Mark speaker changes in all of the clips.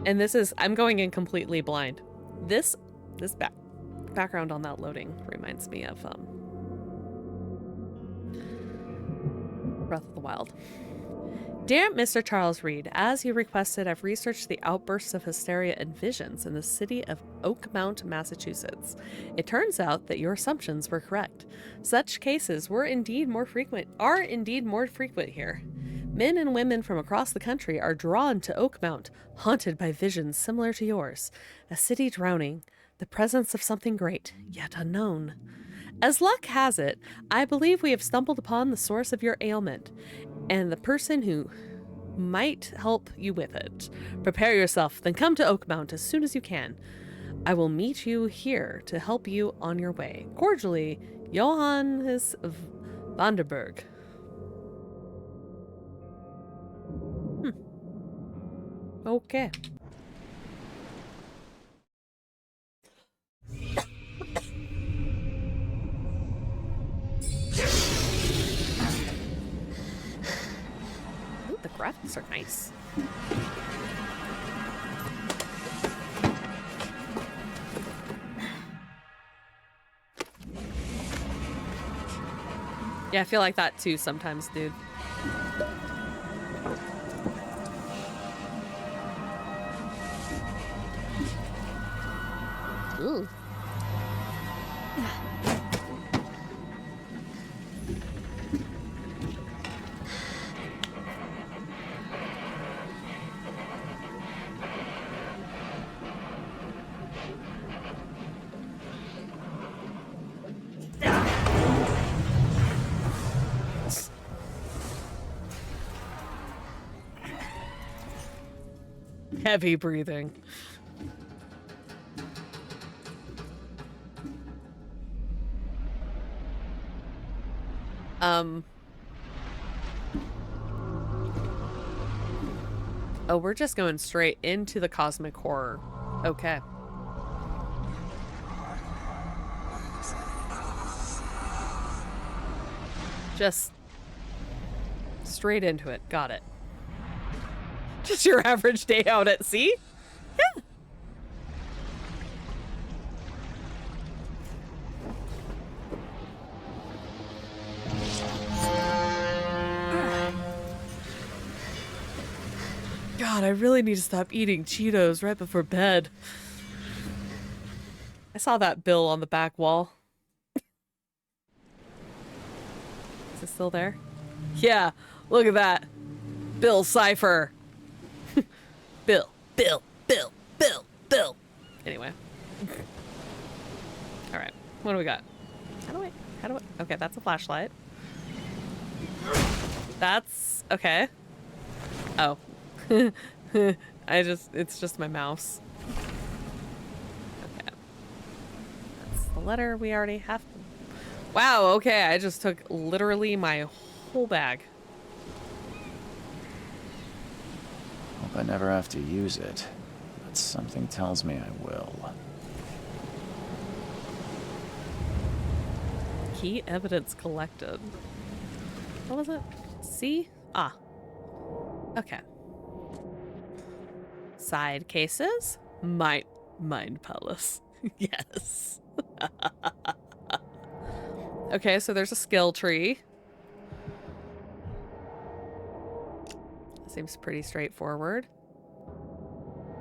Speaker 1: And this is, I'm going in completely blind. This background on that loading reminds me of Breath of the Wild. Dear Mr. Charles Reed, as you requested, I've researched the outbursts of hysteria and visions in the city of Oakmont, Massachusetts. It turns out that your assumptions were correct. Such cases are indeed more frequent here. Men and women from across the country are drawn to Oakmont, haunted by visions similar to yours. A city drowning, the presence of something great, yet unknown. As luck has it, I believe we have stumbled upon the source of your ailment, and the person who might help you with it. Prepare yourself, then come to Oakmont as soon as you can. I will meet you here to help you on your way. Cordially, Johannes Vanderberg. Okay. Ooh, the graphics are nice. Yeah, I feel like that too sometimes, dude. Ooh. Heavy breathing. Oh, we're just going straight into the cosmic horror. Okay. Just straight into it. Got it. Just your average day out at sea? Yeah. God, I really need to stop eating Cheetos right before bed. I saw that bill on the back wall. Is it still there? Yeah, look at that. Bill Cipher. Bill. Anyway. Alright, what do we got? How do I? Okay, that's a flashlight. That's, okay. Oh. It's just my mouse. Okay. That's the letter we already have. Wow, okay, I just took literally my whole bag.
Speaker 2: Hope I never have to use it, but something tells me I will.
Speaker 1: Key evidence collected. What was it? C? Ah. Okay. Side cases? Mind palace. Yes. Okay, so there's a skill tree. Seems pretty straightforward.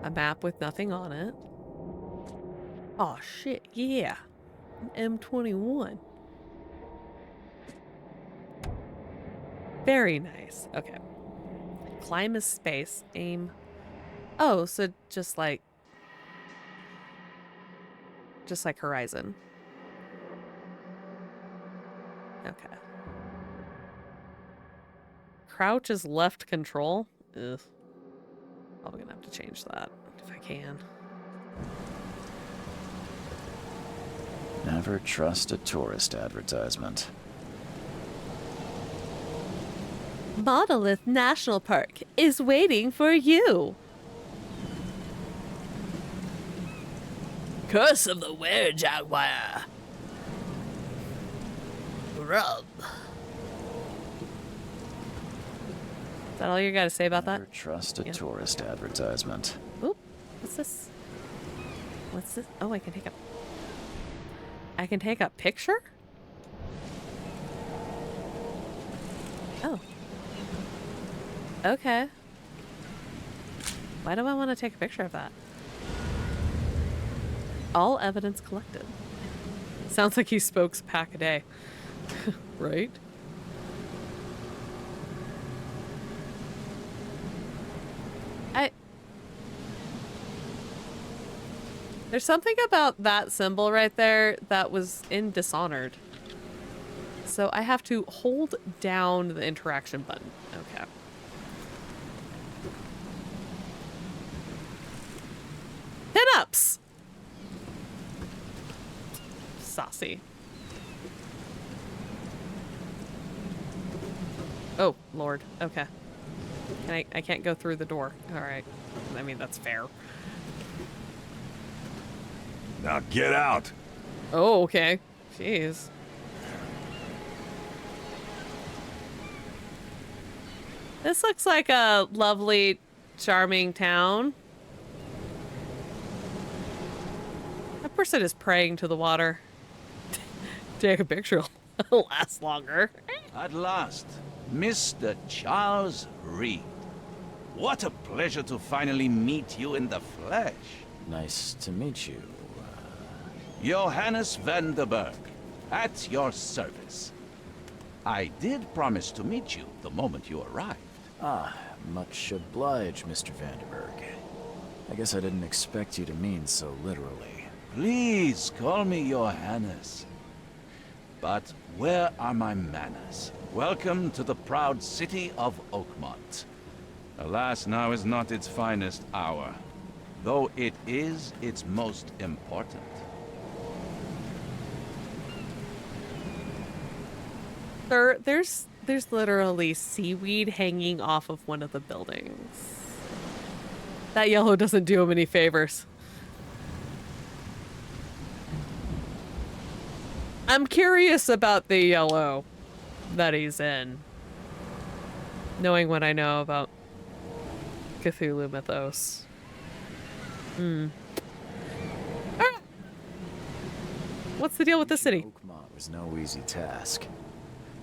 Speaker 1: A map with nothing on it. Oh shit, yeah. M21. Very nice. Okay. Climb is space. Aim. Oh, so just like Horizon. Okay. Crouch is left control. Ugh. Probably gonna have to change that if I can.
Speaker 2: Never trust a tourist advertisement.
Speaker 1: Monolith National Park is waiting for you. Curse of the Were-Jaguar. Rub. Is that all you gotta say about that?
Speaker 2: Never trust a tourist advertisement.
Speaker 1: Oop. What's this? What's this? Oh, I can take a picture? Oh. Okay. Why do I want to take a picture of that? All evidence collected. Sounds like he smokes a pack a day. Right? There's something about that symbol right there that was in Dishonored. So I have to hold down the interaction button. Okay. Pin-ups! Saucy. Oh, Lord. Okay. I can't go through the door. Alright. I mean, that's fair.
Speaker 3: Now get out.
Speaker 1: Oh, okay. Jeez. This looks like a lovely, charming town. That person is praying to the water. Take a picture. It'll last longer.
Speaker 4: At last, Mr. Charles Reed. What a pleasure to finally meet you in the flesh.
Speaker 2: Nice to meet you.
Speaker 4: Johannes van der Berg, at your service. I did promise to meet you the moment you arrived.
Speaker 2: Ah, much obliged, Mr. Vanderberg. I guess I didn't expect you to mean so literally.
Speaker 4: Please call me Johannes. But where are my manners? Welcome to the proud city of Oakmont. Alas, now is not its finest hour, though it is its most important.
Speaker 1: Sir, there's literally seaweed hanging off of one of the buildings. That yellow doesn't do him any favors. I'm curious about the yellow that he's in. Knowing what I know about Cthulhu mythos. What's the deal with the city?
Speaker 2: Oakmont was no easy task.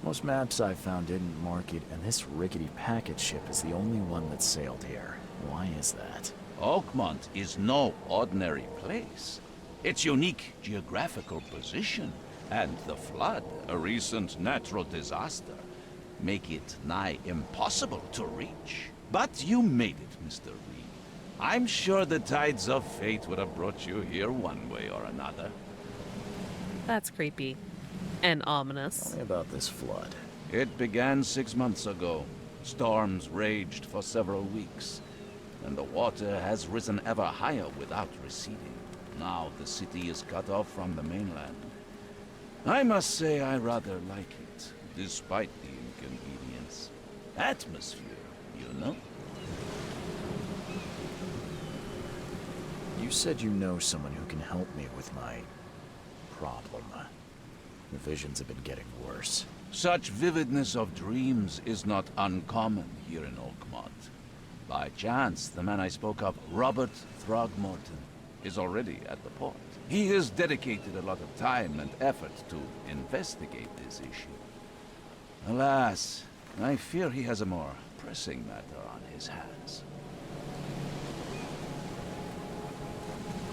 Speaker 2: Most maps I found didn't mark it, and this rickety packet ship is the only one that sailed here. Why is that?
Speaker 4: Oakmont is no ordinary place. Its unique geographical position and the flood, a recent natural disaster, make it nigh impossible to reach. But you made it, Mr. Reed. I'm sure the tides of fate would have brought you here one way or another.
Speaker 1: That's creepy. And ominous.
Speaker 2: Tell me about this flood.
Speaker 4: It began 6 months ago. Storms raged for several weeks, and the water has risen ever higher without receding. Now the city is cut off from the mainland. I must say I rather like it, despite the inconvenience. Atmosphere, you know?
Speaker 2: You said you know someone who can help me with my problem. The visions have been getting worse.
Speaker 4: Such vividness of dreams is not uncommon here in Oakmont. By chance, the man I spoke of, Robert Throgmorton, is already at the port. He has dedicated a lot of time and effort to investigate this issue. Alas, I fear he has a more pressing matter on his hands.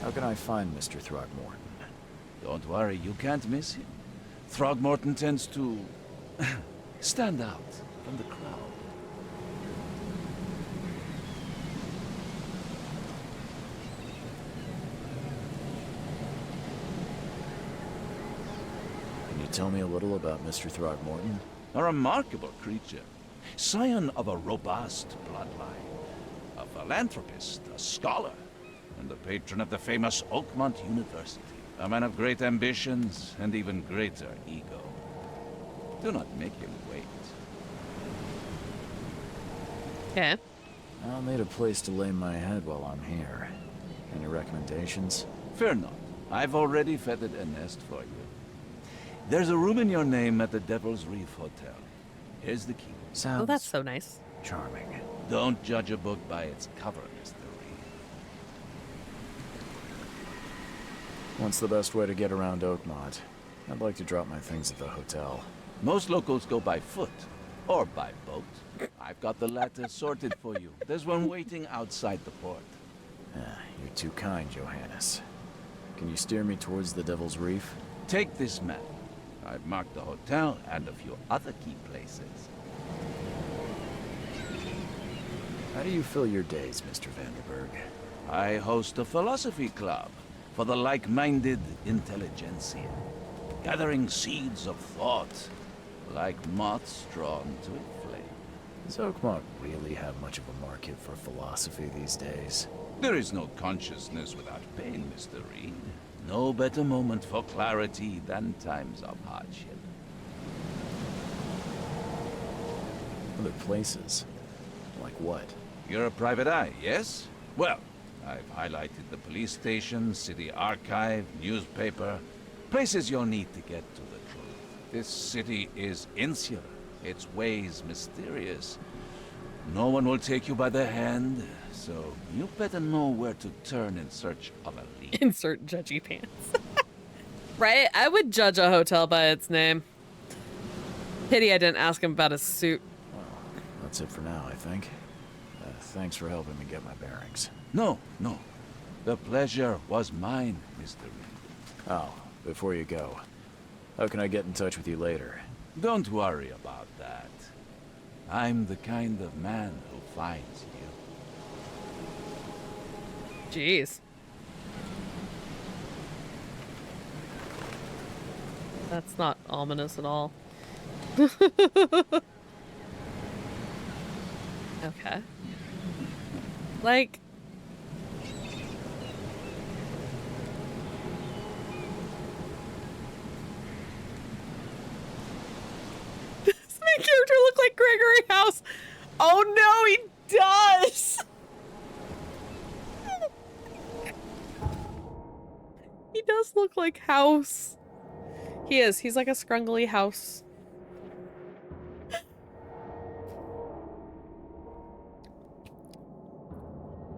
Speaker 2: How can I find Mr. Throgmorton?
Speaker 4: Don't worry, you can't miss him. Throgmorton tends to stand out from the crowd.
Speaker 2: Can you tell me a little about Mr. Throgmorton?
Speaker 4: A remarkable creature. Scion of a robust bloodline. A philanthropist, a scholar, and the patron of the famous Oakmont University. A man of great ambitions and even greater ego. Do not make him wait.
Speaker 1: Okay.
Speaker 2: I'll need a place to lay my head while I'm here. Any recommendations?
Speaker 4: Fear not. I've already feathered a nest for you. There's a room in your name at the Devil's Reef Hotel. Here's the key.
Speaker 2: Sounds
Speaker 1: Oh, that's so nice.
Speaker 2: charming.
Speaker 4: Don't judge a book by its cover, Mr. Reed.
Speaker 2: What's the best way to get around Oakmont? I'd like to drop my things at the hotel.
Speaker 4: Most locals go by foot or by boat. I've got the latter sorted for you. There's one waiting outside the port.
Speaker 2: You're too kind, Johannes. Can you steer me towards the Devil's Reef?
Speaker 4: Take this map. I've marked the hotel and a few other key places.
Speaker 2: How do you fill your days, Mr. Vanderberg?
Speaker 4: I host a philosophy club for the like-minded intelligentsia, gathering seeds of thought like moths drawn to a flame.
Speaker 2: Does Oakmont really have much of a market for philosophy these days?
Speaker 4: There is no consciousness without pain, Mr. Reed. No better moment for clarity than times of hardship.
Speaker 2: Other places? Like what?
Speaker 4: You're a private eye, yes? Well, I've highlighted the police station, city archive, newspaper, places you'll need to get to the truth. This city is insular, its ways mysterious. No one will take you by the hand, so you better know where to turn in search of a lead.
Speaker 1: Insert judgy pants. Right? I would judge a hotel by its name. Pity I didn't ask him about his suit.
Speaker 2: Well, that's it for now, I think. Thanks for helping me get my bearings.
Speaker 4: No. The pleasure was mine, Mr. Reed.
Speaker 2: Oh, before you go, how can I get in touch with you later?
Speaker 4: Don't worry about that. I'm the kind of man who finds you.
Speaker 1: Jeez. That's not ominous at all. Okay. Like... Does my character look like Gregory House? Oh no, he does! He does look like House. He is. He's like a scrungly House.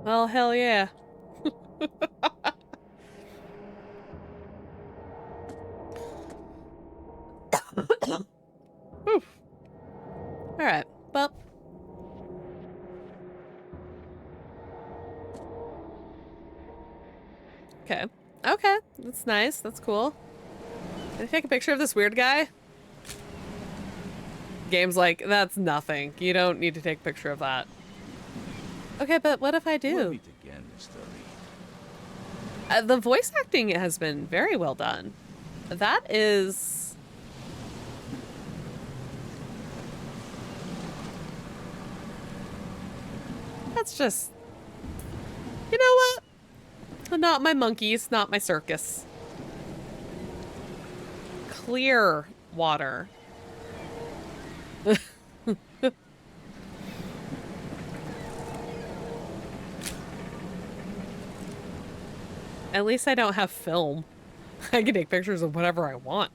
Speaker 1: Well, hell yeah. Alright, well. Okay. Okay, that's nice. That's cool. Can I take a picture of this weird guy? Game's like, that's nothing. You don't need to take a picture of that. Okay, but what if I do?
Speaker 4: We'll meet again, Mr. Reed.
Speaker 1: The voice acting has been very well done. That is... That's just... You know what? Not my monkeys, not my circus. Clear water. At least I don't have film. I can take pictures of whatever I want.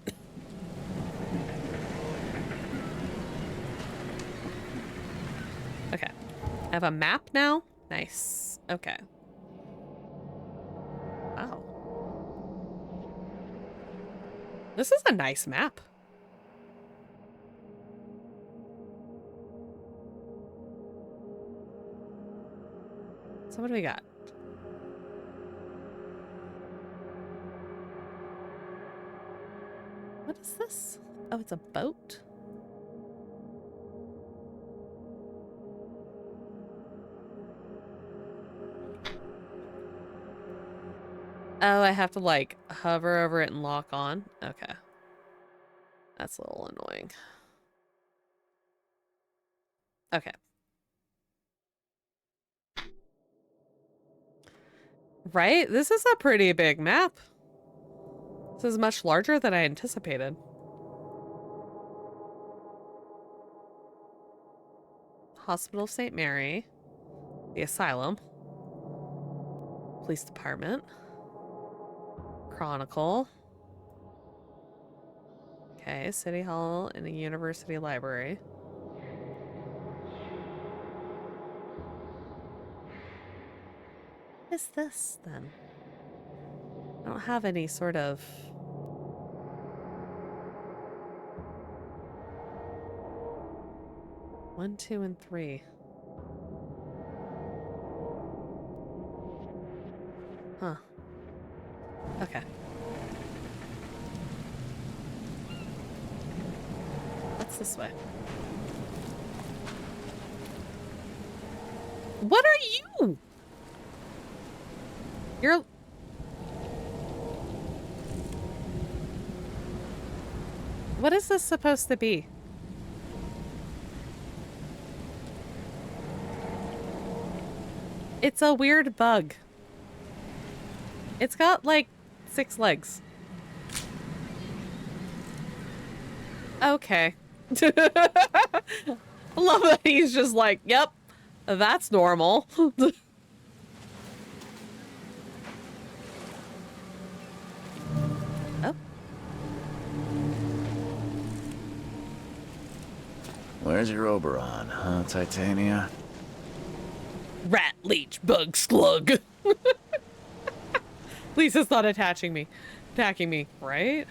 Speaker 1: Okay. I have a map now? Nice. Okay. Wow. This is a nice map. So what do we got? What is this? Oh, it's a boat? Oh, I have to like hover over it and lock on? Okay. That's a little annoying. Okay. Right? This is a pretty big map. This is much larger than I anticipated. Hospital of St. Mary. The asylum. Police department. Chronicle. Okay, City Hall and a university library. What is this then? don't have any sort of... One, two, and three. Huh. Okay. What's this way? What are you? You're... What is this supposed to be? It's a weird bug. It's got like 6 legs. Okay. I love that he's just like, yep, that's normal. Oh.
Speaker 2: Where's your Oberon, huh, Titania?
Speaker 1: Rat, leech, bug, slug. At least it's not attacking me. Attacking me, right?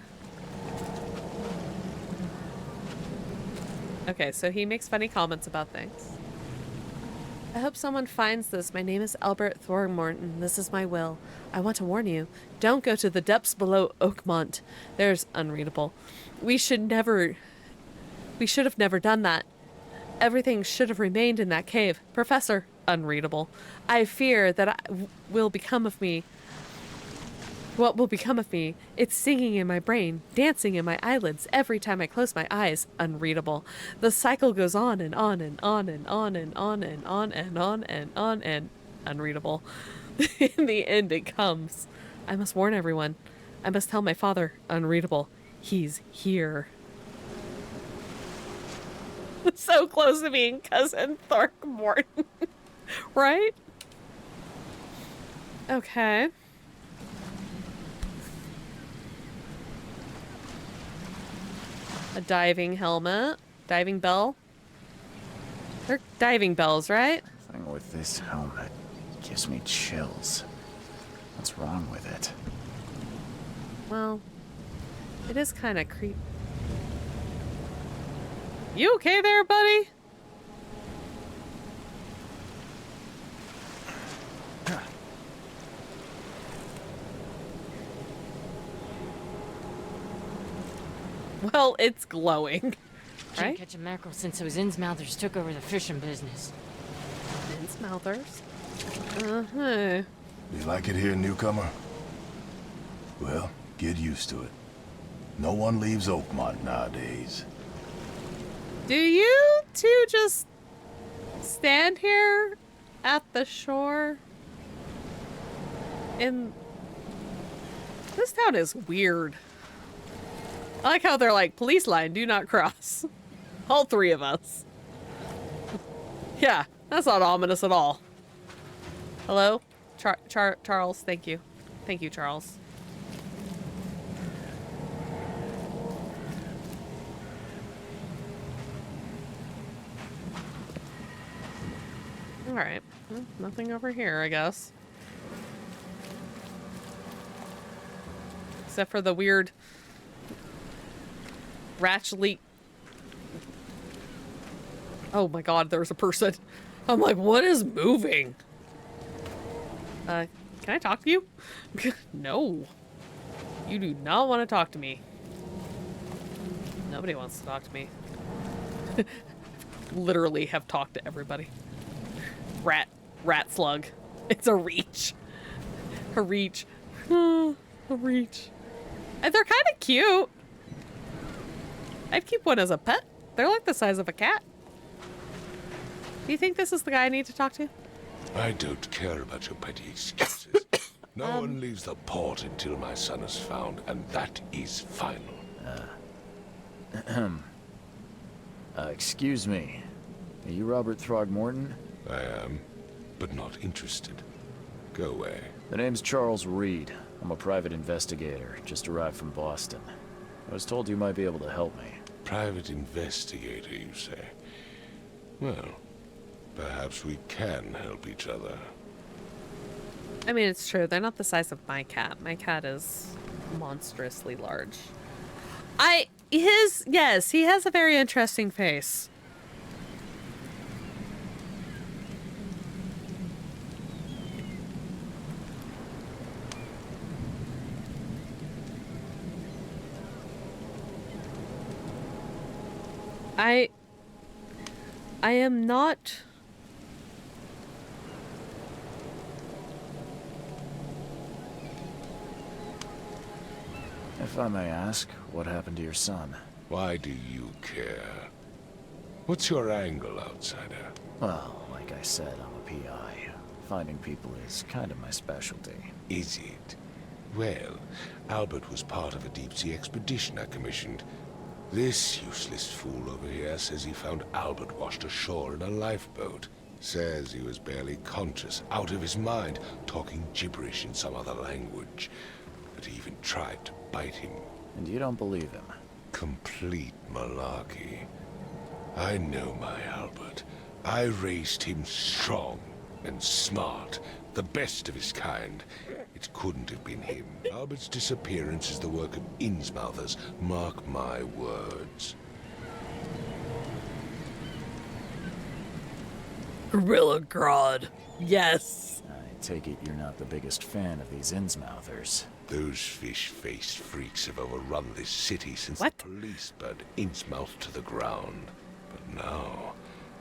Speaker 1: Okay, so he makes funny comments about things. I hope someone finds this. My name is Albert Thorgmorton. This is my will. I want to warn you. Don't go to the depths below Oakmont. There's unreadable. We should have never done that. Everything should have remained in that cave. Professor, unreadable. I fear that will become of me. What will become of me? It's singing in my brain, dancing in my eyelids every time I close my eyes. Unreadable. The cycle goes on and on and on and on and on and on and on and on and unreadable. In the end it comes. I must warn everyone. I must tell my father. Unreadable. He's here. So close to being cousin Thorgmorton. Right? Okay. A diving helmet. Diving bell. They're diving bells, right?
Speaker 2: The thing with this helmet gives me chills. What's wrong with it?
Speaker 1: Well, it is kind of creepy. You okay there, buddy? Well, it's glowing.
Speaker 5: Can't
Speaker 1: Right?
Speaker 5: catch a mackerel since those Innsmouthers took over the fishing business.
Speaker 1: Innsmouthers. Uh-huh.
Speaker 3: You like it here, newcomer? Well, get used to it. No one leaves Oakmont nowadays.
Speaker 1: Do you two just stand here at the shore? This town is weird. I like how they're like, police line, do not cross. All 3 of us. Yeah, that's not ominous at all. Hello? Charles, thank you. Thank you, Charles. Alright. Well, nothing over here, I guess. Except for the weird ratchet. Oh my god, there's a person. I'm like, what is moving? Can I talk to you? No. You do not want to talk to me. Nobody wants to talk to me. Literally have talked to everybody. Rat slug. It's a reach. A reach. A reach. And they're kind of cute. I'd keep one as a pet. They're like the size of a cat. Do you think this is the guy I need to talk to?
Speaker 6: I don't care about your petty excuses. No one leaves the port until my son is found, and that is final.
Speaker 2: Excuse me. Are you Robert Throgmorton?
Speaker 6: I am, but not interested. Go away.
Speaker 2: The name's Charles Reed. I'm a private investigator, just arrived from Boston. I was told you might be able to help me.
Speaker 6: Private investigator, you say? Well, perhaps we can help each other.
Speaker 1: I mean, it's true. They're not the size of my cat. My cat is monstrously large. Yes, he has a very interesting face. I am not...
Speaker 2: If I may ask, what happened to your son?
Speaker 6: Why do you care? What's your angle, outsider?
Speaker 2: Well, like I said, I'm a PI. Finding people is kind of my specialty.
Speaker 6: Is it? Well, Albert was part of a deep-sea expedition I commissioned. This useless fool over here says he found Albert washed ashore in a lifeboat. Says he was barely conscious, out of his mind, talking gibberish in some other language. But he even tried to bite him.
Speaker 2: And you don't believe him?
Speaker 6: Complete malarkey. I know my Albert. I raised him strong and smart, the best of his kind. It couldn't have been him. Albert's disappearance is the work of Innsmouthers, mark my words.
Speaker 1: Gorilla Grodd. Yes.
Speaker 2: I take it you're not the biggest fan of these Innsmouthers.
Speaker 6: Those fish-faced freaks have overrun this city since
Speaker 1: What?
Speaker 6: the police burned Innsmouth to the ground. But now,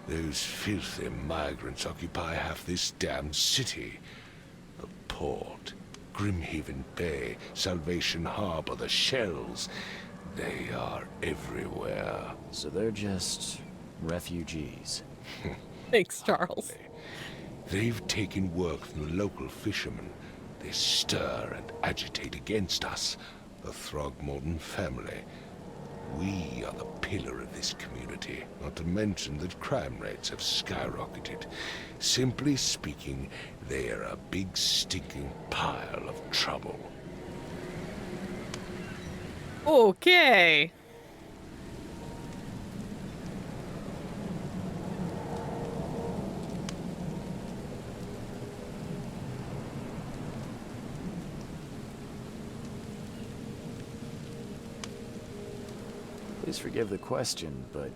Speaker 6: those filthy migrants occupy half this damned city. The port, Grimhaven Bay, Salvation Harbor, the shells. They are everywhere.
Speaker 2: So they're just refugees.
Speaker 1: Thanks, Charles.
Speaker 6: They've taken work from the local fishermen. They stir and agitate against us, the Throgmorton family. We are the pillar of this community, not to mention that crime rates have skyrocketed. Simply speaking, they are a big stinking pile of trouble.
Speaker 1: Okay.
Speaker 2: Please forgive the question, but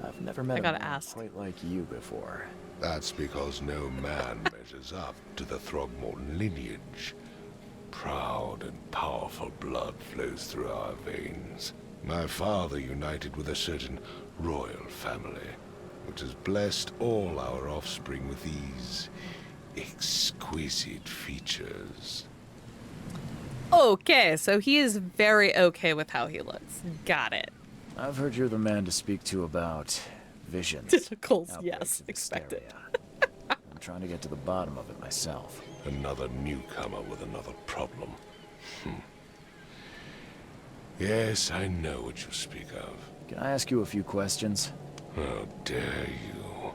Speaker 2: I've never met
Speaker 1: I
Speaker 2: a
Speaker 1: gotta
Speaker 2: man
Speaker 1: ask.
Speaker 2: quite like you before.
Speaker 6: That's because no man measures up to the Throgmorton lineage. Proud and powerful blood flows through our veins. My father united with a certain royal family, which has blessed all our offspring with these exquisite features.
Speaker 1: Okay, so he is very okay with how he looks. Got it.
Speaker 2: I've heard you're the man to speak to about visions.
Speaker 1: Tentacles,
Speaker 2: outbreaks
Speaker 1: yes,
Speaker 2: of
Speaker 1: expected.
Speaker 2: hysteria. I'm trying to get to the bottom of it myself.
Speaker 6: Another newcomer with another problem. Yes, I know what you speak of.
Speaker 2: Can I ask you a few questions?
Speaker 6: How dare you?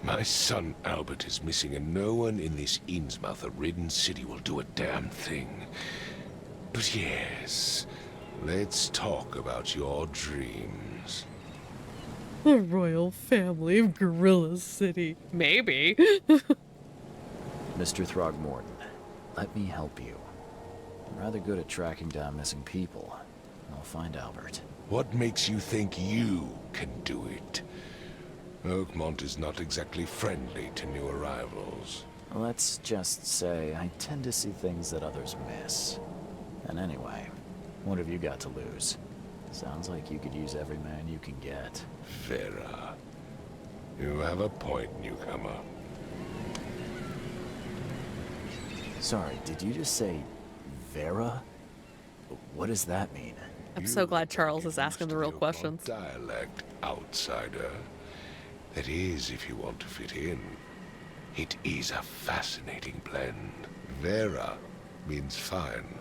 Speaker 6: My son Albert is missing, and no one in this Innsmouther-ridden city will do a damn thing. But yes, let's talk about your dreams.
Speaker 1: The royal family of Gorilla City. Maybe.
Speaker 2: Mr. Throgmorton, let me help you. I'm rather good at tracking down missing people. I'll find Albert.
Speaker 6: What makes you think you can do it? Oakmont is not exactly friendly to new arrivals.
Speaker 2: Let's just say I tend to see things that others miss. And anyway, what have you got to lose? Sounds like you could use every man you can get.
Speaker 6: Vera, you have a point, newcomer.
Speaker 2: Sorry, did you just say Vera? What does that mean?
Speaker 1: I'm so glad Charles is asking the real
Speaker 6: Oakmont
Speaker 1: questions.
Speaker 6: Dialect, outsider. That is, if you want to fit in. It is a fascinating blend. Vera means fine.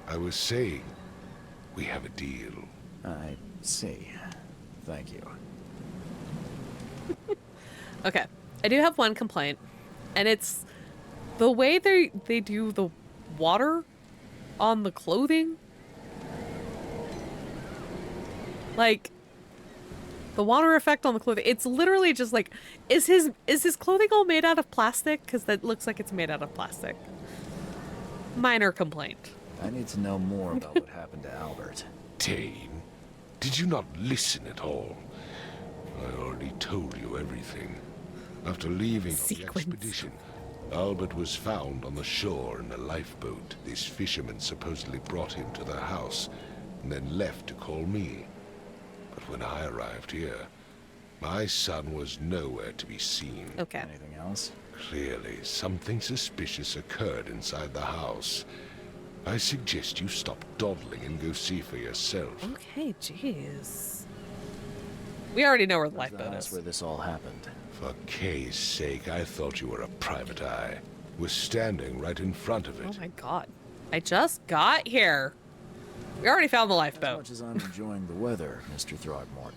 Speaker 6: I was saying, we have a deal.
Speaker 2: I see. Thank you.
Speaker 1: Okay, I do have one complaint, and it's the way they do the water on the clothing. Like, the water effect on the clothing. It's literally just like, is his clothing all made out of plastic? Because that looks like it's made out of plastic. minor complaint.
Speaker 2: I need to know more about what happened to Albert.
Speaker 6: Tane, did you not listen at all? I already told you everything. After leaving on the
Speaker 1: Sequence.
Speaker 6: expedition, Albert was found on the shore in a lifeboat. This fisherman supposedly brought him to their house, and then left to call me. But when I arrived here, my son was nowhere to be seen.
Speaker 1: Okay.
Speaker 2: Anything else?
Speaker 6: Clearly, something suspicious occurred inside the house. I suggest you stop dawdling and go see for yourself.
Speaker 1: Okay, jeez. We already know where the
Speaker 2: Where's the
Speaker 1: lifeboat
Speaker 2: house
Speaker 1: is.
Speaker 2: where this all happened?
Speaker 6: For Kay's sake, I thought you were a private eye. We're standing right in front of
Speaker 1: Oh
Speaker 6: it.
Speaker 1: my god. I just got here. We already found the
Speaker 2: As
Speaker 1: lifeboat.
Speaker 2: much as I'm enjoying the weather, Mr. Throgmorton,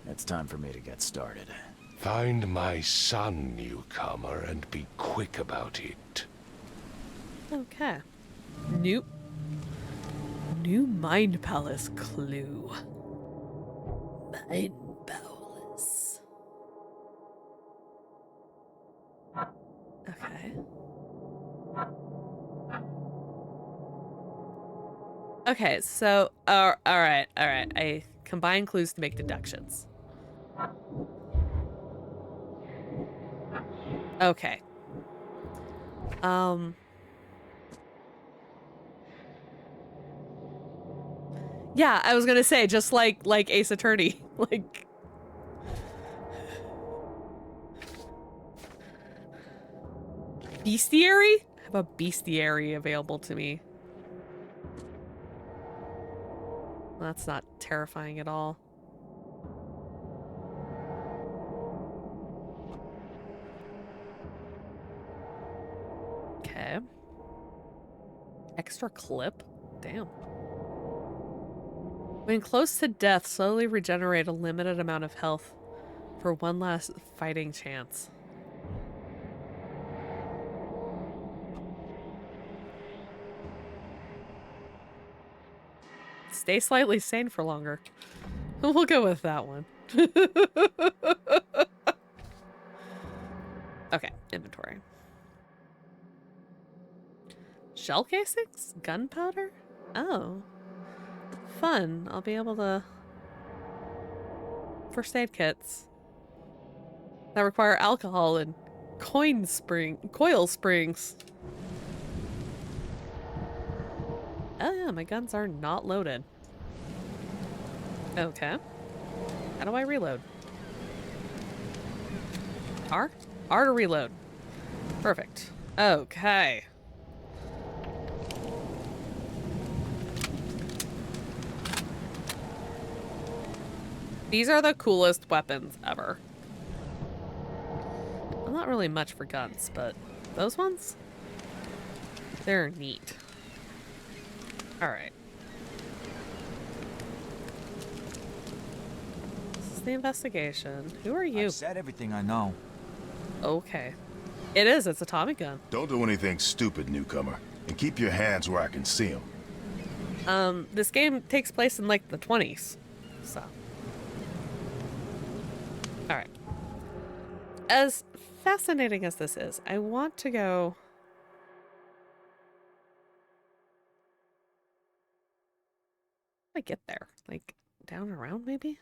Speaker 2: it's time for me to get started.
Speaker 6: Find my son, newcomer, and be quick about it.
Speaker 1: Okay. New Mind Palace clue. Mind Palace. Okay. Okay, so, all right. I combine clues to make deductions. Okay. Yeah, I was gonna say, just like Ace Attorney, like. Bestiary? I have a bestiary available to me. That's not terrifying at all. Okay. Extra clip? Damn. When close to death, slowly regenerate a limited amount of health for one last fighting chance. Stay slightly sane for longer. We'll go with that one. Okay, inventory. Shell casings? Gunpowder? Oh. Fun. I'll be able to... First aid kits. That require alcohol and coil springs. Oh yeah, my guns are not loaded. Okay. How do I reload? R? R to reload. Perfect. Okay. These are the coolest weapons ever. I'm not really much for guns, but those ones? They're neat. Alright. This is the investigation. Who are you?
Speaker 7: I've said everything I know.
Speaker 1: Okay. It is. It's a Tommy gun.
Speaker 3: Don't do anything stupid, newcomer. And keep your hands where I can see them.
Speaker 1: This game takes place in like the 20s. So. Alright. As fascinating as this is, I want to go... How do I get there? Like, down and around, maybe?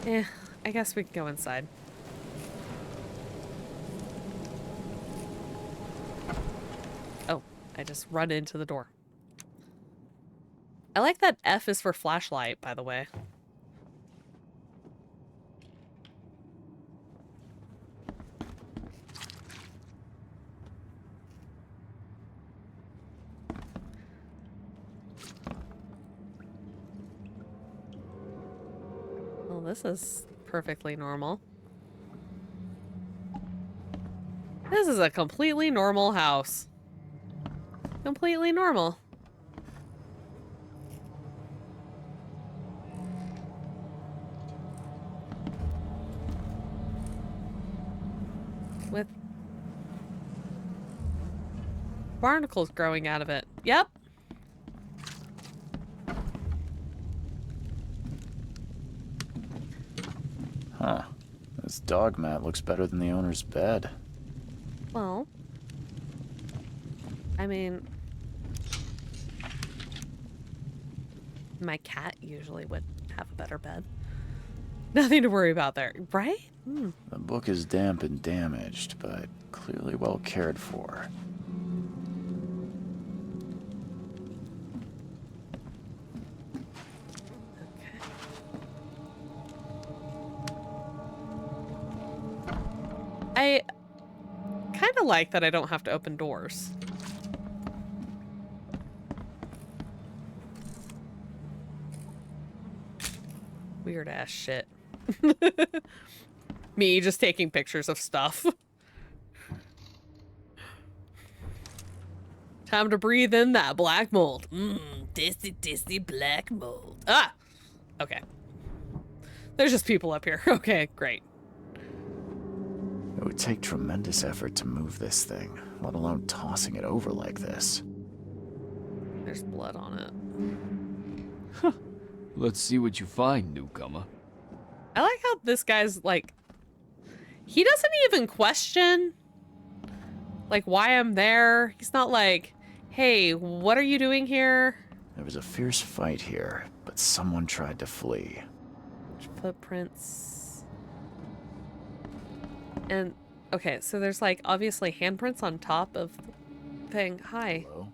Speaker 1: I guess we can go inside. Oh, I just run into the door. I like that F is for flashlight, by the way. Well, this is perfectly normal. This is a completely normal house. Completely normal. With barnacles growing out of it. Yep.
Speaker 2: Huh. This dog mat looks better than the owner's bed.
Speaker 1: Well, I mean, my cat usually would have a better bed. Nothing to worry about there, right? Hmm.
Speaker 2: The book is damp and damaged, but clearly well cared for.
Speaker 1: Okay. I kind of like that I don't have to open doors. Weird ass shit. Me just taking pictures of stuff. Time to breathe in that black mold. Tasty black mold. Ah! Okay. There's just people up here. Okay, great.
Speaker 2: It would take tremendous effort to move this thing, let alone tossing it over like this.
Speaker 1: There's blood on it.
Speaker 7: Let's see what you find, newcomer.
Speaker 1: I like how this guy's like, he doesn't even question like why I'm there. He's not like, hey, what are you doing here?
Speaker 2: There was a fierce fight here, but someone tried to flee.
Speaker 1: Footprints. And okay, so there's like obviously handprints on top of the thing. Hi.
Speaker 2: Hello?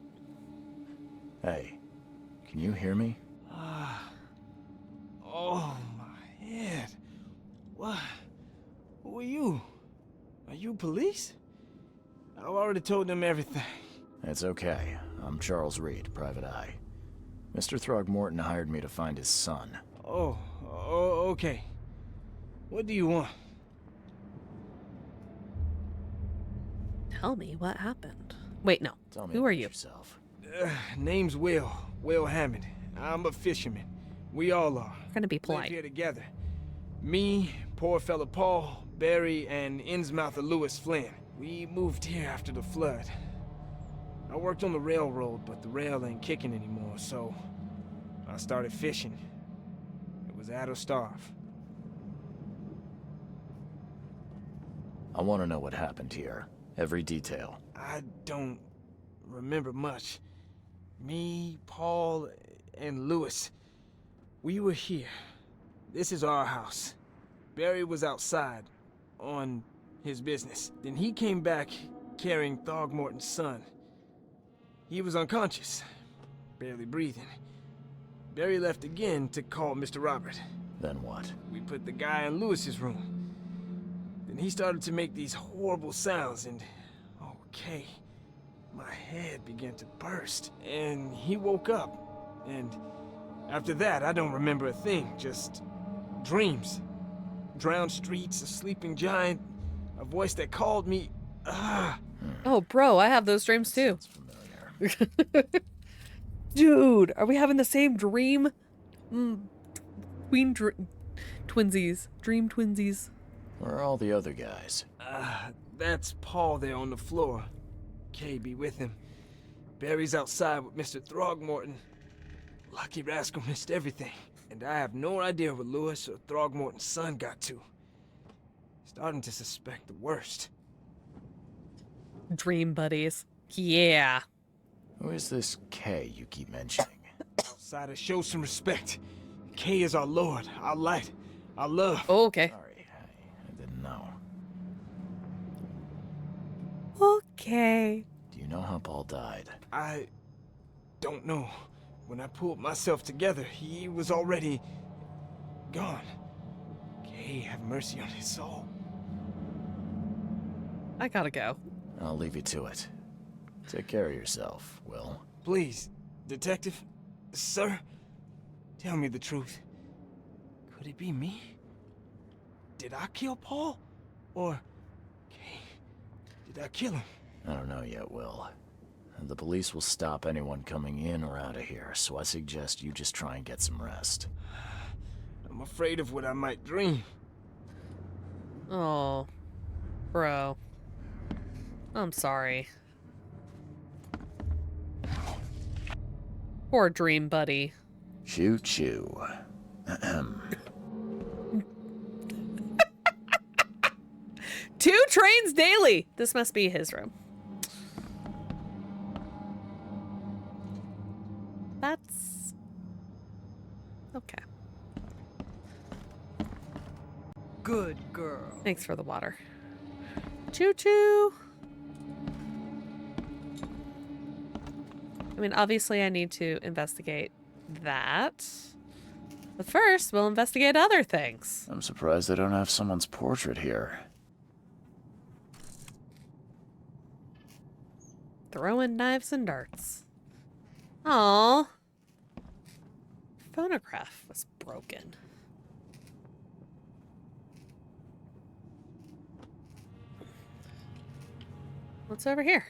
Speaker 2: Hey, can you hear me?
Speaker 8: Oh, my head. What? Who are you? Are you police? I've already told them everything.
Speaker 2: It's okay. I'm Charles Reed, Private Eye. Mr. Throgmorton hired me to find his son.
Speaker 8: Oh, okay. What do you want?
Speaker 1: Tell me what happened. Wait, no.
Speaker 2: Tell me
Speaker 1: Who are
Speaker 2: about
Speaker 1: you?
Speaker 2: yourself.
Speaker 8: Name's Will Hammond. I'm a fisherman. We all are.
Speaker 1: We're gonna be
Speaker 8: Live
Speaker 1: polite.
Speaker 8: here together. Me, poor fella Paul, Barry, and Innsmouther Lewis Flynn. We moved here after the flood. I worked on the railroad, but the rail ain't kicking anymore, so I started fishing. It was add or starve.
Speaker 2: I want to know what happened here. Every detail.
Speaker 8: I don't remember much. Me, Paul, and Lewis, we were here. This is our house. Barry was outside, on his business. Then he came back carrying Throgmorton's son. He was unconscious, barely breathing. Barry left again to call Mr. Robert.
Speaker 2: Then what?
Speaker 8: We put the guy in Lewis's room. Then he started to make these horrible sounds and, okay, my head began to burst. And he woke up. And after that, I don't remember a thing, just dreams. Drowned streets, a sleeping giant, a voice that called me.
Speaker 1: Oh, bro, I have those dreams too.
Speaker 2: It's familiar.
Speaker 1: Dude, are we having the same dream? Twinsies. Dream twinsies.
Speaker 2: Where are all the other guys?
Speaker 8: That's Paul there on the floor. Kay be with him. Barry's outside with Mr. Throgmorton. Lucky rascal missed everything. And I have no idea what Lewis or Throgmorton's son got to. Starting to suspect the worst.
Speaker 1: Dream buddies. Yeah.
Speaker 2: Who is this K you keep mentioning?
Speaker 8: Outsider, show some respect. Kay is our lord, our light, our love.
Speaker 1: Oh, okay.
Speaker 2: Sorry, I didn't know.
Speaker 1: Okay.
Speaker 2: Do you know how Paul died?
Speaker 8: I don't know. When I pulled myself together, he was already gone. Kay, have mercy on his soul.
Speaker 1: I gotta go.
Speaker 2: I'll leave you to it. Take care of yourself, Will.
Speaker 8: Please, detective, sir, tell me the truth. Could it be me? Did I kill Paul? Or, Kay, did I kill him?
Speaker 2: I don't know yet, Will. The police will stop anyone coming in or out of here, so I suggest you just try and get some rest.
Speaker 8: I'm afraid of what I might dream.
Speaker 1: Oh, bro. I'm sorry. Poor dream buddy.
Speaker 2: Choo choo. Ahem.
Speaker 1: 2 trains daily. This must be his room.
Speaker 8: Good girl.
Speaker 1: Thanks for the water. Choo-choo. I mean, obviously I need to investigate that. But first, we'll investigate other things.
Speaker 2: I'm surprised they don't have someone's portrait here.
Speaker 1: Throwing knives and darts. Aww. Phonograph was broken. What's over here?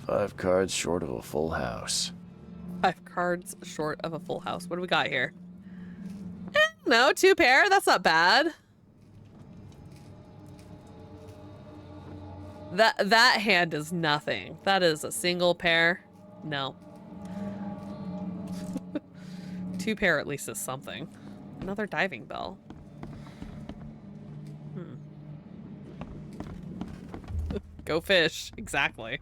Speaker 2: 5 cards short of a full house.
Speaker 1: 5 cards short of a full house. What do we got here? No, 2 pair. That's not bad. That hand is nothing. That is a single pair. No. 2 pair at least is something. Another diving bell. Go fish. Exactly.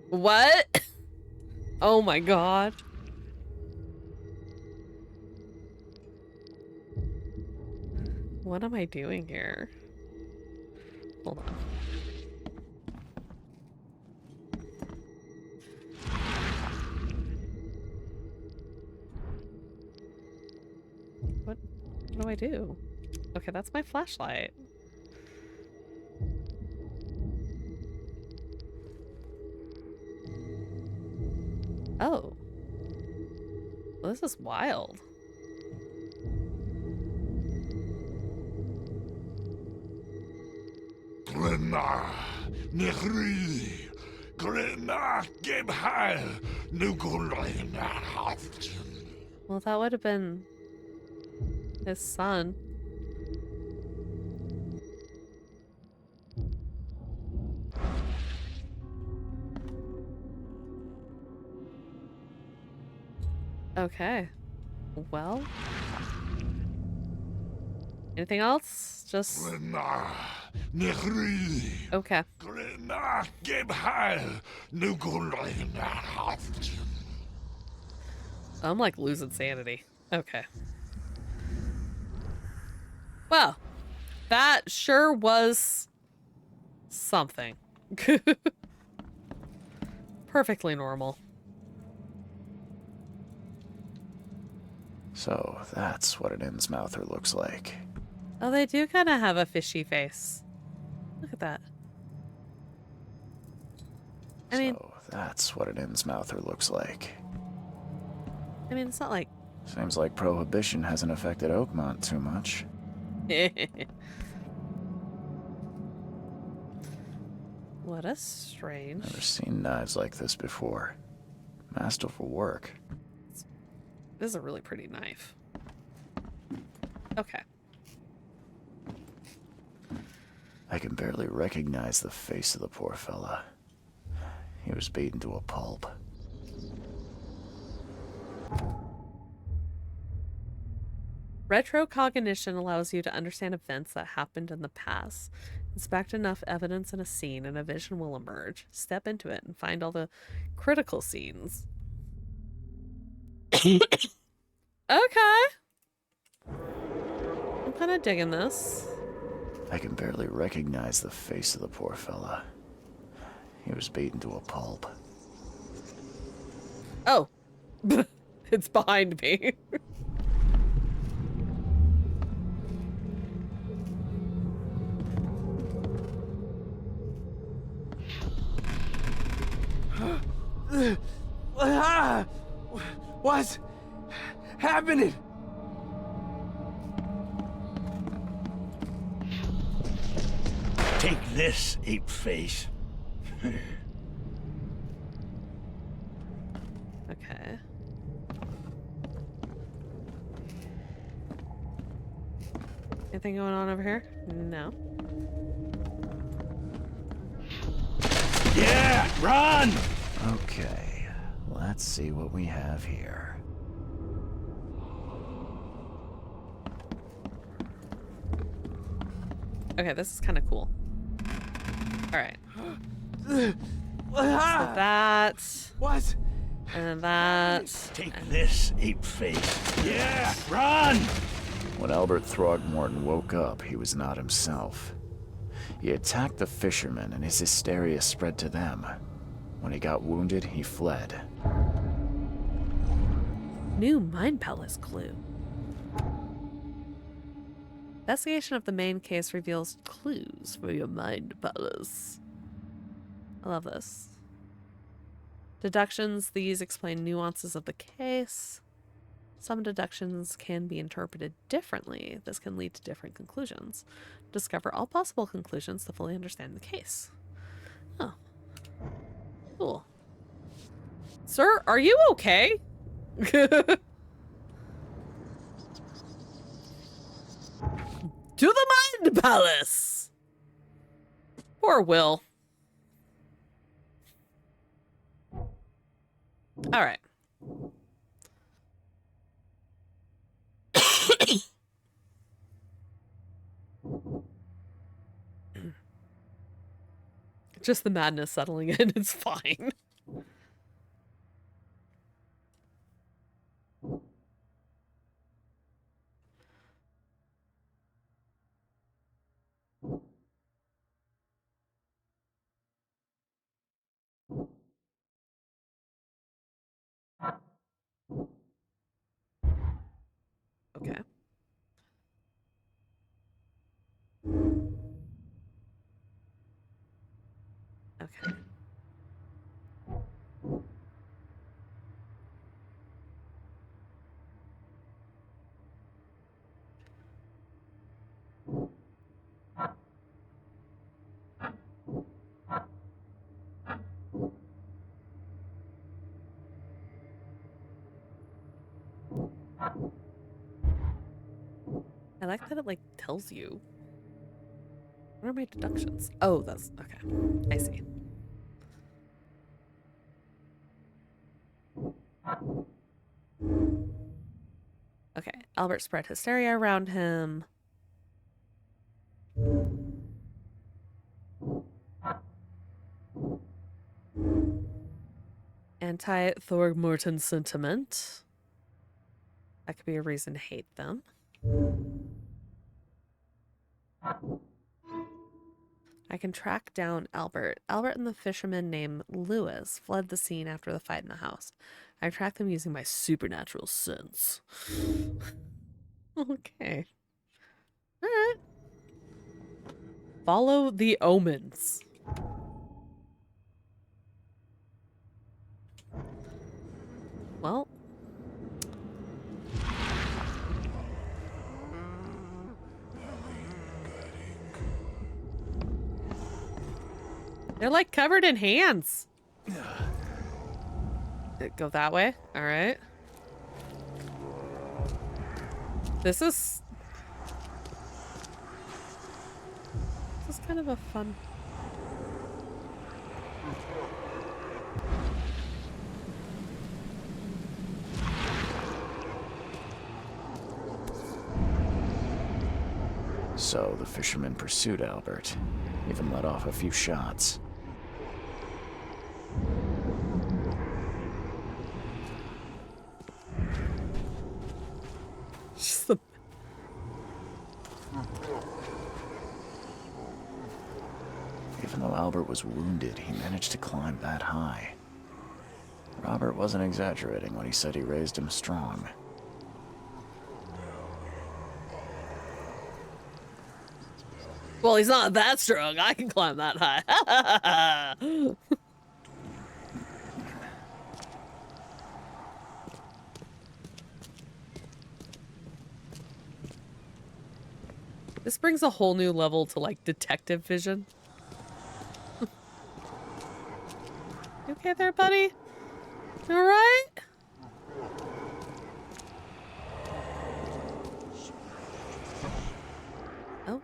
Speaker 1: What? Oh my god. What am I doing here? Hold on. What do I do? Okay, that's my flashlight. Oh. Well, this is wild. Well, that would have been his son. Okay. Well. Anything else? Just. Okay. I'm like losing sanity. Okay. Well, that sure was something. Perfectly normal.
Speaker 2: So that's what an Innsmouther looks like.
Speaker 1: Oh, they do kind of have a fishy face. Look at that. I mean,
Speaker 2: So that's what an Innsmouther looks like.
Speaker 1: it's not like...
Speaker 2: Seems like Prohibition hasn't affected Oakmont too much.
Speaker 1: What a strange...
Speaker 2: Never seen knives like this before. Masterful work.
Speaker 1: This is a really pretty knife. Okay.
Speaker 2: I can barely recognize the face of the poor fella. He was beaten to a pulp.
Speaker 1: Retrocognition allows you to understand events that happened in the past. Inspect enough evidence in a scene and a vision will emerge. Step into it and find all the critical scenes. Okay. I'm kind of digging this.
Speaker 2: I can barely recognize the face of the poor fella. He was beaten to a pulp.
Speaker 1: Oh. It's behind me.
Speaker 8: What's happening?
Speaker 9: Take this, ape face.
Speaker 1: Okay. Anything going on over here? No.
Speaker 9: Yeah, run!
Speaker 2: Okay, let's see what we have here.
Speaker 1: Okay, this is kind of cool. All right. So that.
Speaker 8: What's
Speaker 1: And that.
Speaker 9: Take this, ape-face. Yeah, run!
Speaker 2: When Albert Throgmorton woke up, he was not himself. He attacked the fishermen, and his hysteria spread to them. When he got wounded, he fled.
Speaker 1: New Mind Palace clue. Investigation of the main case reveals clues for your Mind Palace. I love this. Deductions, these explain nuances of the case. Some deductions can be interpreted differently. This can lead to different conclusions. Discover all possible conclusions to fully understand the case. Oh. Cool. Sir, are you okay? To the Mind Palace! Poor Will. Alright. Just the madness settling in, it's fine. Okay. Okay. I like that it, like, tells you. What are my deductions? Oh, that's... okay. I see. Okay. Albert spread hysteria around him. Anti-Throgmorton sentiment. That could be a reason to hate them. I can track down Albert. Albert and the fisherman named Lewis fled the scene after the fight in the house. I tracked them using my supernatural sense. Okay. Alright. Follow the omens. Well. They're like covered in hands. Go that way. All right. This is kind of a fun.
Speaker 2: So the fisherman pursued Albert, even let off a few shots.
Speaker 1: Just the...
Speaker 2: Even though Albert was wounded, he managed to climb that high. Robert wasn't exaggerating when he said he raised him strong.
Speaker 1: Well, he's not that strong. I can climb that high. This brings a whole new level to, like, detective vision. You okay there, buddy? You alright? Oh.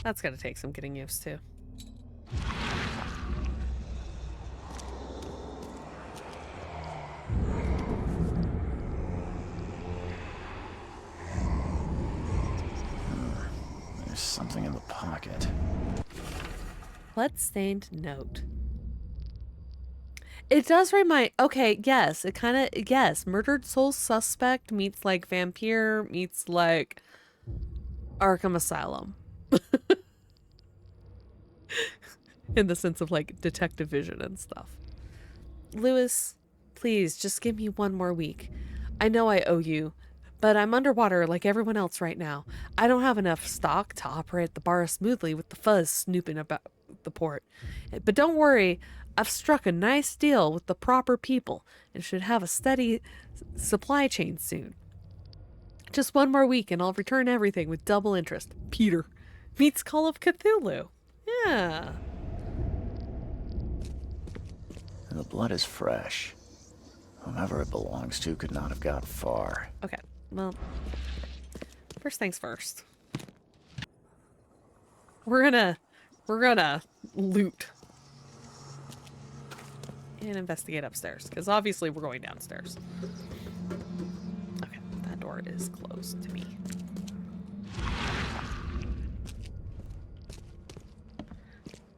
Speaker 1: That's gonna take some getting used to. Blood-stained note. It does remind... Okay, yes. It kind of... Yes. Murdered soul suspect meets, like, vampire meets, like, Arkham Asylum. In the sense of, like, detective vision and stuff. Lewis, please, just give me one more week. I know I owe you, but I'm underwater like everyone else right now. I don't have enough stock to operate the bar smoothly with the fuzz snooping about the port. But don't worry, I've struck a nice deal with the proper people and should have a steady supply chain soon. Just one more week and I'll return everything with double interest. Peter meets Call of Cthulhu. Yeah.
Speaker 2: And the blood is fresh. Whomever it belongs to could not have got far.
Speaker 1: Okay, well, first things first. We're gonna loot and investigate upstairs, because obviously we're going downstairs. Okay, that door is closed to me.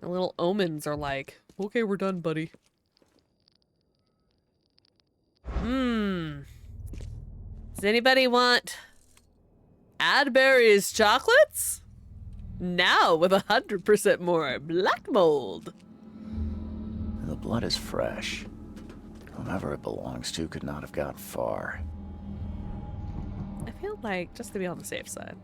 Speaker 1: The little omens are like, okay, we're done, buddy. Does anybody want Adberry's chocolates? Now with 100% more black mold.
Speaker 2: And the blood is fresh. Whomever it belongs to could not have got far.
Speaker 1: I feel like, just to be on the safe side.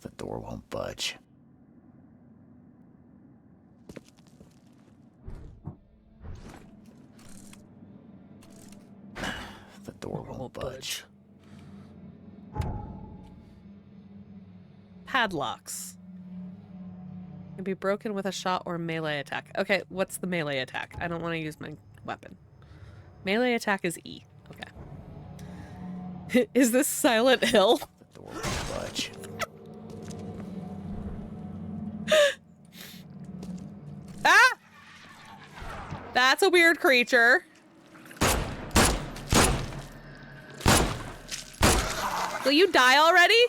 Speaker 2: The door won't budge. The door won't budge.
Speaker 1: Padlocks. Can be broken with a shot or melee attack. Okay, what's the melee attack? I don't want to use my weapon. Melee attack is E. Okay. Is this Silent Hill?
Speaker 2: The door won't budge.
Speaker 1: Ah! That's a weird creature. Will you die already?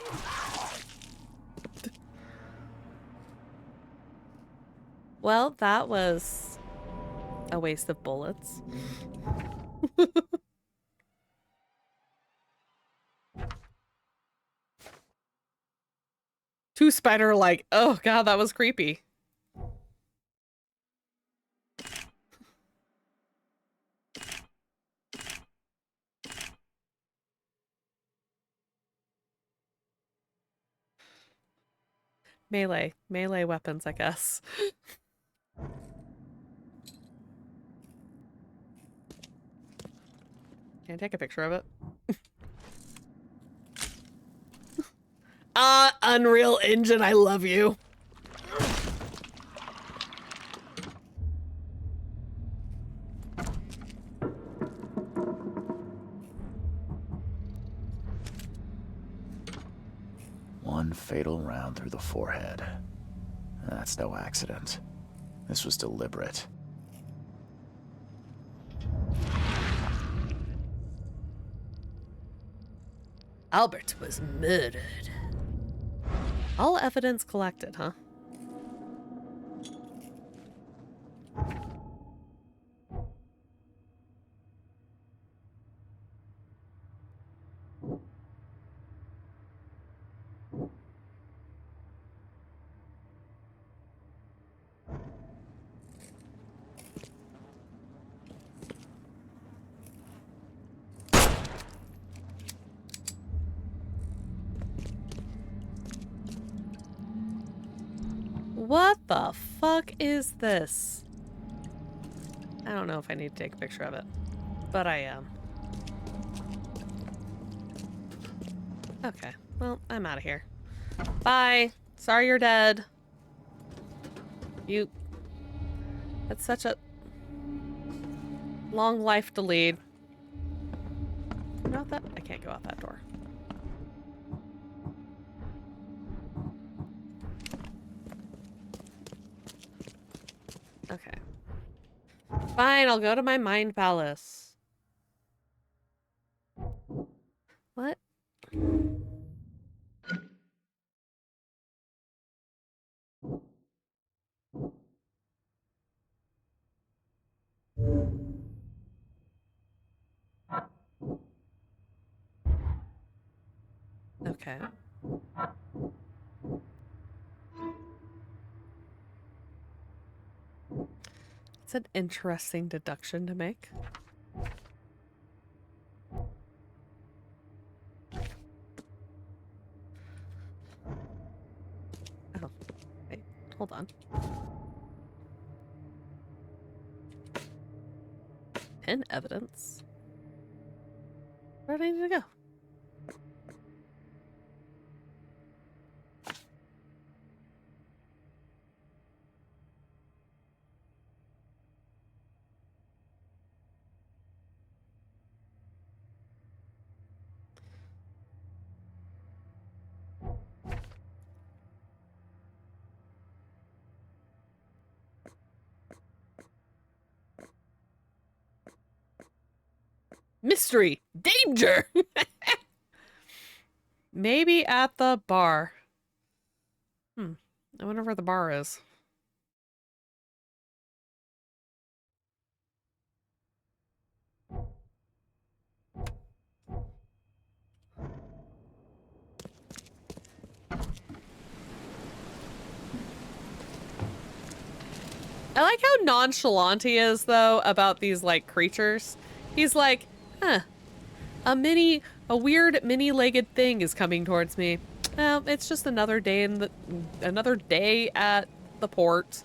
Speaker 1: Well, that was a waste of bullets. Two spider like, oh god, that was creepy. Melee weapons, I guess. Can I take a picture of it? Unreal Engine, I love you.
Speaker 2: One fatal round through the forehead. That's no accident. This was deliberate.
Speaker 1: Albert was murdered. All evidence collected, huh? What the fuck is this? I don't know if I need to take a picture of it, but I am. Okay, well, I'm out of here. Bye. Sorry you're dead. That's such a long life to lead. Not that I can't go out that door. Okay. Fine, I'll go to my mind palace. What? Okay. It's an interesting deduction to make. Oh, wait, hold on. Pin evidence. Where do I need to go? Mystery! Danger! Maybe at the bar. I wonder where the bar is. I like how nonchalant he is, though, about these, like, creatures. He's like, huh, a weird mini-legged thing is coming towards me. It's just another day at the port.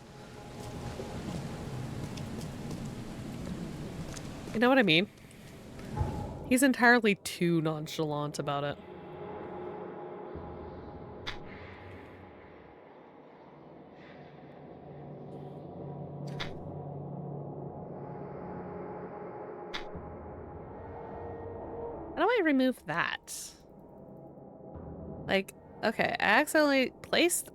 Speaker 1: You know what I mean? He's entirely too nonchalant about it. How do I remove that? Like, okay, I accidentally placed...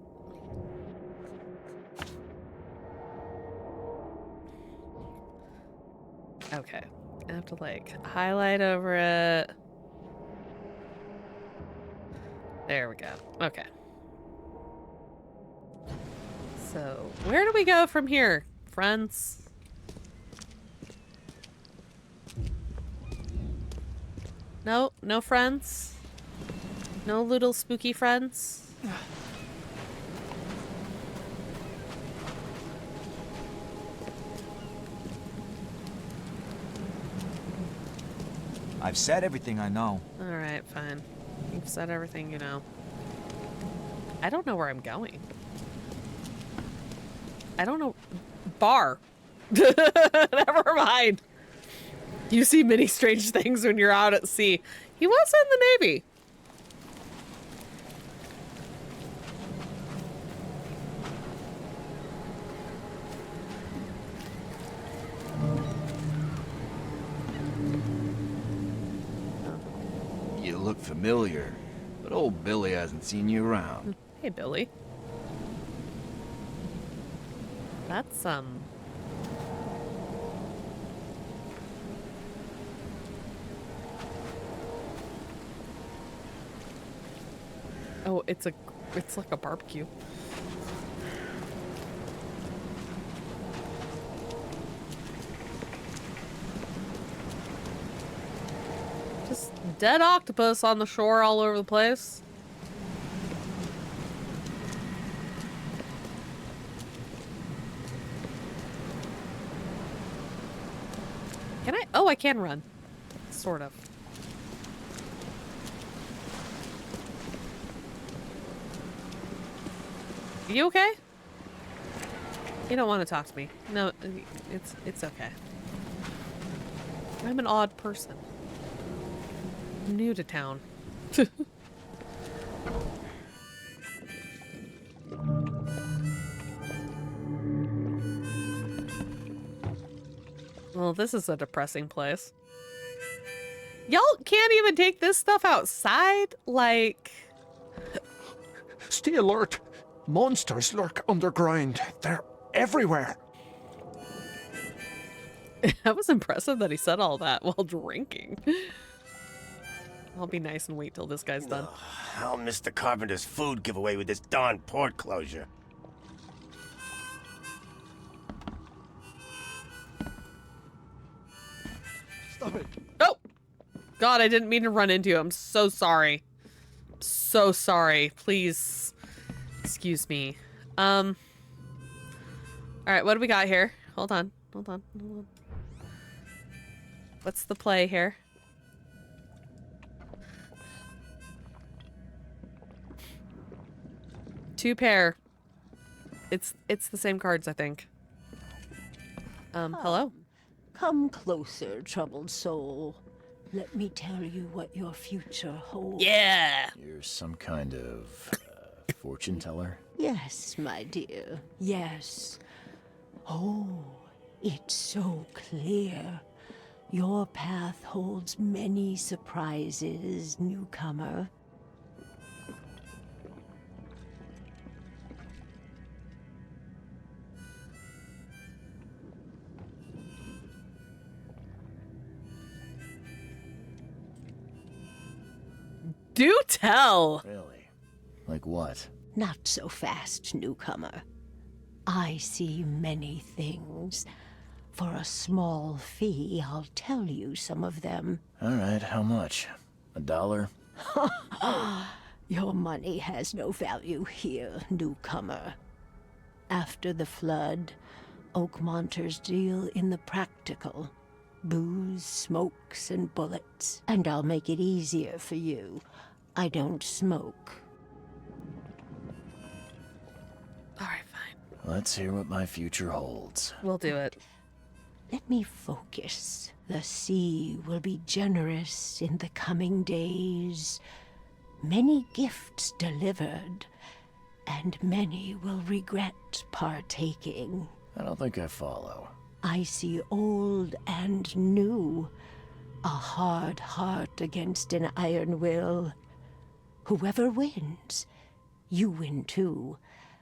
Speaker 1: Okay, I have to, like, highlight over it. There we go. Okay. So, where do we go from here, friends? No, no friends? No little spooky friends?
Speaker 10: I've said everything I know.
Speaker 1: Alright, fine. You've said everything you know. I don't know where I'm going. I don't know. Bar. Never mind. You see many strange things when you're out at sea. He was in the Navy.
Speaker 10: You look familiar, but old Billy hasn't seen you around.
Speaker 1: Hey, Billy. That's, Oh, it's like a barbecue. Just dead octopus on the shore all over the place. Can I? Oh, I can run. Sort of. You okay? You don't want to talk to me. No, it's okay. I'm an odd person. I'm new to town. Well, this is a depressing place. Y'all can't even take this stuff outside? Like...
Speaker 11: Stay alert. Monsters lurk underground. They're everywhere.
Speaker 1: That was impressive that he said all that while drinking. I'll be nice and wait till this guy's done.
Speaker 9: I'll miss the carpenter's food giveaway with this darn port closure.
Speaker 11: Stop it.
Speaker 1: Oh! God, I didn't mean to run into you. I'm so sorry. So sorry. Please. Excuse me. Alright, what do we got here? Hold on. Hold on. Hold on. What's the play here? Two pair. It's the same cards, I think. Hello?
Speaker 12: Come closer, troubled soul. Let me tell you what your future holds.
Speaker 1: Yeah!
Speaker 2: You're some kind of fortune teller?
Speaker 12: Yes, my dear. Yes. Oh, it's so clear. Your path holds many surprises, newcomer.
Speaker 1: Do tell!
Speaker 2: Really? Like what?
Speaker 12: Not so fast, newcomer. I see many things. For a small fee, I'll tell you some of them.
Speaker 2: All right, how much? $1?
Speaker 12: Your money has no value here, newcomer. After the flood, Oakmonters deal in the practical. Booze, smokes, and bullets. And I'll make it easier for you. I don't smoke.
Speaker 1: Alright, fine.
Speaker 2: Let's hear what my future holds.
Speaker 1: We'll do it.
Speaker 12: Let me focus. The sea will be generous in the coming days. Many gifts delivered, and many will regret partaking.
Speaker 2: I don't think I follow.
Speaker 12: I see old and new. A hard heart against an iron will. Whoever wins, you win too.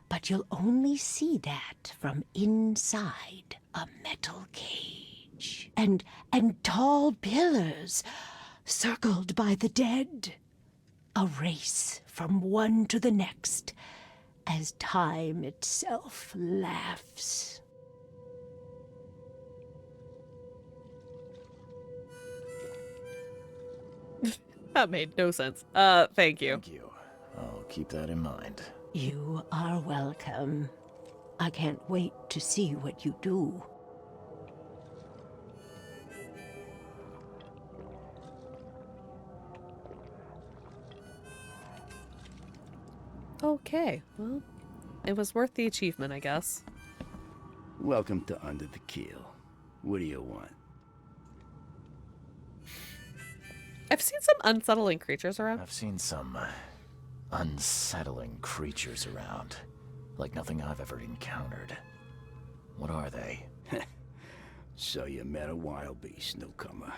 Speaker 12: But you'll only see that from inside a metal cage. And tall pillars, circled by the dead. A race from one to the next, as time itself laughs.
Speaker 1: That made no sense. Thank you.
Speaker 2: Thank you. I'll keep that in mind.
Speaker 12: You are welcome. I can't wait to see what you do.
Speaker 1: Okay, well, it was worth the achievement, I guess.
Speaker 9: Welcome to Under the Keel. What do you want?
Speaker 1: I've seen some unsettling creatures around.
Speaker 2: I've seen some unsettling creatures around. Like nothing I've ever encountered. What are they?
Speaker 9: So you met a wild beast, newcomer.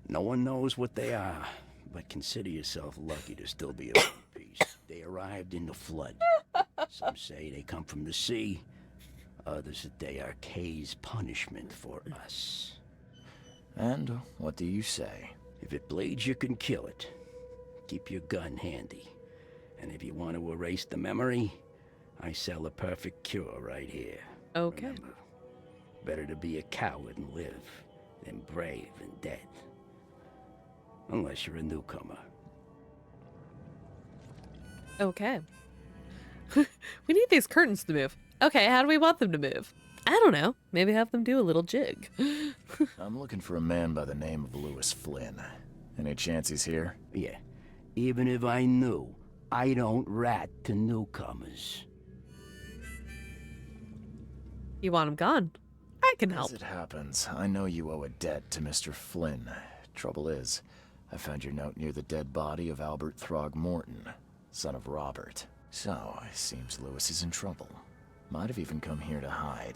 Speaker 9: No one knows what they are, but consider yourself lucky to still be a piece. They arrived in the flood. Some say they come from the sea. Others that they are Kay's punishment for us.
Speaker 2: And what do you say?
Speaker 9: If it bleeds, you can kill it. Keep your gun handy. And if you want to erase the memory, I sell a perfect cure right here.
Speaker 1: Okay.
Speaker 9: Remember, better to be a coward and live than brave and dead. Unless you're a newcomer.
Speaker 1: Okay. We need these curtains to move. Okay, how do we want them to move? I don't know. Maybe have them do a little jig.
Speaker 2: I'm looking for a man by the name of Lewis Flynn. Any chance he's here?
Speaker 9: Yeah. Even if I knew, I don't rat to newcomers.
Speaker 1: You want him gone? I can help.
Speaker 2: As it happens, I know you owe a debt to Mr. Flynn. Trouble is, I found your note near the dead body of Albert Throgmorton, son of Robert. So, it seems Lewis is in trouble. Might have even come here to hide.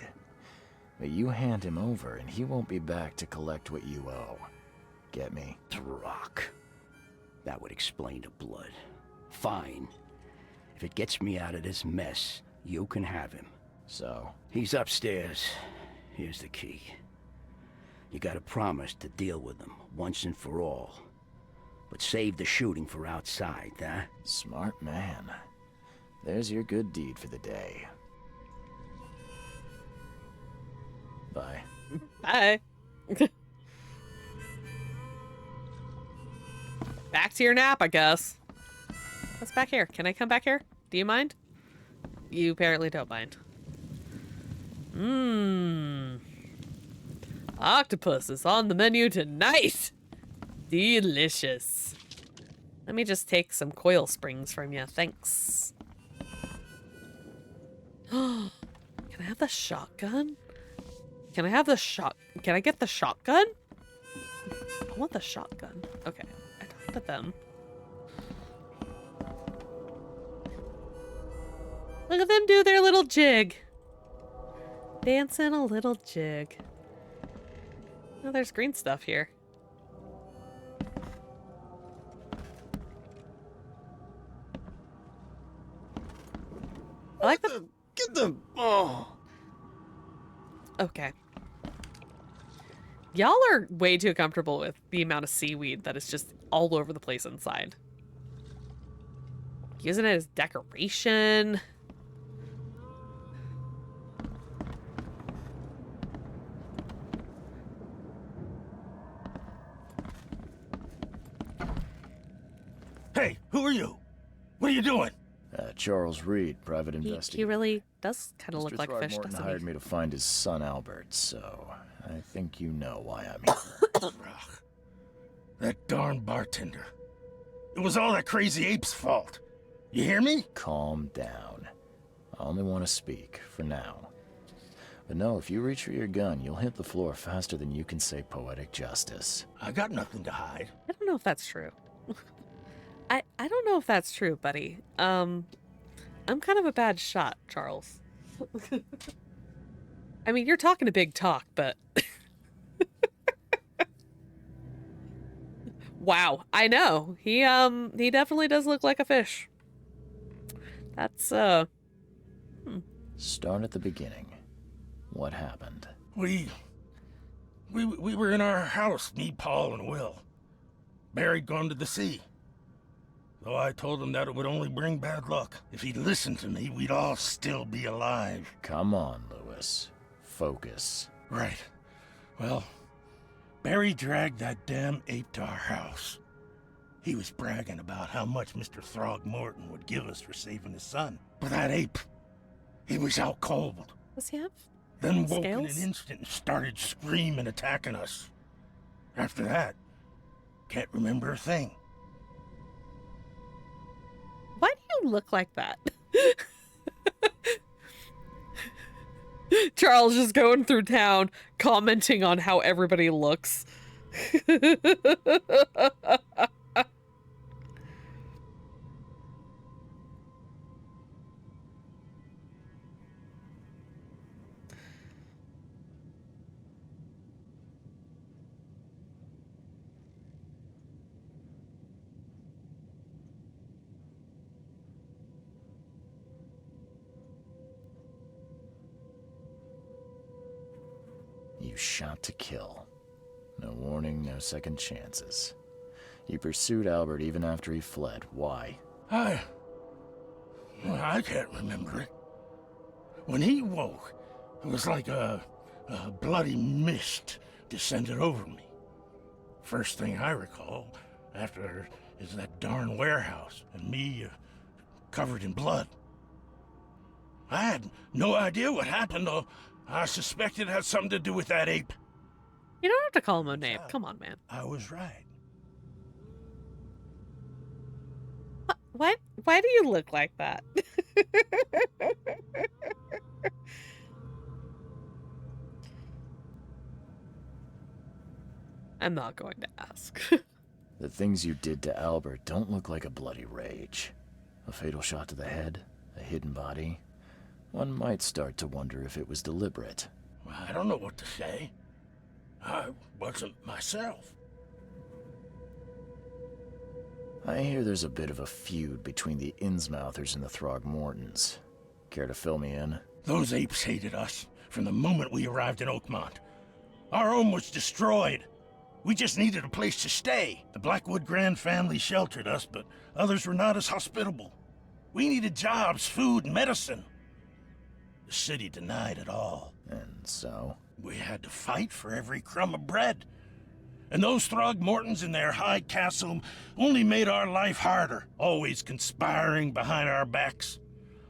Speaker 2: But you hand him over and he won't be back to collect what you owe. Get me?
Speaker 9: Throck. That would explain the blood. Fine. If it gets me out of this mess, you can have him.
Speaker 2: So?
Speaker 9: He's upstairs. Here's the key. You gotta promise to deal with him, once and for all. But save the shooting for outside, huh?
Speaker 2: Smart man. There's your good deed for the day. Bye.
Speaker 1: Bye. Back to your nap, I guess. What's back here? Can I come back here? Do you mind? You apparently don't mind. Octopus is on the menu tonight. Delicious. Let me just take some coil springs from you. Thanks. Can I have the shotgun? Can I have the Can I get the shotgun? I want the shotgun. Okay. I talked to them. Look at them do their little jig. Dancing a little jig. Oh, there's green stuff here. I like the...
Speaker 8: Get the... Oh.
Speaker 1: Okay. Y'all are way too comfortable with the amount of seaweed that is just all over the place inside. Using it as decoration.
Speaker 3: Hey, who are you? What are you doing?
Speaker 2: Charles Reed, private investigator.
Speaker 1: He really does kind of look
Speaker 2: Mr.
Speaker 1: like a fish,
Speaker 2: Throgmorton
Speaker 1: doesn't
Speaker 2: hired
Speaker 1: he?
Speaker 2: me to find his son Albert, so I think you know why I'm here.
Speaker 3: That darn bartender. It was all that crazy ape's fault. You hear me?
Speaker 2: Calm down. I only want to speak, for now. But no, if you reach for your gun, you'll hit the floor faster than you can say poetic justice.
Speaker 3: I got nothing to hide.
Speaker 1: I don't know if that's true. I don't know if that's true, buddy. I'm kind of a bad shot, Charles. I mean, you're talking a big talk, but... Wow, I know. He definitely does look like a fish. That's,
Speaker 2: Start at the beginning. What happened?
Speaker 3: We were in our house, me, Paul, and Will. Barry'd gone to the sea. Though I told him that it would only bring bad luck. If he'd listened to me, we'd all still be alive.
Speaker 2: Come on, Lewis. Focus.
Speaker 3: Right. Well, Barry dragged that damn ape to our house. He was bragging about how much Mr. Throgmorton would give us for saving his son. But that ape, he was out cold.
Speaker 1: Does he have
Speaker 3: Then woke
Speaker 1: scales?
Speaker 3: in an instant and started screaming, attacking us. After that, can't remember a thing.
Speaker 1: Why do you look like that? Charles just going through town, commenting on how everybody looks.
Speaker 2: You shot to kill. No warning, no second chances. You pursued Albert even after he fled. Why?
Speaker 3: I can't remember it. When he woke, it was like a bloody mist descended over me. First thing I recall after is that darn warehouse and me covered in blood. I had no idea what happened, though. I suspected it had something to do with that ape.
Speaker 1: You don't have to call him a name. Come on, man.
Speaker 3: I was right.
Speaker 1: Why do you look like that? I'm not going to ask.
Speaker 2: The things you did to Albert don't look like a bloody rage. A fatal shot to the head, a hidden body. One might start to wonder if it was deliberate.
Speaker 3: I don't know what to say. I wasn't myself.
Speaker 2: I hear there's a bit of a feud between the Innsmouthers and the Throgmortons. Care to fill me in?
Speaker 3: Those apes hated us from the moment we arrived in Oakmont. Our home was destroyed. We just needed a place to stay. The Blackwood Grand family sheltered us, but others were not as hospitable. We needed jobs, food, and medicine. The city denied it all.
Speaker 2: And so?
Speaker 3: We had to fight for every crumb of bread. And those Throgmortons in their high castle only made our life harder, always conspiring behind our backs,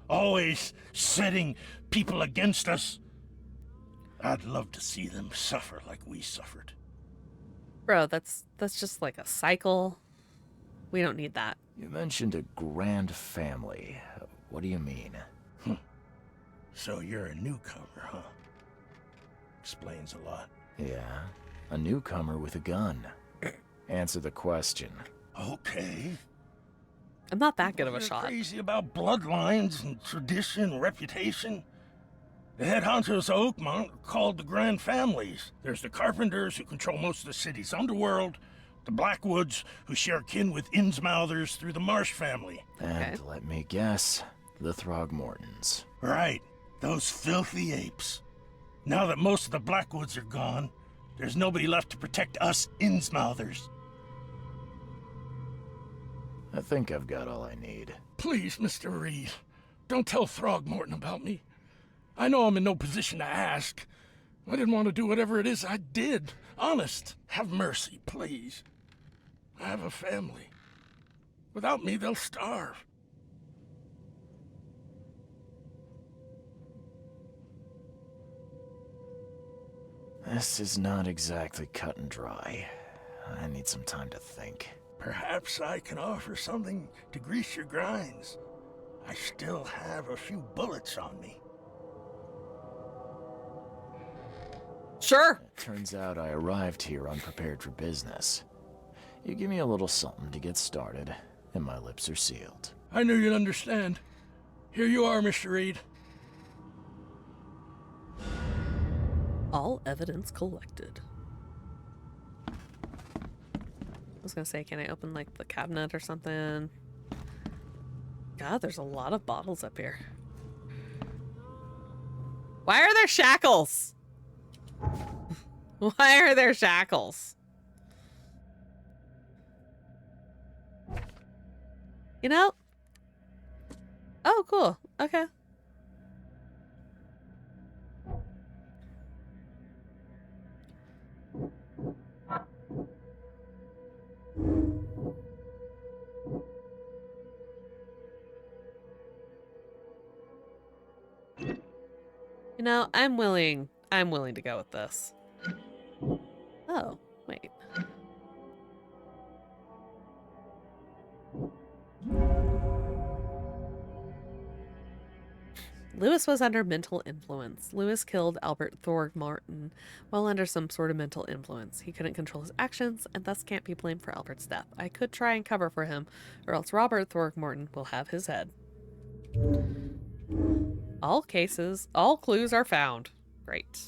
Speaker 3: always setting people against us. I'd love to see them suffer like we suffered.
Speaker 1: Bro, that's just like a cycle. We don't need that.
Speaker 2: You mentioned a grand family. What do you mean?
Speaker 3: So you're a newcomer, huh? Explains a lot.
Speaker 2: Yeah, a newcomer with a gun. Answer the question.
Speaker 3: Okay.
Speaker 1: I'm not that good of a
Speaker 3: You're
Speaker 1: shot.
Speaker 3: Crazy about bloodlines and tradition and reputation. The head honchos of Oakmont are called the Grand Families. There's the Carpenters, who control most of the city's underworld, the Blackwoods, who share kin with Innsmouthers through the Marsh family.
Speaker 2: And let me guess, the Throgmortons.
Speaker 3: Right, those filthy apes. Now that most of the Blackwoods are gone, there's nobody left to protect us Innsmouthers.
Speaker 2: I think I've got all I need.
Speaker 3: Please, Mr. Reed, don't tell Throgmorton about me. I know I'm in no position to ask. I didn't want to do whatever it is I did. Honest, have mercy, please. I have a family. Without me, they'll starve.
Speaker 2: This is not exactly cut and dry. I need some time to think.
Speaker 3: Perhaps I can offer something to grease your grinds. I still have a few bullets on me.
Speaker 1: Sure.
Speaker 2: Turns out I arrived here unprepared for business. You give me a little something to get started, and my lips are sealed.
Speaker 3: I knew you'd understand. Here you are, Mr. Reed.
Speaker 1: All evidence collected. I was gonna say, can I open like the cabinet or something? God, there's a lot of bottles up here. Why are there shackles? Why are there shackles? You know? Oh, cool. Okay. You know, I'm willing to go with this. Oh, wait. Lewis was under mental influence. Lewis killed Albert Throgmorton while under some sort of mental influence. He couldn't control his actions and thus can't be blamed for Albert's death. I could try and cover for him, or else Robert Throgmorton will have his head. All clues are found. Great.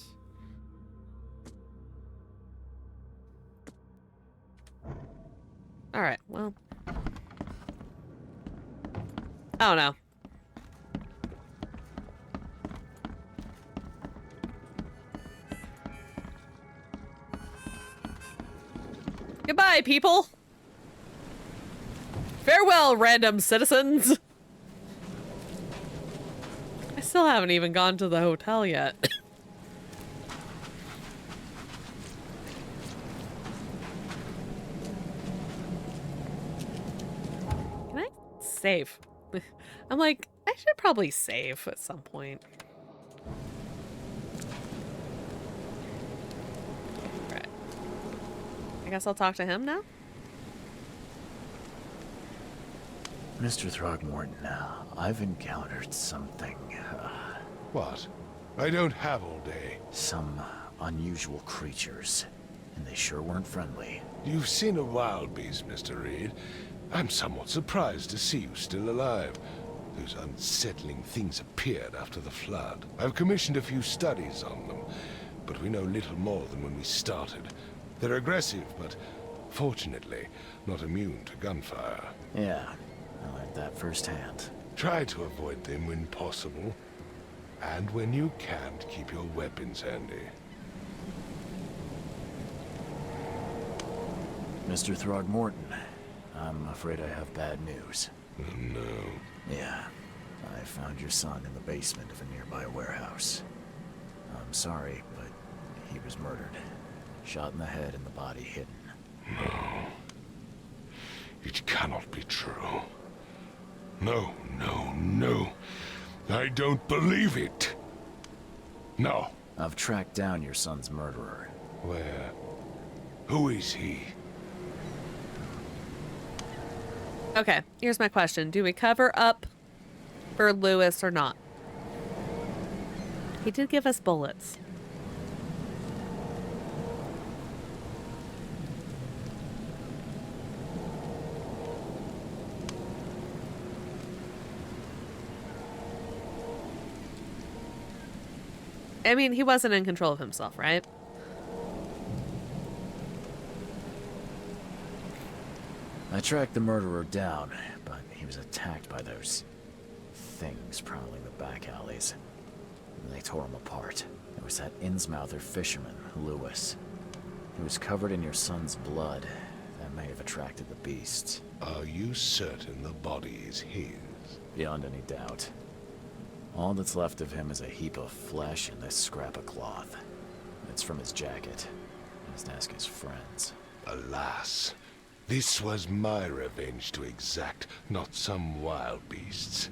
Speaker 1: Alright, well. I don't know. Goodbye, people. Farewell, random citizens. I still haven't even gone to the hotel yet. Can I save? I'm like, I should probably save at some point. Right. I guess I'll talk to him now.
Speaker 2: Mr. Throgmorton, I've encountered something.
Speaker 6: What? I don't have all day.
Speaker 2: Some unusual creatures. and they sure weren't friendly.
Speaker 6: You've seen a wild beast, Mr. Reed. I'm somewhat surprised to see you still alive. Those unsettling things appeared after the flood. I've commissioned a few studies on them, but we know little more than when we started. They're aggressive, but fortunately not immune to gunfire.
Speaker 2: Yeah, I learned that firsthand.
Speaker 6: Try to avoid them when possible. And when you can't, keep your weapons handy.
Speaker 2: Mr. Throgmorton, I'm afraid I have bad news.
Speaker 6: Oh, no.
Speaker 2: Yeah, I found your son in the basement of a nearby warehouse. I'm sorry, but he was murdered. Shot in the head and the body hidden.
Speaker 6: No. It cannot be true. No, no, no. I don't believe it. No.
Speaker 2: I've tracked down your son's murderer.
Speaker 6: Where? Who is he?
Speaker 1: Okay, here's my question. Do we cover up for Lewis or not? He did give us bullets. I mean, he wasn't in control of himself, right?
Speaker 2: I tracked the murderer down, but he was attacked by those things prowling the back alleys. And they tore him apart. It was that Innsmouther fisherman, Lewis. He was covered in your son's blood. That may have attracted the beasts.
Speaker 6: Are you certain the body is his?
Speaker 2: Beyond any doubt. All that's left of him is a heap of flesh and this scrap of cloth. It's from his jacket. I must ask his friends.
Speaker 6: Alas. This was my revenge to exact, not some wild beast's.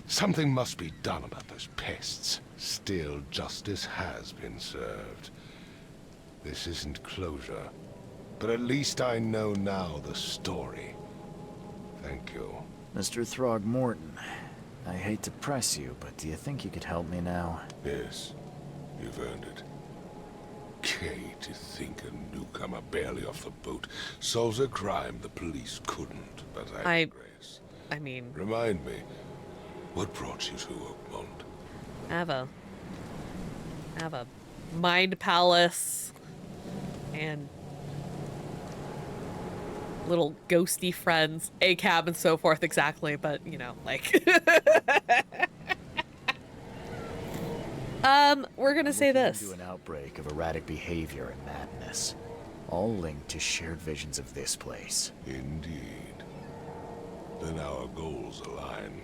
Speaker 6: Something must be done about those pests. Still, justice has been served. This isn't closure, but at least I know now the story. Thank you.
Speaker 2: Mr. Throgmorton, I hate to press you, but do you think you could help me now?
Speaker 6: Yes, you've earned it. Kay, to think a newcomer barely off the boat solves a crime the police couldn't, but I digress.
Speaker 1: I mean...
Speaker 6: Remind me, what brought you to Oakmont?
Speaker 1: I have a mind palace and little ghosty friends, a cab and so forth, exactly, but you know, like we're gonna say this.
Speaker 2: Into an outbreak of erratic behavior and madness, all linked to shared visions of this place.
Speaker 6: Indeed. Then our goals align.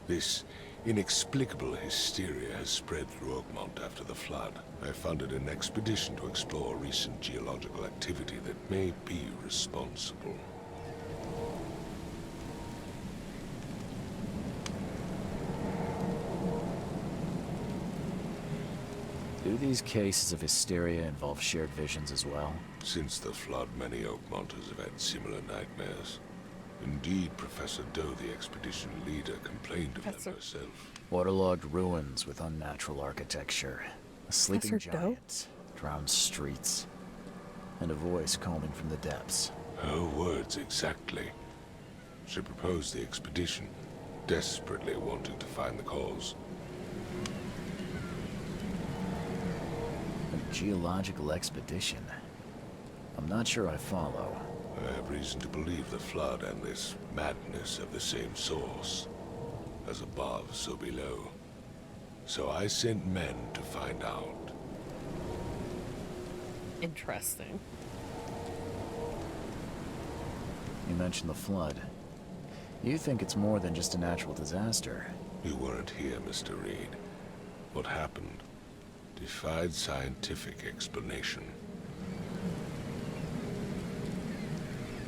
Speaker 6: This inexplicable hysteria has spread through Oakmont after the flood. I funded an expedition to explore recent geological activity that may be responsible.
Speaker 2: Do these cases of hysteria involve shared visions as well?
Speaker 6: Since the flood, many Oakmonters have had similar nightmares. Indeed, Professor Doe, the expedition leader, complained of them herself.
Speaker 2: Waterlogged ruins with unnatural architecture, a sleeping
Speaker 1: Professor Doe?
Speaker 2: giant, drowned streets, and a voice calling from the depths.
Speaker 6: Her words exactly. She proposed the expedition, desperately wanting to find the cause.
Speaker 2: A geological expedition? I'm not sure I follow.
Speaker 6: I have reason to believe the flood and this madness have the same source. As above, so below. So I sent men to find out.
Speaker 1: Interesting.
Speaker 2: You mentioned the flood. You think it's more than just a natural disaster.
Speaker 6: You weren't here, Mr. Reed. What happened defied scientific explanation.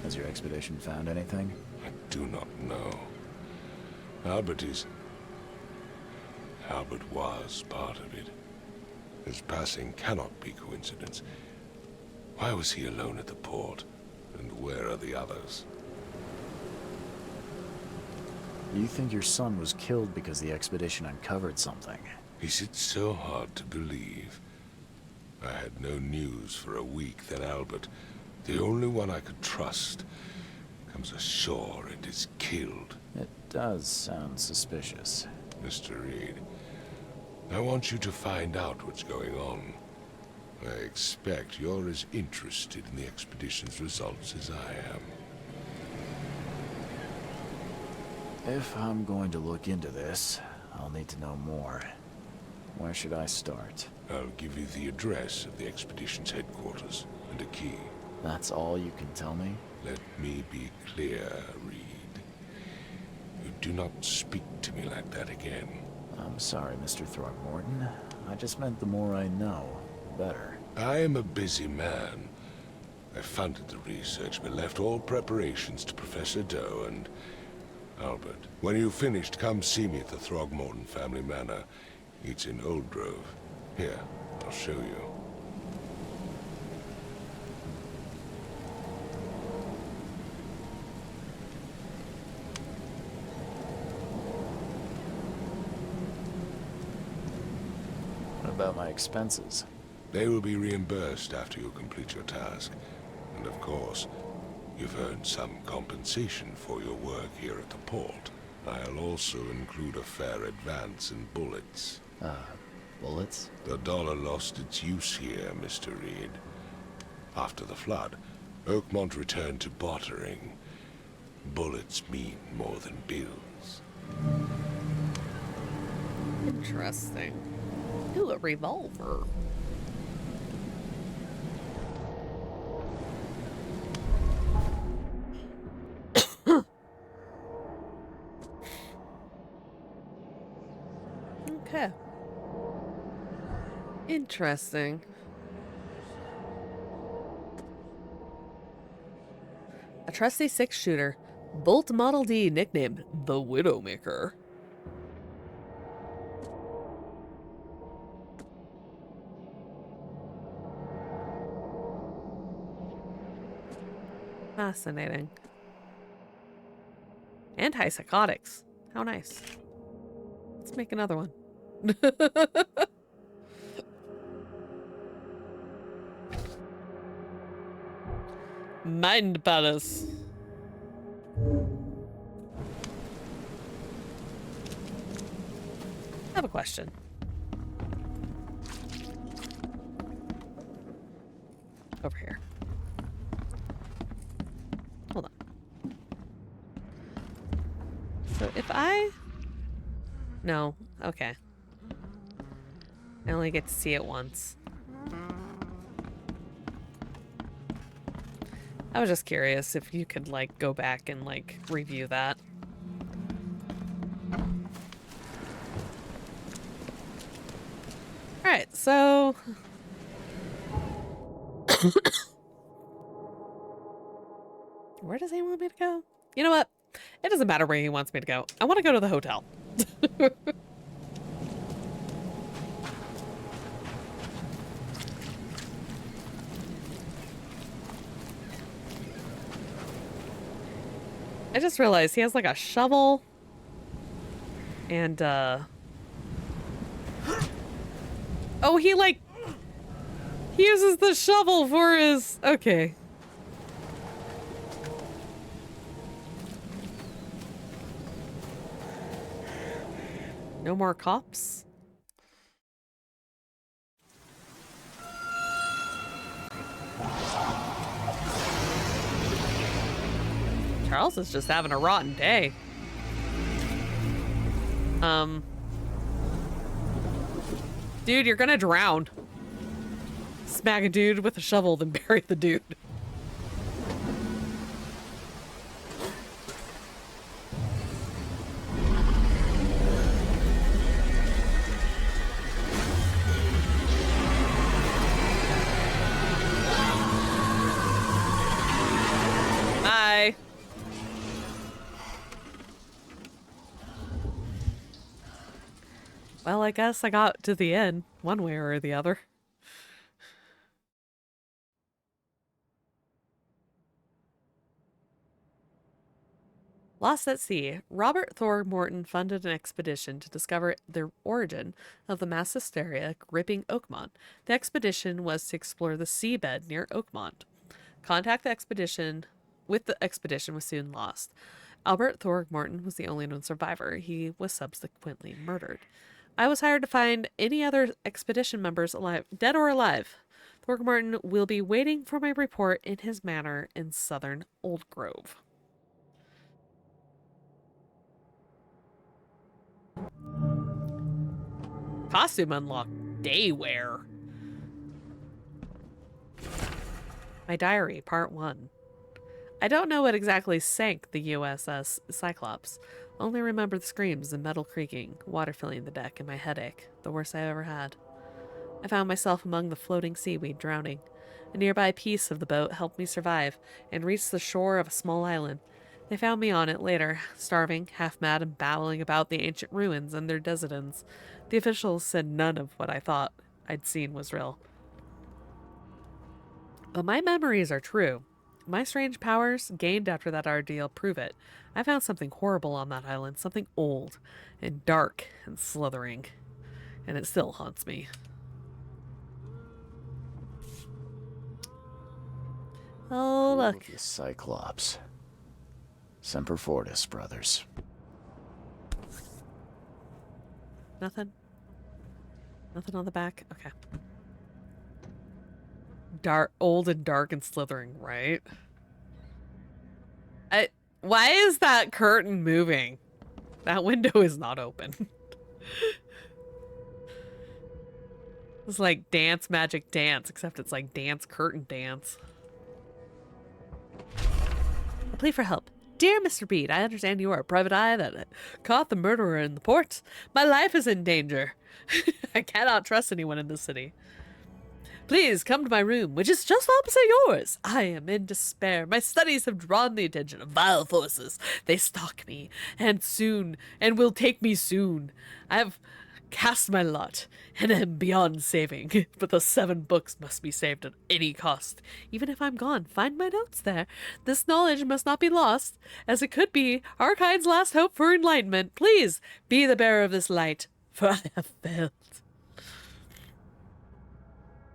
Speaker 2: Has your expedition found anything?
Speaker 6: I do not know. Albert was part of it. His passing cannot be coincidence. Why was he alone at the port? And where are the others?
Speaker 2: You think your son was killed because the expedition uncovered something?
Speaker 6: Is it so hard to believe? I had no news for a week, then Albert, the only one I could trust, comes ashore and is killed.
Speaker 2: It does sound suspicious.
Speaker 6: Mr. Reed, I want you to find out what's going on. I expect you're as interested in the expedition's results as I am.
Speaker 2: If I'm going to look into this, I'll need to know more. Where should I start?
Speaker 6: I'll give you the address of the expedition's headquarters and a key.
Speaker 2: That's all you can tell me?
Speaker 6: Let me be clear, Reed. You do not speak to me like that again.
Speaker 2: I'm sorry, Mr. Throckmorton. I just meant the more I know, the better.
Speaker 6: I am a busy man. I funded the research, but left all preparations to Professor Doe and Albert. When you've finished, come see me at the Throgmorton family manor. It's in Old Grove. Here, I'll show you.
Speaker 2: What about my expenses?
Speaker 6: They will be reimbursed after you complete your task. And of course, you've earned some compensation for your work here at the port. I'll also include a fair advance in bullets.
Speaker 2: Bullets?
Speaker 6: The dollar lost its use here, Mr. Reed. After the flood, Oakmont returned to bartering. Bullets mean more than bills.
Speaker 1: Interesting. Ooh, a revolver. Okay. Interesting. A trusty six-shooter, Bolt Model D, nicknamed the Widowmaker. Fascinating. Antipsychotics. How nice. Let's make another one. Mind Palace. I have a question. Over here. Hold on. So if I... No. Okay. I only get to see it once. I was just curious if you could, like, go back and, like, review that. Alright, so... Where does he want me to go? You know what? It doesn't matter where he wants me to go. I want to go to the hotel. I just realized he has like a shovel and oh, he uses the shovel for his, okay. No more cops? Charles is just having a rotten day. Dude, you're gonna drown. Smack a dude with a shovel, then bury the dude. Bye. Well, I guess I got to the end, one way or the other. Lost at sea, Robert Thorgmorton funded an expedition to discover the origin of the mass hysteria gripping Oakmont. The expedition was to explore the seabed near Oakmont. Contact with the expedition was soon lost. Albert Thorgmorton was the only known survivor. He was subsequently murdered. I was hired to find any other expedition members alive, dead or alive. Thorgmorton will be waiting for my report in his manor in southern Old Grove. Costume unlocked. Day wear. My diary, part 1. I don't know what exactly sank the USS Cyclops. Only remember the screams and metal creaking, water filling the deck, and my headache, the worst I ever had. I found myself among the floating seaweed, drowning. A nearby piece of the boat helped me survive and reach the shore of a small island. They found me on it later, starving, half-mad, and babbling about the ancient ruins and their denizens. The officials said none of what I thought I'd seen was real. But my memories are true. My strange powers, gained after that ordeal, prove it. I found something horrible on that island, something old and dark and slithering, and it still haunts me. Oh, look.
Speaker 2: The Cyclops. Semper Fortis, brothers.
Speaker 1: Nothing? Nothing on the back? Okay. Old and dark and slithering, right? Why is that curtain moving? That window is not open. It's like Dance Magic Dance, except it's like Dance Curtain Dance. A plea for help. Dear Mr. Bede, I understand you are a private eye that caught the murderer in the port. My life is in danger. I cannot trust anyone in this city. Please come to my room, which is just opposite yours. I am in despair. My studies have drawn the attention of vile forces. They stalk me, and will take me soon. I have cast my lot, and am beyond saving. But the 7 books must be saved at any cost. Even if I'm gone, find my notes there. This knowledge must not be lost, as it could be Arkind's last hope for enlightenment. Please be the bearer of this light, for I have failed.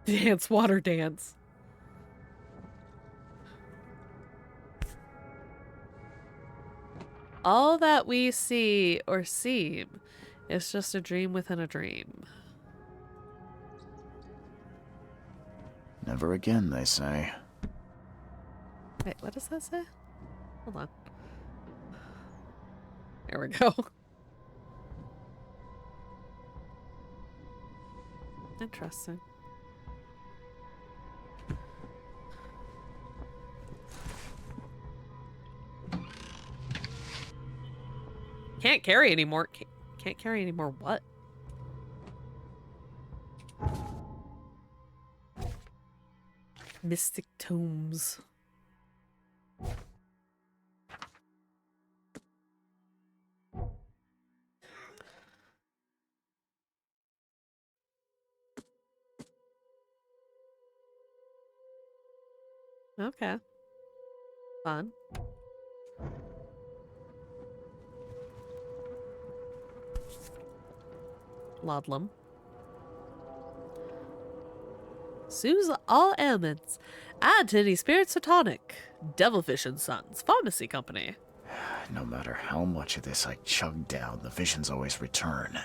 Speaker 1: Dance, water dance. All that we see or seem is just a dream within a dream.
Speaker 2: Never again, they say.
Speaker 1: Wait, what does that say? Hold on. There we go. Interesting. Can't carry anymore. Can't carry anymore what? Mystic tomes. Okay. Fun. Ludlam. Soothes all ailments. Add to any spirits or tonic. Devilfish and Sons, Pharmacy Company.
Speaker 2: No matter how much of this I chug down, the visions always return.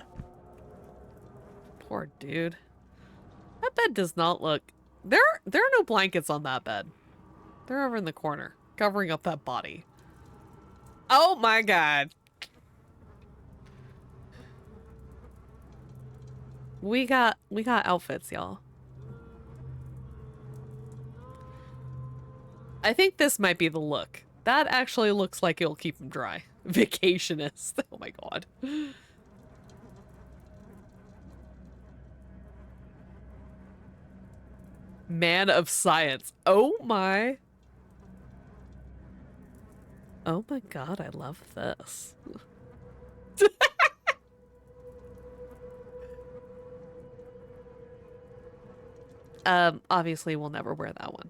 Speaker 1: Poor dude. That bed does not look... There are no blankets on that bed. They're over in the corner, covering up that body. Oh my god. We got outfits, y'all. I think this might be the look. That actually looks like it'll keep him dry. Vacationist. Oh my god. Man of science. Oh my. Oh my god, I love this. Obviously we'll never wear that one.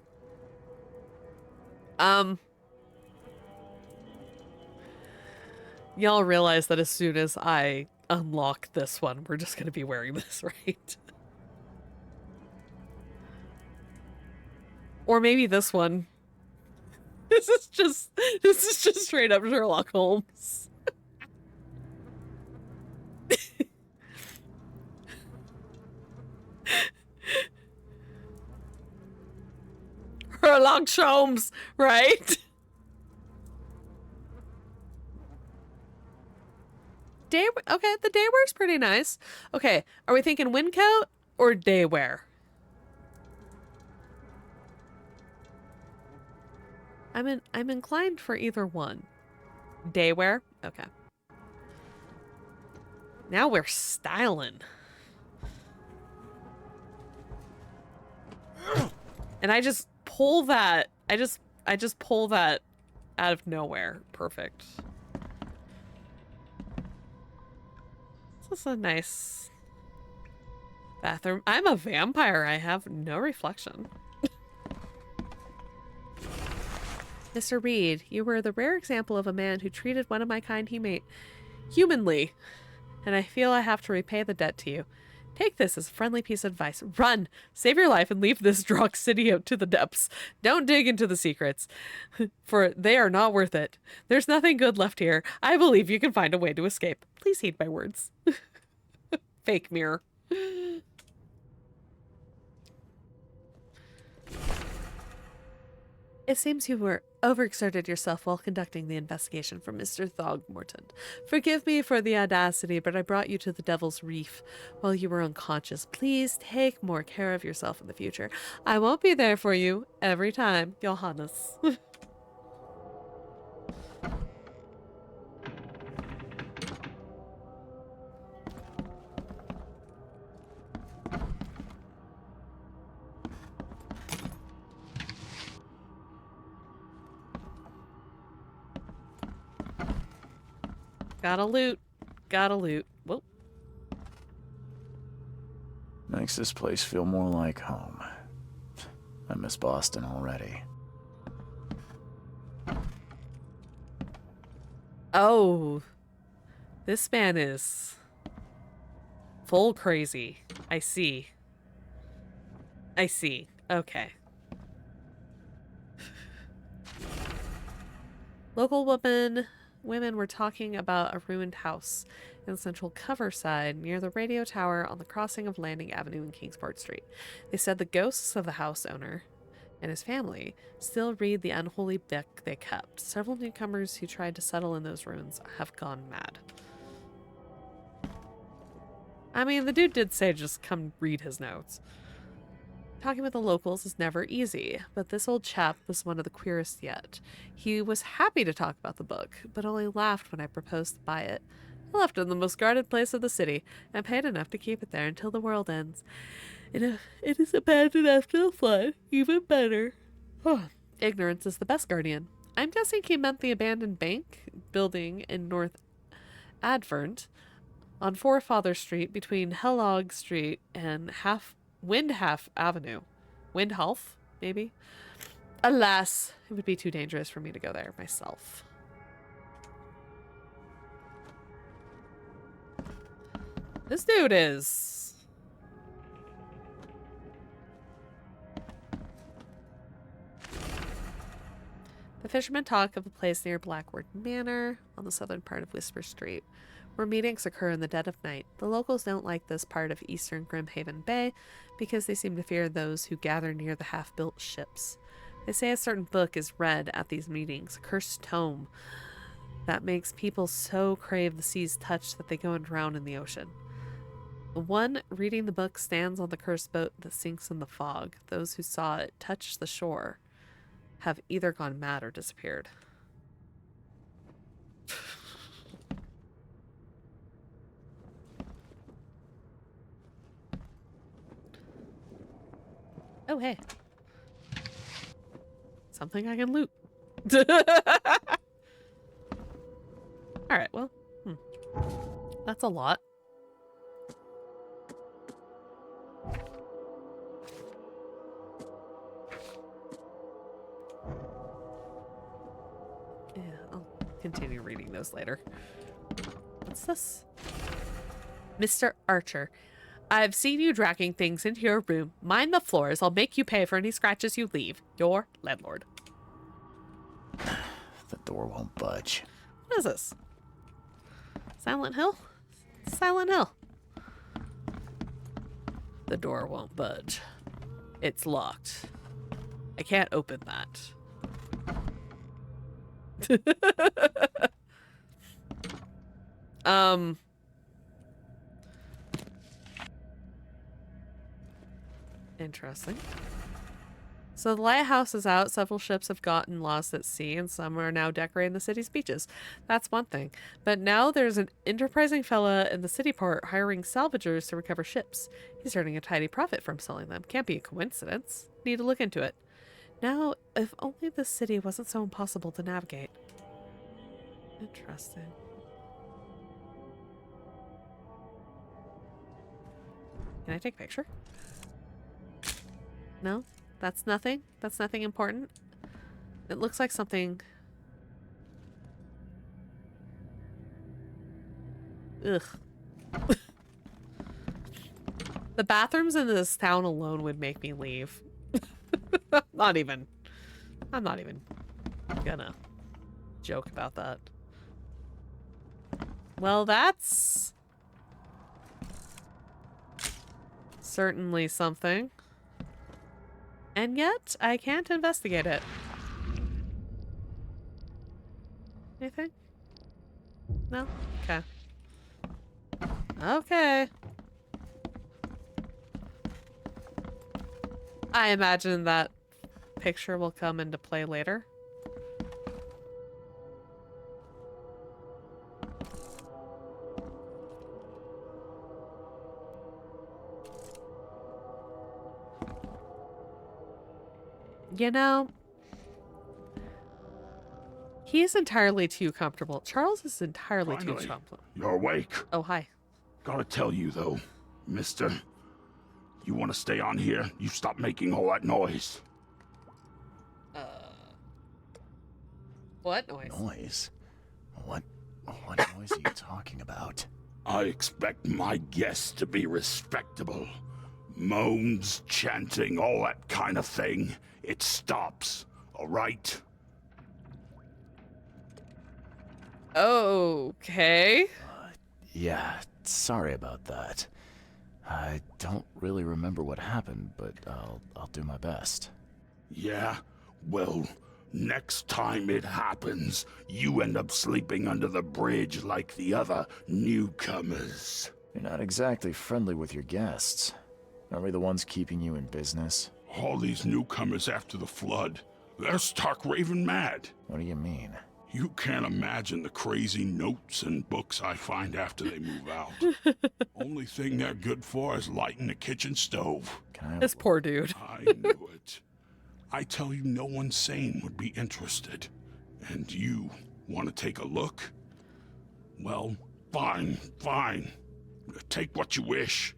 Speaker 1: Y'all realize that as soon as I unlock this one, we're just going to be wearing this, right? Or maybe this one. This is just straight up Sherlock Holmes. Sherlock Holmes, right? Day, okay, the day wear's pretty nice. Okay, are we thinking wind coat or day wear? I'm inclined for either one. Day wear? Okay. Now we're styling. And I just pull that. I just pull that out of nowhere. Perfect. This is a nice bathroom. I'm a vampire. I have no reflection. Mr. Reed, you were the rare example of a man who treated one of my kind humanly, and I feel I have to repay the debt to you. Take this as a friendly piece of advice. Run! Save your life and leave this drunk city out to the depths. Don't dig into the secrets, for they are not worth it. There's nothing good left here. I believe you can find a way to escape. Please heed my words. Fake mirror. It seems you were overexerted yourself while conducting the investigation for Mr. Throgmorton. Forgive me for the audacity, but I brought you to the Devil's Reef while you were unconscious. Please take more care of yourself in the future. I won't be there for you every time, Johannes. Gotta loot. Gotta loot. Whoa.
Speaker 2: Makes this place feel more like home. I miss Boston already.
Speaker 1: Oh. This man is full crazy. I see. I see. Okay. Local women were talking about a ruined house in the central Coverside near the radio tower on the crossing of Landing Avenue and Kingsport Street. They said the ghosts of the house owner and his family still read the unholy book they kept. Several newcomers who tried to settle in those ruins have gone mad. I mean, the dude did say just come read his notes. Talking with the locals is never easy, but this old chap was one of the queerest yet. He was happy to talk about the book, but only laughed when I proposed to buy it. I left it in the most guarded place of the city, and paid enough to keep it there until the world ends. It is abandoned after the flood. Even better. Oh, ignorance is the best guardian. I'm guessing he meant the abandoned bank building in North Advent on Forefather Street between Hellog Street and Windhalf Avenue. Windhalf, maybe? Alas, it would be too dangerous for me to go there myself. This dude is... The fishermen talk of a place near Blackwood Manor on the southern part of Whisper Street, where meetings occur in the dead of night. The locals don't like this part of eastern Grimhaven Bay because they seem to fear those who gather near the half-built ships. They say a certain book is read at these meetings, a cursed tome, that makes people so crave the sea's touch that they go and drown in the ocean. The one reading the book stands on the cursed boat that sinks in the fog. Those who saw it touch the shore have either gone mad or disappeared. Oh, hey. Something I can loot. Alright, well. That's a lot. Yeah, I'll continue reading those later. What's this? Mr. Archer, I've seen you dragging things into your room. Mind the floors. I'll make you pay for any scratches you leave. Your landlord.
Speaker 2: The door won't budge.
Speaker 1: What is this? Silent Hill? Silent Hill. The door won't budge. It's locked. I can't open that. Interesting. So the lighthouse is out, several ships have gotten lost at sea, and some are now decorating the city's beaches. That's one thing. But now there's an enterprising fella in the city port hiring salvagers to recover ships. He's earning a tidy profit from selling them. Can't be a coincidence. Need to look into it. Now, if only the city wasn't so impossible to navigate. Interesting. Can I take a picture? No? That's nothing? That's nothing important? It looks like something... Ugh. The bathrooms in this town alone would make me leave. I'm not even gonna joke about that. Well, that's certainly something. And yet, I can't investigate it. Anything? No? Okay. Okay. I imagine that picture will come into play later. You know, he's entirely too comfortable. Charles is entirely too comfortable.
Speaker 3: You're awake.
Speaker 1: Oh, hi.
Speaker 3: Gotta tell you, though, mister, you want to stay on here? You stop making all that noise.
Speaker 1: What noise?
Speaker 2: Noise? What noise are you talking about?
Speaker 3: I expect my guests to be respectable. Moans, chanting, all that kind of thing. It stops, all right?
Speaker 1: Okay.
Speaker 2: Yeah, sorry about that. I don't really remember what happened, but I'll do my best.
Speaker 3: Yeah? Well, next time it happens, you end up sleeping under the bridge like the other newcomers.
Speaker 2: You're not exactly friendly with your guests. Aren't we the ones keeping you in business?
Speaker 3: All these newcomers after the flood, they're stark raving mad.
Speaker 2: What do you mean?
Speaker 3: You can't imagine the crazy notes and books I find after they move out. Only thing they're good for is lighting the kitchen stove.
Speaker 1: This poor dude.
Speaker 3: I knew it. I tell you, no one sane would be interested. And you want to take a look? Well, fine. Take what you wish.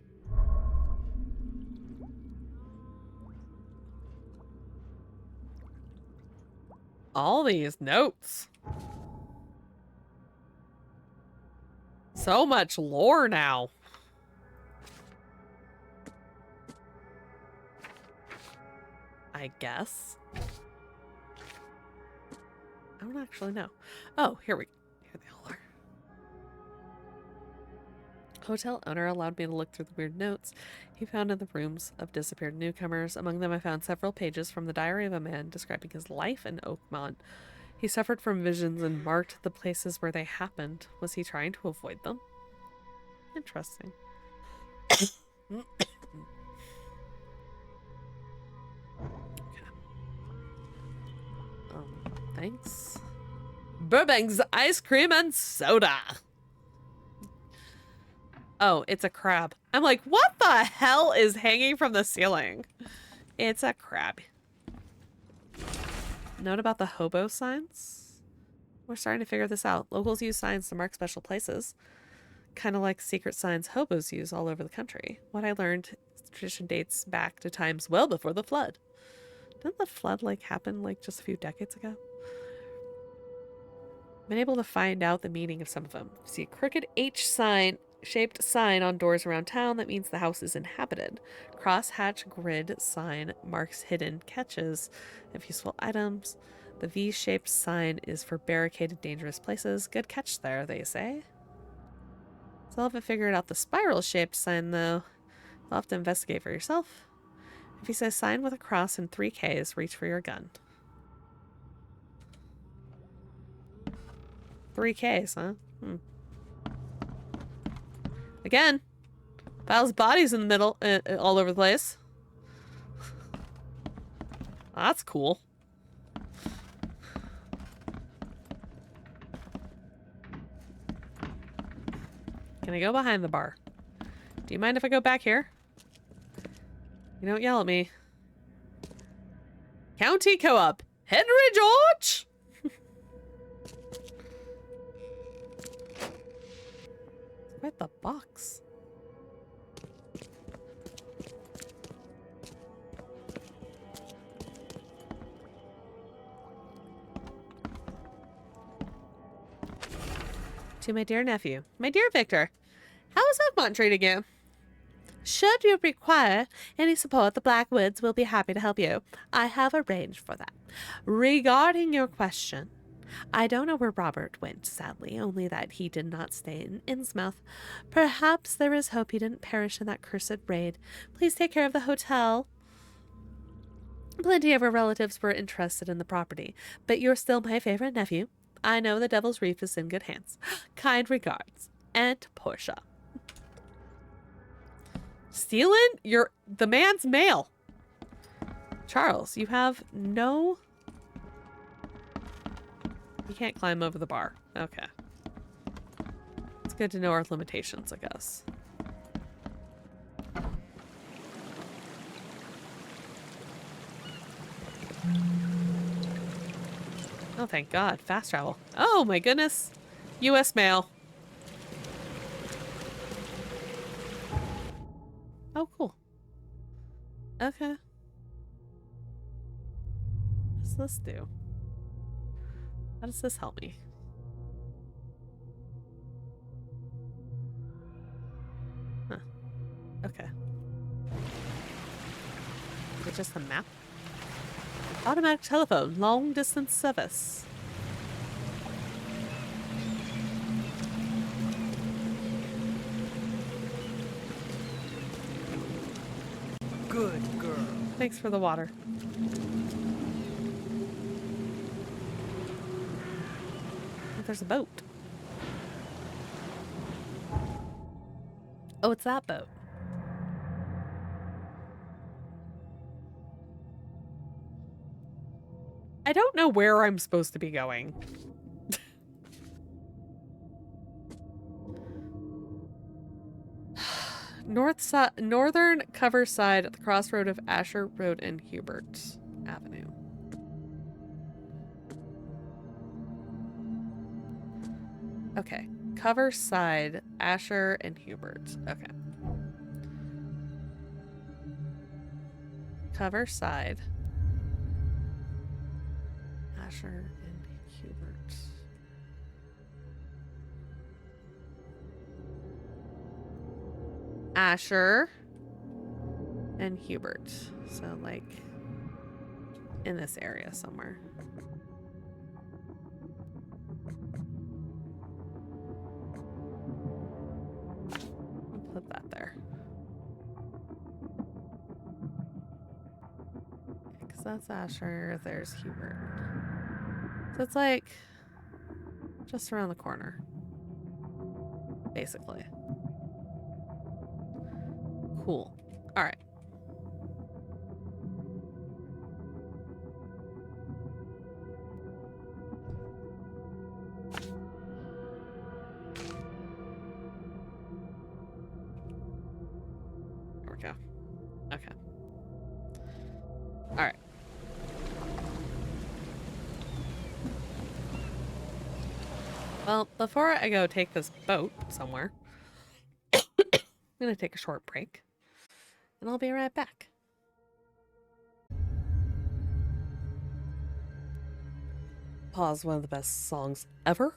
Speaker 1: All these notes. So much lore now. I guess. I don't actually know. Oh, here they all are. Hotel owner allowed me to look through the weird notes he found in the rooms of disappeared newcomers. Among them, I found several pages from the diary of a man describing his life in Oakmont. He suffered from visions and marked the places where they happened. Was he trying to avoid them? Interesting. Thanks. Burbank's ice cream and soda. Oh, it's a crab. I'm like, what the hell is hanging from the ceiling? It's a crab. Note about the hobo signs? We're starting to figure this out. Locals use signs to mark special places. Kind of like secret signs hobos use all over the country. What I learned, tradition dates back to times well before the flood. Didn't the flood happen just a few decades ago? Been able to find out the meaning of some of them. See a crooked H sign, shaped sign on doors around town. That means the house is inhabited. Crosshatch grid sign marks hidden catches of useful items. The V-shaped sign is for barricaded dangerous places. Good catch there, they say. Still haven't figured out the spiral-shaped sign, though. You'll have to investigate for yourself. If he says sign with a cross and 3 Ks, reach for your gun. 3 Ks, huh? Again, Val's body's in the middle, all over the place. That's cool. Can I go behind the bar? Do you mind if I go back here? You don't yell at me. County Co-op. Henry George! Quite the box. To my dear nephew. My dear Victor, how is Oakmont treating you? Should you require any support, the Blackwoods will be happy to help you. I have arranged for that. Regarding your question, I don't know where Robert went, sadly, only that he did not stay in Innsmouth. Perhaps there is hope he didn't perish in that cursed raid. Please take care of the hotel. Plenty of our relatives were interested in the property, but you're still my favorite nephew. I know the Devil's Reef is in good hands. Kind regards, Aunt Portia. Stealing the man's mail. Charles, you have no... You can't climb over the bar. Okay. It's good to know our limitations, I guess. Oh, thank God. Fast travel. Oh, my goodness. U.S. mail. Oh, cool. Okay. What does this do? How does this help me? Huh. Okay. Is it just a map? Automatic telephone, long distance service.
Speaker 8: Good girl.
Speaker 1: Thanks for the water. There's a boat. Oh, it's that boat. I don't know where I'm supposed to be going. Northern cover side at the crossroad of Asher Road and Hubert Avenue. Okay. Cover side, Asher and Hubert. Okay. Cover side. Asher and Hubert. Asher and Hubert. So, like, in this area somewhere. I'll put that there. Because that's Asher, there's Hubert. So it's like just around the corner, basically. Cool. All right. There we go. Okay. All right. Well, before I go take this boat somewhere, I'm going to take a short break, and I'll be right back. Pause, one of the best songs ever.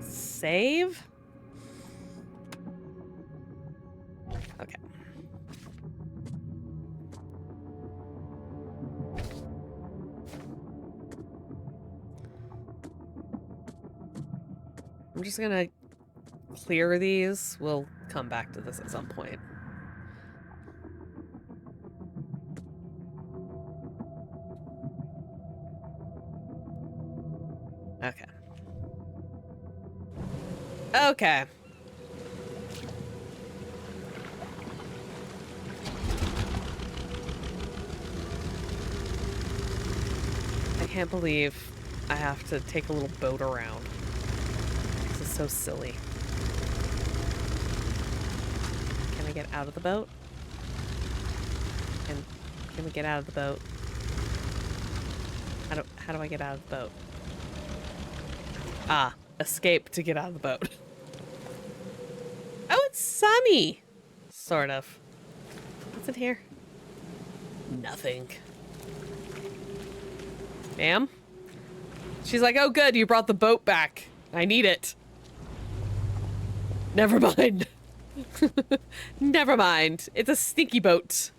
Speaker 1: Save. Okay. I'm just gonna clear these. We'll come back to this at some point. Okay. Okay. I can't believe I have to take a little boat around. This is so silly. Can I get out of the boat? Can we get out of the boat? How do I get out of the boat? Ah, escape to get out of the boat. Oh, it's sunny! Sort of. What's in here? Nothing. Ma'am? She's like, oh good, you brought the boat back. I need it. Never mind. Never mind. It's a stinky boat.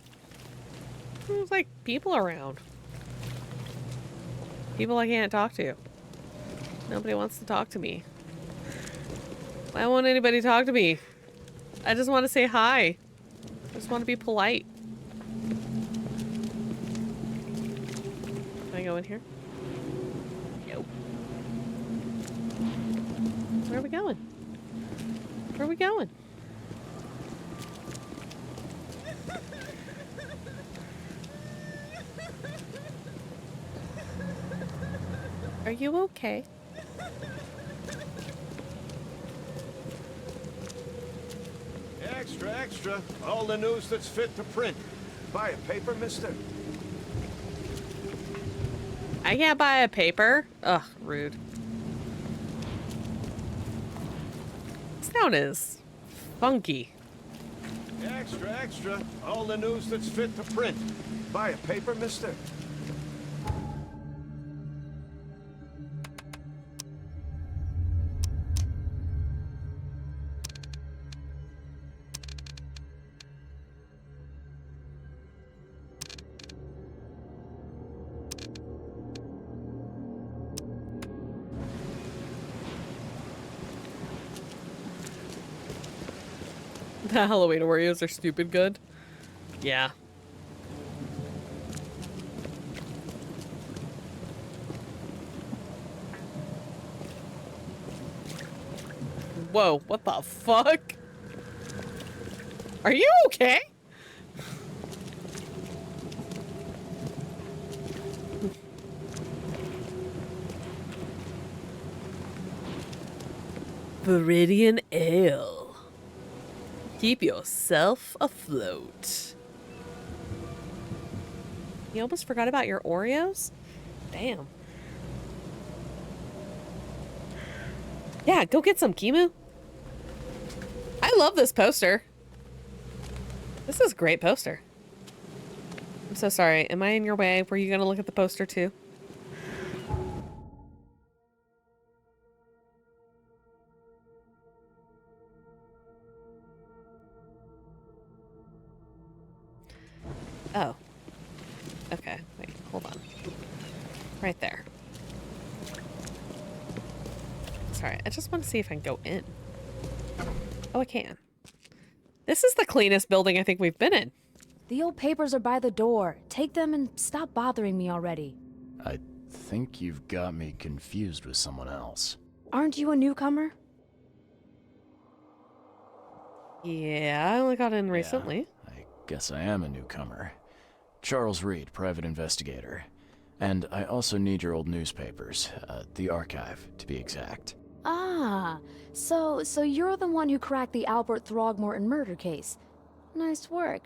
Speaker 1: There's like people around. People I can't talk to. Nobody wants to talk to me. Why won't anybody talk to me? I just want to say hi. I just want to be polite. Can I go in here? Nope. Where are we going? Where are we going? Are you okay?
Speaker 13: Extra, extra. All the news that's fit to print. Buy a paper, mister?
Speaker 1: I can't buy a paper? Ugh, rude. This town is funky.
Speaker 13: Extra, extra. All the news that's fit to print. Buy a paper, mister?
Speaker 1: The Halloween Oreos are stupid good. Yeah. Whoa, what the fuck? Are you okay? Viridian Ale. Keep yourself afloat. You almost forgot about your Oreos? Damn. Yeah, go get some, Kimu. I love this poster. This is a great poster. I'm so sorry. Am I in your way? Were you gonna look at the poster too? Oh. Okay, wait, hold on. Right there. Sorry, I just want to see if I can go in. Oh, I can. This is the cleanest building I think we've been in.
Speaker 14: The old papers are by the door. Take them and stop bothering me already.
Speaker 2: I think you've got me confused with someone else.
Speaker 14: Aren't you a newcomer?
Speaker 1: Yeah, I only got in recently.
Speaker 2: I guess I am a newcomer. Charles Reed, private investigator. And I also need your old newspapers. The archive, to be exact.
Speaker 14: Ah, so you're the one who cracked the Albert Throgmorton murder case. Nice work.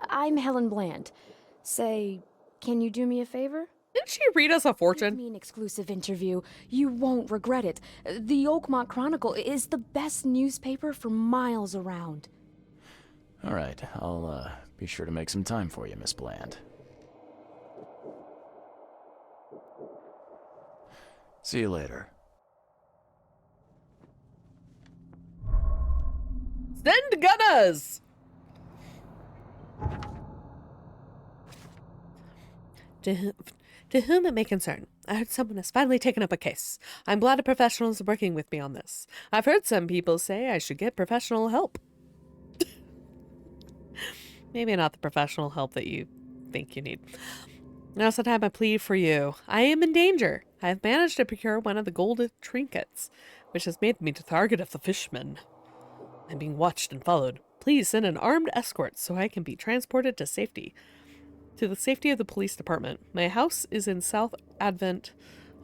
Speaker 14: I'm Helen Bland. Say, can you do me a favor?
Speaker 1: Didn't she read us a fortune?
Speaker 14: Give me an exclusive interview. You won't regret it. The Oakmont Chronicle is the best newspaper for miles around.
Speaker 2: All right, I'll be sure to make some time for you, Miss Bland. See you later.
Speaker 1: Send gunners! To whom it may concern, I heard someone has finally taken up a case. I'm glad a professional is working with me on this. I've heard some people say I should get professional help. Maybe not the professional help that you think you need. Now's the time I plead for you. I am in danger. I have managed to procure one of the gold trinkets, which has made me the target of the fishmen. I'm being watched and followed. Please send an armed escort so I can be transported to safety. To the safety of the police department. My house is in South Advent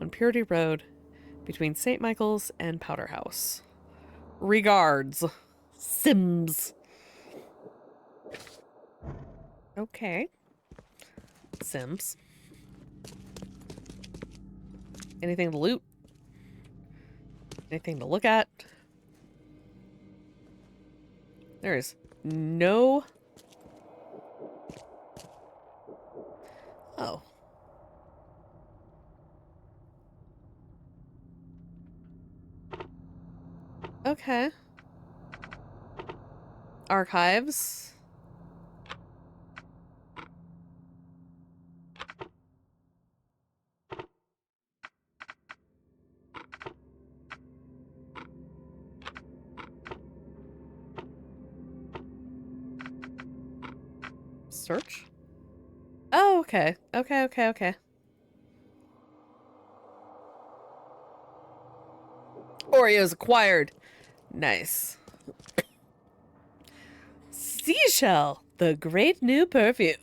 Speaker 1: on Purity Road between St. Michael's and Powder House. Regards. Sims. Okay. Sims. Anything to loot? Anything to look at? There is no... Oh. Okay. Archives. Search? Oh, okay. Okay. Oreos acquired. Nice. Seashell, the great new perfume.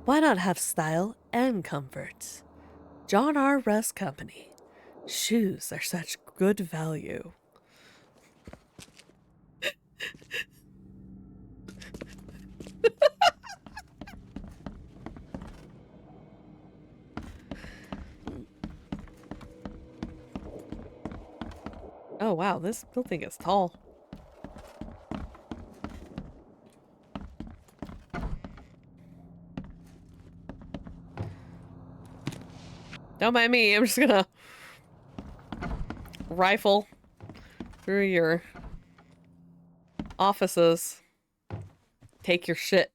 Speaker 1: Why not have style and comfort? John R. Russ Company. Shoes are such good value. Oh wow, this building is tall. Don't mind me, I'm just gonna rifle through your offices. Take your shit.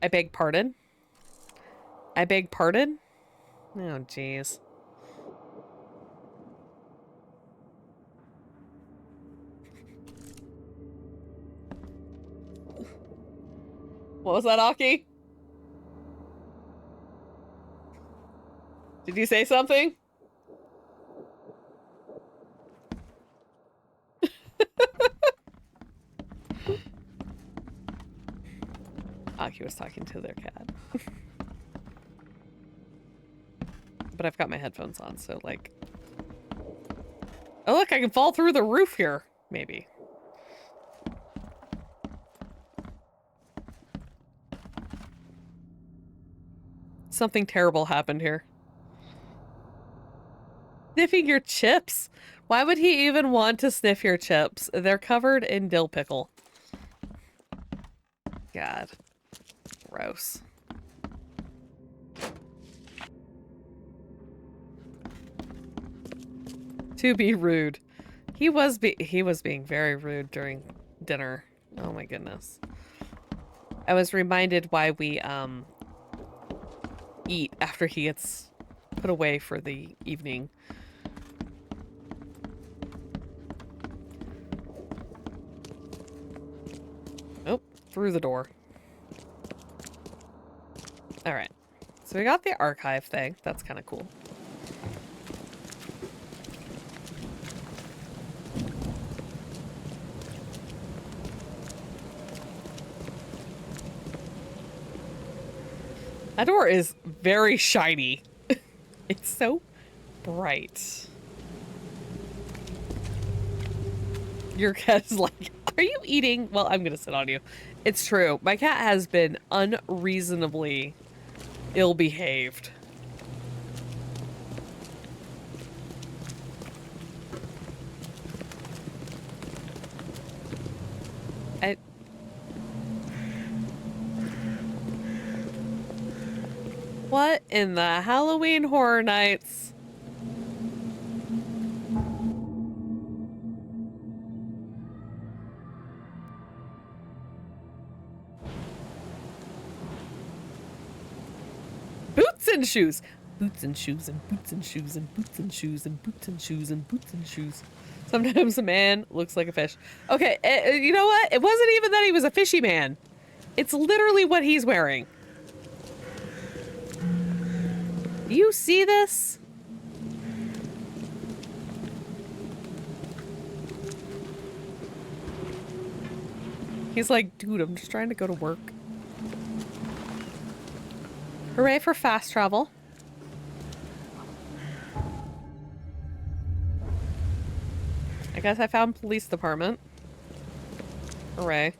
Speaker 1: I beg pardon? I beg pardon? Oh, jeez. What was that, Aki? Did you say something? Aki was talking to their cat. But I've got my headphones on, so like... Oh look, I can fall through the roof here. Maybe. Something terrible happened here. Sniffing your chips? Why would he even want to sniff your chips? They're covered in dill pickle. God. Gross. To be rude. He was being very rude during dinner. Oh my goodness. I was reminded why we eat after he gets put away for the evening. Oh, through the door. Alright. So we got the archive thing. That's kind of cool. That door is very shiny. It's so bright. Your cat is like, Are you eating? Well, I'm gonna sit on you. It's true. My cat has been unreasonably ill-behaved. What in the Halloween Horror Nights? Boots and shoes. Boots and shoes and boots and shoes and boots and shoes and boots and shoes and boots and shoes. Sometimes a man looks like a fish. Okay, you know what? It wasn't even that he was a fishy man. It's literally what he's wearing. You see this? He's like, dude, I'm just trying to go to work. Hooray for fast travel. I guess I found police department. Hooray.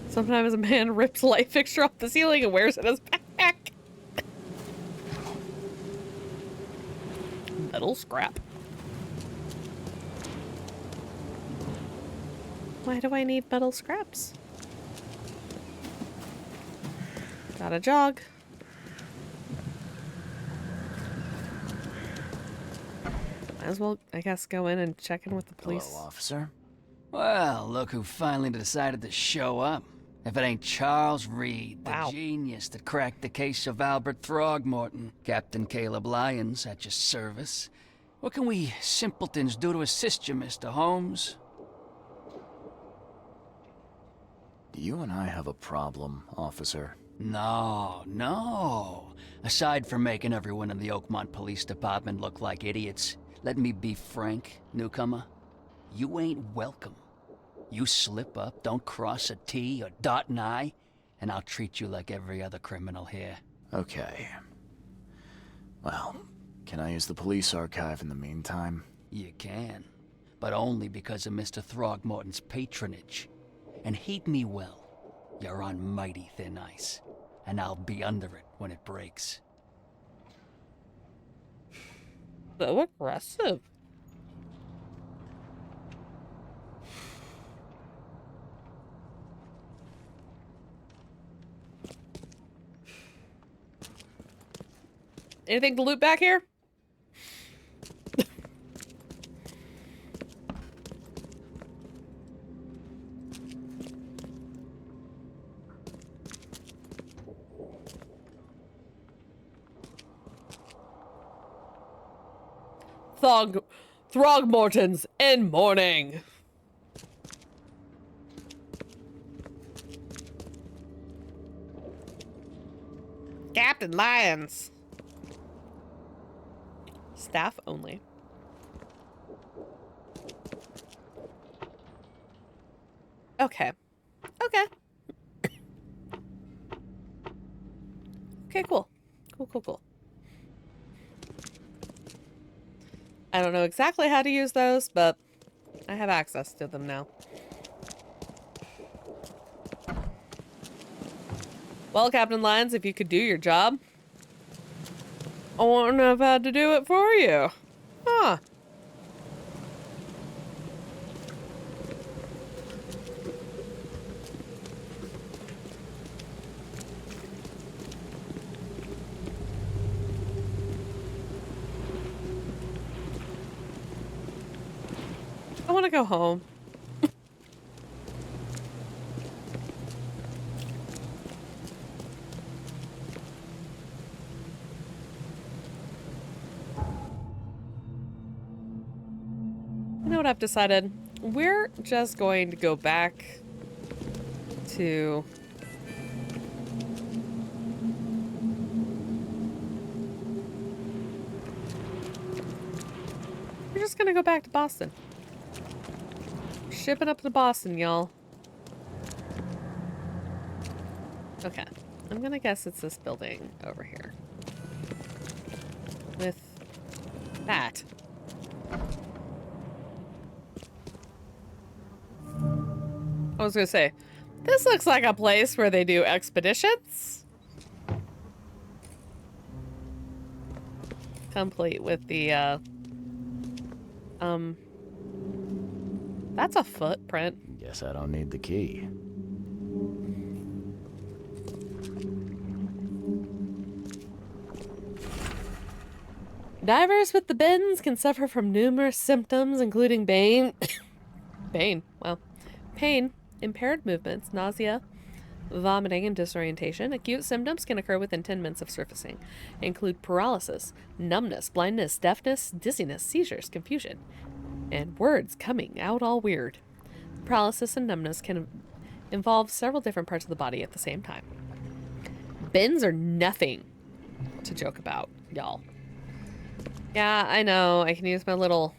Speaker 1: Sometimes a man rips a light fixture off the ceiling and wears it as a backpack. Metal scrap. Why do I need metal scraps? Gotta jog. Might as well, I guess, go in and check in with the police.
Speaker 2: Hello, officer.
Speaker 7: Well, look who finally decided to show up. If it ain't Charles Reed, the
Speaker 1: Wow.
Speaker 7: genius that cracked the case of Albert Throgmorton. Captain Caleb Lyons at your service. What can we simpletons do to assist you, Mr. Holmes?
Speaker 2: Do you and I have a problem, officer?
Speaker 7: No, no. Aside from making everyone in the Oakmont Police Department look like idiots, let me be frank, newcomer. You ain't welcome. You slip up, don't cross a T or dot an I, and I'll treat you like every other criminal here.
Speaker 2: Okay. Well, can I use the police archive in the meantime?
Speaker 7: You can, but only because of Mr. Throgmorton's patronage. And heed me well, you're on mighty thin ice, and I'll be under it when it breaks.
Speaker 1: So aggressive. Anything to loot back here? Throgmortons in mourning. Captain Lyons. Staff only. Okay. Okay. Okay, cool. Cool. I don't know exactly how to use those, but I have access to them now. Well, Captain Lyons, if you could do your job, I wouldn't have had to do it for you. Huh. I want to go home. You know what I've decided? We're just going to go back to... We're just gonna go back to Boston. Shipping up to Boston, y'all. Okay. I'm gonna guess it's this building over here. With that? I was gonna say, this looks like a place where they do expeditions. Complete with the, that's a footprint.
Speaker 2: Guess I don't need the key.
Speaker 1: Divers with the bends can suffer from numerous symptoms, including pain, impaired movements, nausea, vomiting, and disorientation. Acute symptoms can occur within 10 minutes of surfacing. They include paralysis, numbness, blindness, deafness, dizziness, seizures, confusion, and words coming out all weird. Paralysis and numbness can involve several different parts of the body at the same time. Bends are nothing to joke about, y'all. Yeah, I know. I can use my little...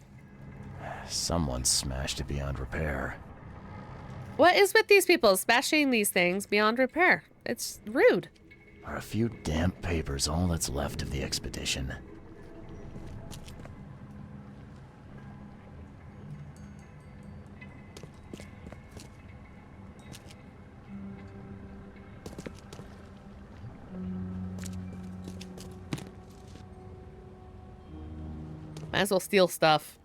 Speaker 2: Someone smashed it beyond repair.
Speaker 1: What is with these people smashing these things beyond repair? It's rude.
Speaker 2: Are a few damp papers all that's left of the expedition?
Speaker 1: Might as well steal stuff.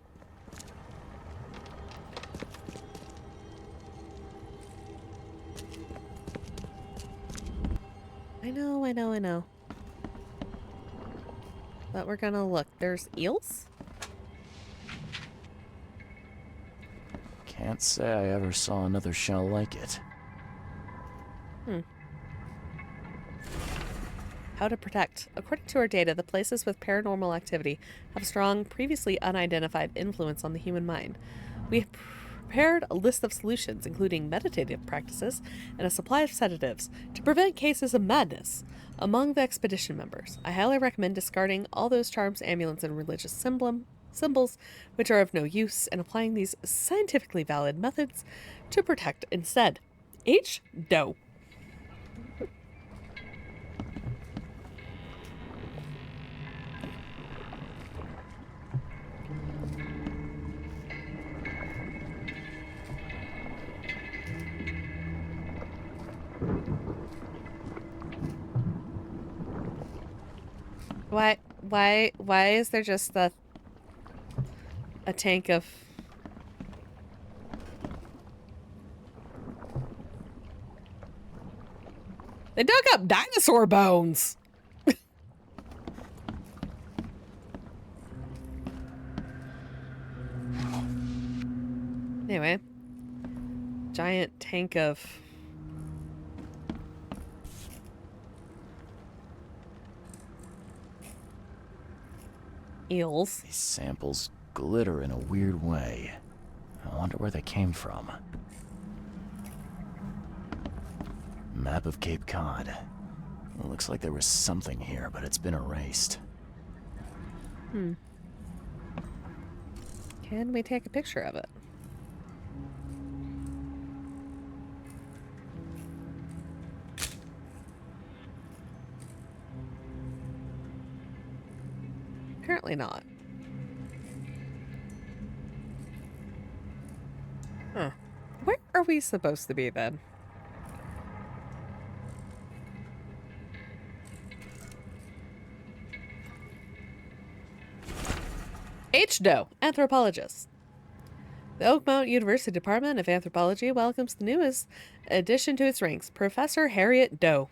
Speaker 1: I know. But we're gonna look. There's eels?
Speaker 2: Can't say I ever saw another shell like it.
Speaker 1: How to protect. According to our data, the places with paranormal activity have strong, previously unidentified influence on the human mind. We have prepared a list of solutions, including meditative practices and a supply of sedatives, to prevent cases of madness among the expedition members. I highly recommend discarding all those charms, amulets, and religious symbols which are of no use, and applying these scientifically valid methods to protect instead. H. Doe. Why is there just a tank of... They dug up dinosaur bones! Anyway. Giant tank of... eels.
Speaker 2: These samples glitter in a weird way. I wonder where they came from. Map of Cape Cod. It looks like there was something here, but it's been erased.
Speaker 1: Can we take a picture of it? Apparently not. Huh. Where are we supposed to be then? H. Doe, anthropologist. The Oakmont University Department of Anthropology welcomes the newest addition to its ranks, Professor Harriet Doe.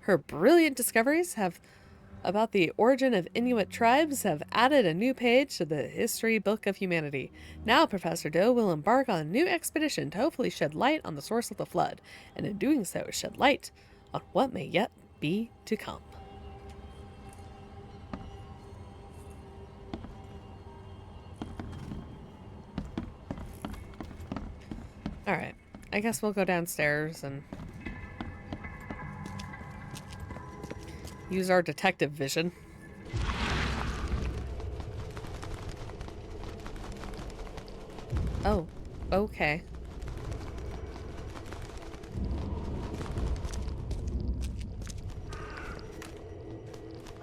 Speaker 1: Her brilliant discoveries about the origin of Inuit tribes have added a new page to the history book of humanity. Now Professor Doe will embark on a new expedition to hopefully shed light on the source of the flood, and in doing so shed light on what may yet be to come. Alright, I guess we'll go downstairs and use our detective vision. Oh, okay.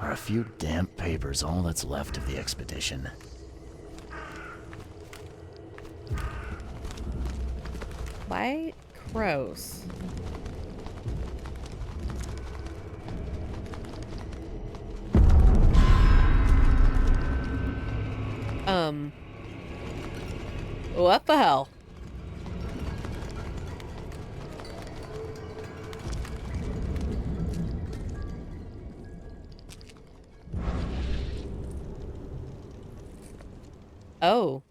Speaker 2: Are a few damp papers all that's left of the expedition?
Speaker 1: Why crows? What the hell? Oh.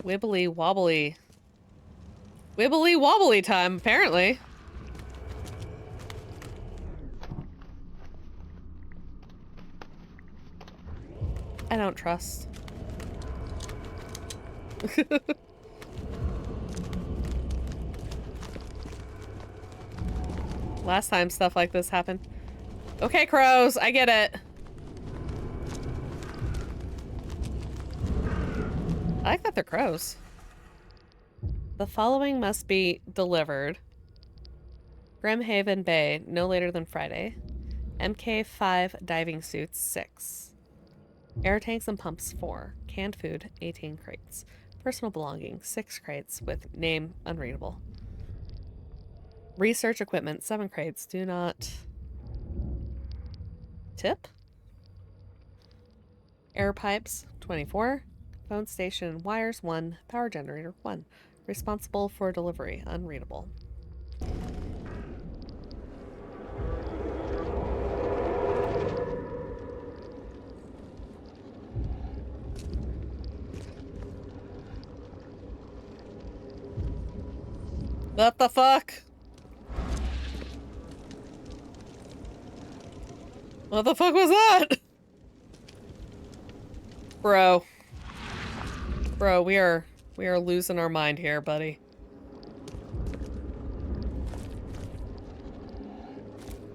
Speaker 1: Wibbly wobbly. Wibbly wobbly time, apparently. I don't trust. Last time stuff like this happened. Okay, crows, I get it. I like that they're crows. The following must be delivered. Grimhaven Bay, no later than Friday. MK5 diving suits, 6. Air tanks and pumps, 4. Canned food, 18 crates. Personal belongings, 6 crates with name unreadable. Research equipment, 7 crates. Do not tip. Air pipes, 24. Phone station wires, 1. Power generator, 1. Responsible for delivery, unreadable. What the fuck? What the fuck was that? Bro. Bro, we are losing our mind here, buddy.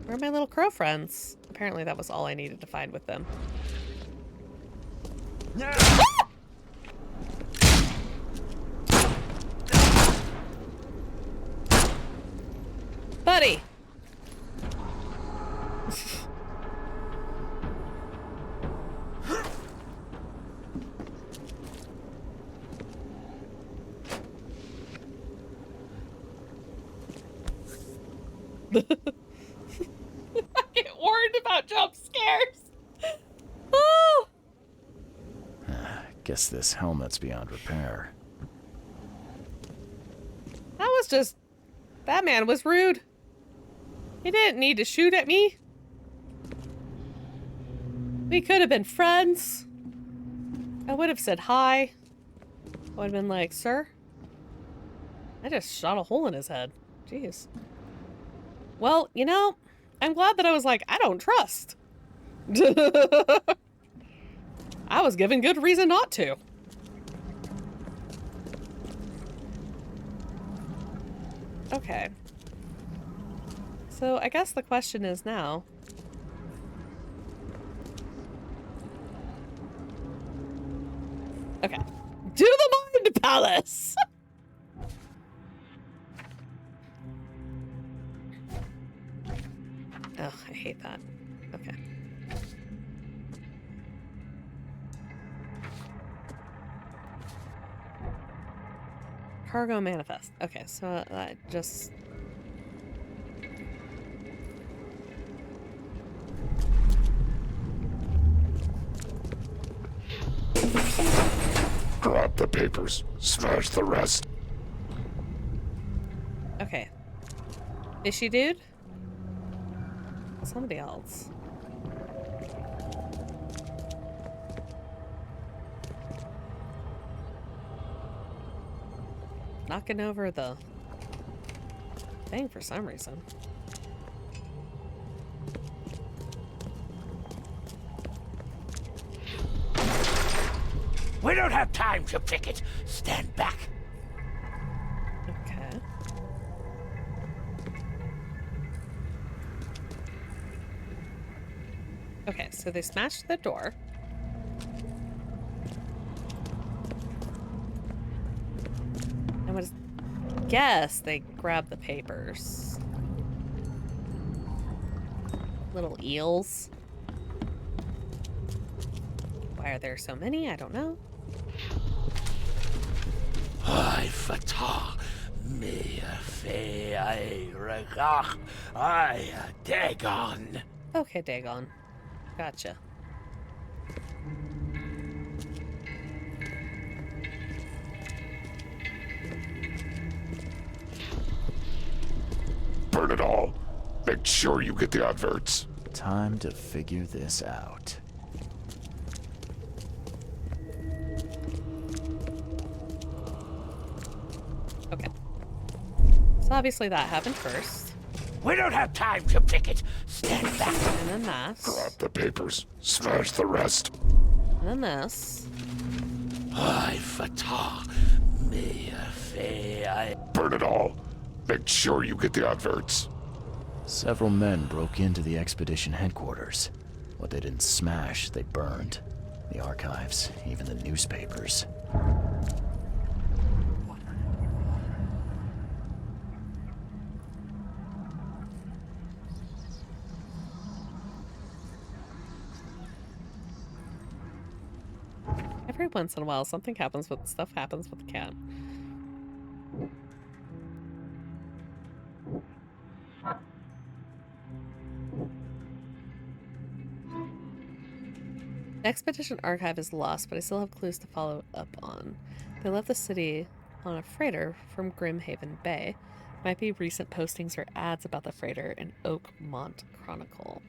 Speaker 1: Where are my little crow friends? Apparently that was all I needed to find with them. Buddy! I get warned about jump scares. Oh!
Speaker 2: Guess this helmet's beyond repair.
Speaker 1: That man was rude. He didn't need to shoot at me. We could have been friends. I would have said hi. I would have been like, sir? I just shot a hole in his head. Jeez. Well, you know, I'm glad that I was like, I don't trust. I was given good reason not to. Okay. So I guess the question is now. Okay. To the Mind Palace! Oh, I hate that. Okay. Cargo manifest. Okay, so I just...
Speaker 6: Grab the papers. Smash the rest.
Speaker 1: Okay. Fishy dude? Somebody else. Knocking over the thing for some reason.
Speaker 3: We don't have time to pick it. Stand back.
Speaker 1: Okay. Okay, so they smashed the door. I would guess they grabbed the papers. Little eels. Why are there so many? I don't know.
Speaker 9: I fata me fe I regach I Dagon.
Speaker 1: Okay, Dagon. Gotcha.
Speaker 6: Burn it all. Make sure you get the adverts.
Speaker 2: Time to figure this out.
Speaker 1: Okay. So obviously that happened first.
Speaker 9: We don't have time to pick it. Stand back.
Speaker 1: And then that.
Speaker 6: Grab the papers. Smash the rest.
Speaker 1: And then this.
Speaker 9: I fata me fe I.
Speaker 6: Burn it all. Make sure you get the adverts.
Speaker 2: Several men broke into the expedition headquarters. What they didn't smash, they burned. The archives, even the newspapers.
Speaker 1: Every once in a while, something happens with stuff happens with the cat. The expedition archive is lost, but I still have clues to follow up on. They left the city on a freighter from Grimhaven Bay. Might be recent postings or ads about the freighter in Oakmont Chronicle.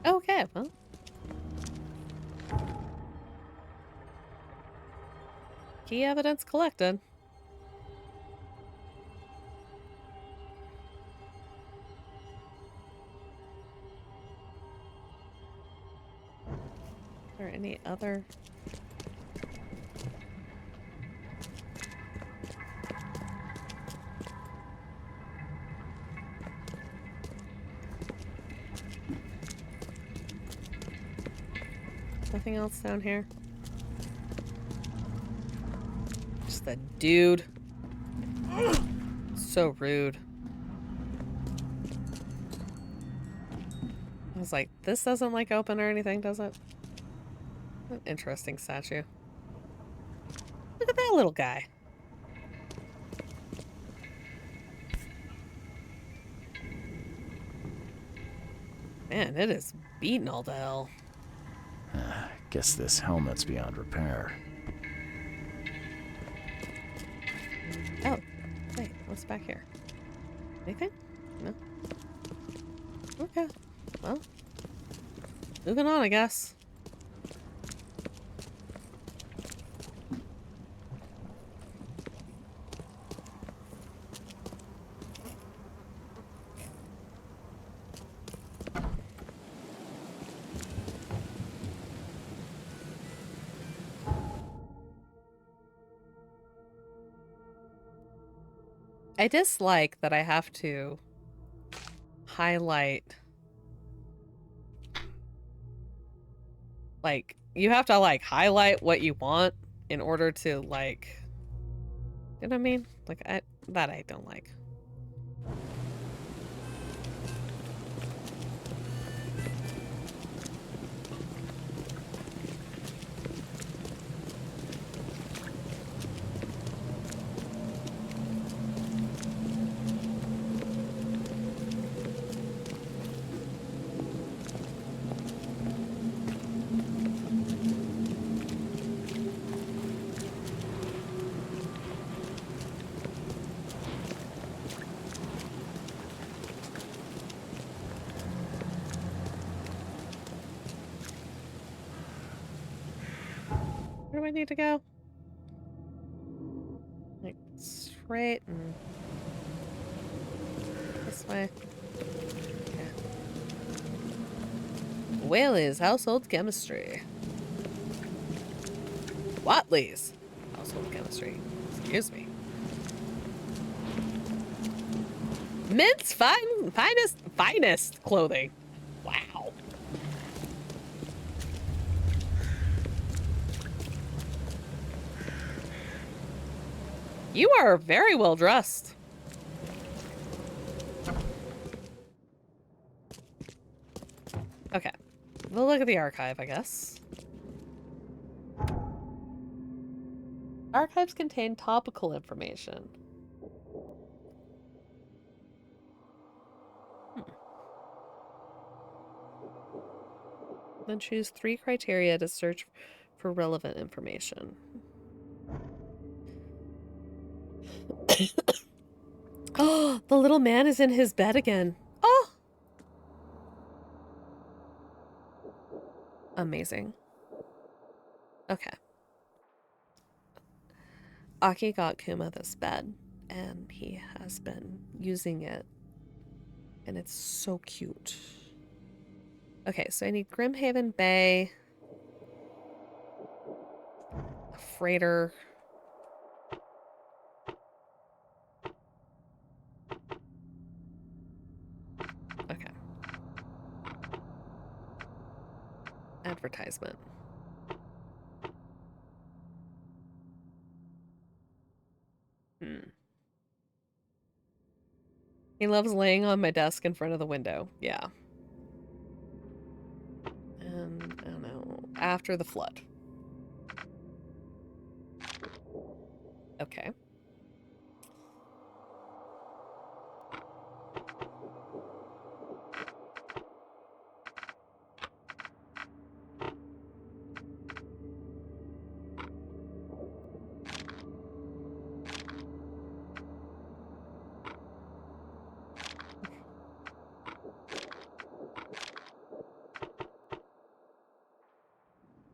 Speaker 1: Okay, well. Key evidence collected. Are there any other? Nothing else down here? Just that dude. So rude. I was like, this doesn't like open or anything, does it? An interesting statue. Look at that little guy. Man, it is beaten all to hell.
Speaker 2: Guess this helmet's beyond repair.
Speaker 1: Oh, wait, what's back here? Anything? No? Okay, well, moving on, I guess. I dislike that I have to highlight, like, you have to, like, highlight what you want in order to, like, you know what I mean? Like, I don't like. Where do I need to go? Like, straight and this way. Okay. Whaley's household chemistry. Watley's household chemistry. Excuse me. Mint's finest clothing. Wow. You are very well dressed. Okay. We'll look at the archive, I guess. Archives contain topical information. Then choose 3 criteria to search for relevant information. Oh, the little man is in his bed again. Oh! Amazing. Okay. Aki got Kuma this bed, and he has been using it, and it's so cute. Okay, so I need Grimhaven Bay, a freighter. Okay. Advertisement. He loves laying on my desk in front of the window. Yeah. And, I don't know, after the flood. Okay.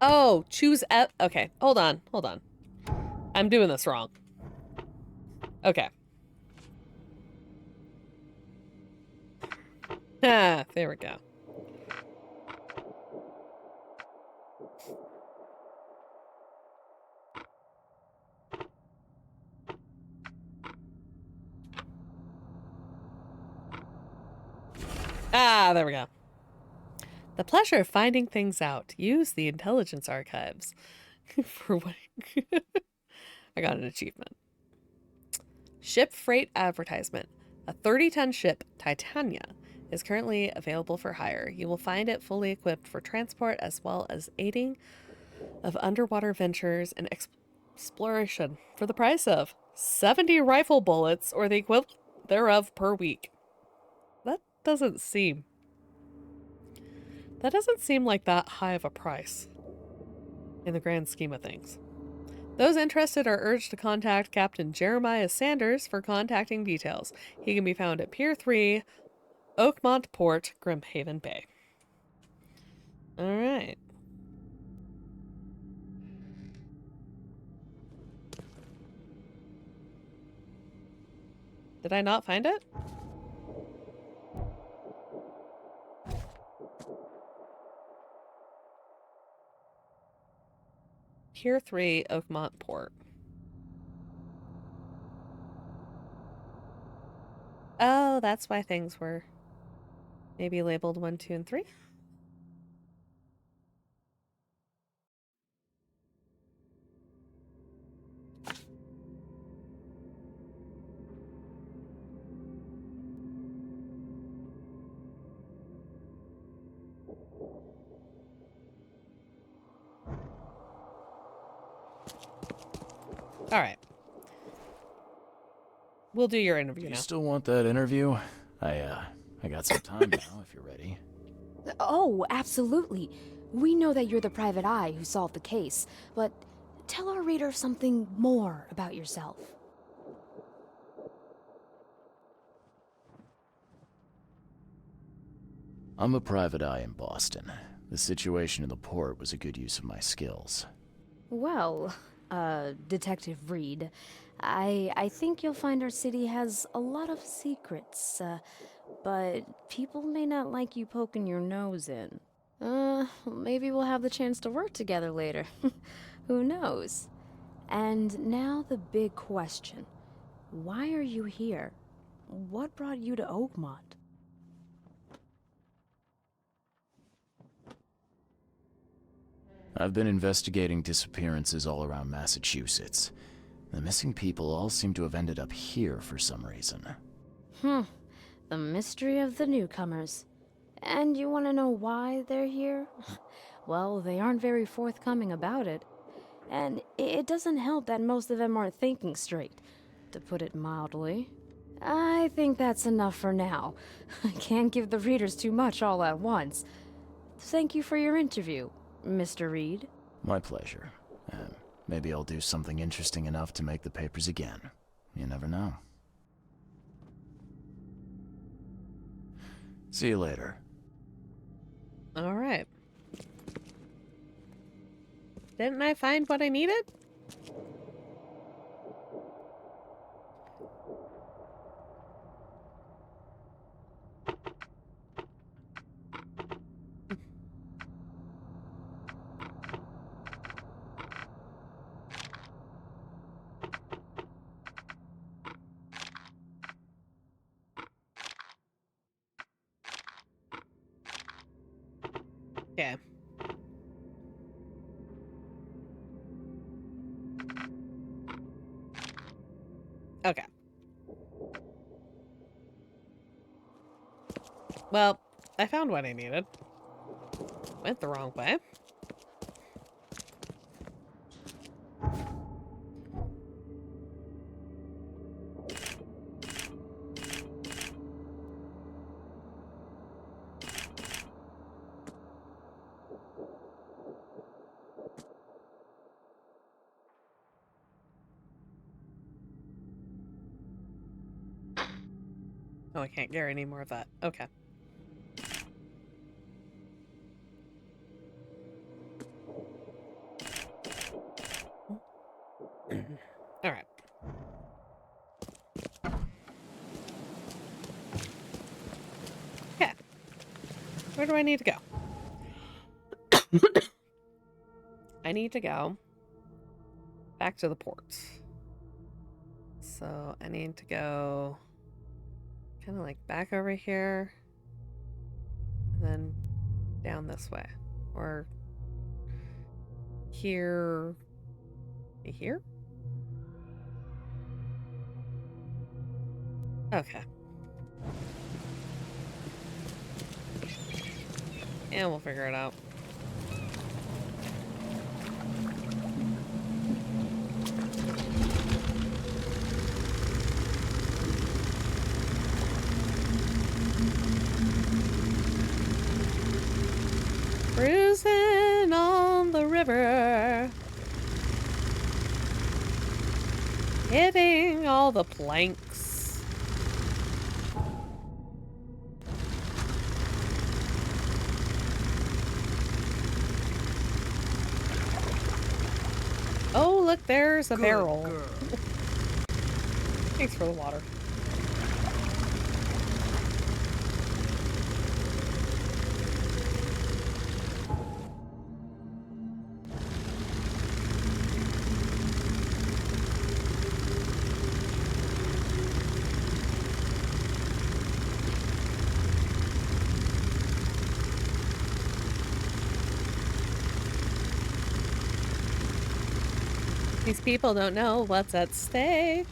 Speaker 1: Oh, choose okay, hold on. I'm doing this wrong. Okay. Ah, there we go. Ah, there we go. The pleasure of finding things out. Use the intelligence archives. For what? I got an achievement. Ship freight advertisement. A 30-ton ship, Titania, is currently available for hire. You will find it fully equipped for transport as well as aiding of underwater ventures and exploration for the price of 70 rifle bullets or the equivalent thereof per week. That doesn't seem like that high of a price in the grand scheme of things. Those interested are urged to contact Captain Jeremiah Sanders for contacting details. He can be found at Pier 3, Oakmont Port, Grimhaven Bay. All right. Did I not find it? Pier 3, Oakmont Port. Oh, that's why things were maybe labeled 1, 2, and 3. All right. We'll do your interview now.
Speaker 2: You still want that interview? I got some time now, if you're ready.
Speaker 14: Oh, absolutely. We know that you're the private eye who solved the case, but tell our reader something more about yourself.
Speaker 2: I'm a private eye in Boston. The situation in the port was a good use of my skills.
Speaker 14: Well, Detective Reed, I think you'll find our city has a lot of secrets, but people may not like you poking your nose in. Maybe we'll have the chance to work together later. Who knows? And now the big question. Why are you here? what brought you to Oakmont?
Speaker 2: I've been investigating disappearances all around Massachusetts. The missing people all seem to have ended up here for some reason.
Speaker 14: The mystery of the newcomers. And you want to know why they're here? Well, they aren't very forthcoming about it. And it doesn't help that most of them aren't thinking straight, to put it mildly. I think that's enough for now. I can't give the readers too much all at once. Thank you for your interview, Mr. Reed.
Speaker 2: My pleasure. Maybe I'll do something interesting enough to make the papers again. You never know. See you later.
Speaker 1: All right. Didn't I find what I needed? Okay. Okay. Well, I found what I needed. Went the wrong way. Oh, I can't get any more of that. Okay. All right. Okay. Where do I need to go? I need to go back to the port. So I need to go kind of like back over here and then down this way. Or here. Here? Okay. And we'll figure it out. Cruising on the river. Hitting all the planks. Oh, look, there's a barrel. Thanks for the water. These people don't know what's at stake.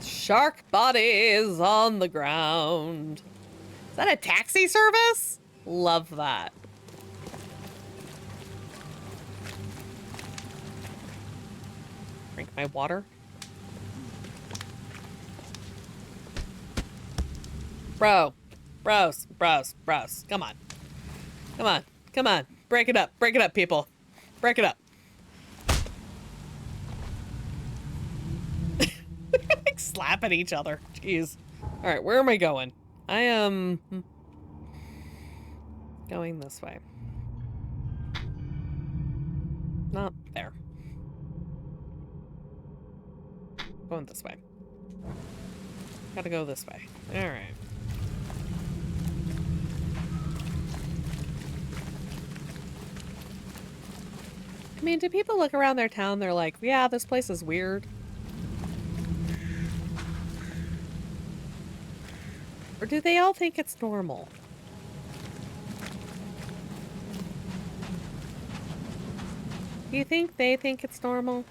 Speaker 1: Shark bodies on the ground. Is that a taxi service? Love that. Drink my water. Bros. Come on. Come on. Come on. Break it up. Break it up, people. Break it up. Like slapping each other. Jeez. All right, where am I going? I am going this way. Not there. Going this way. Gotta go this way. All right. mean, do people look around their town, they're like, yeah, this place is weird? Or do they all think it's normal? Do you think they think it's normal?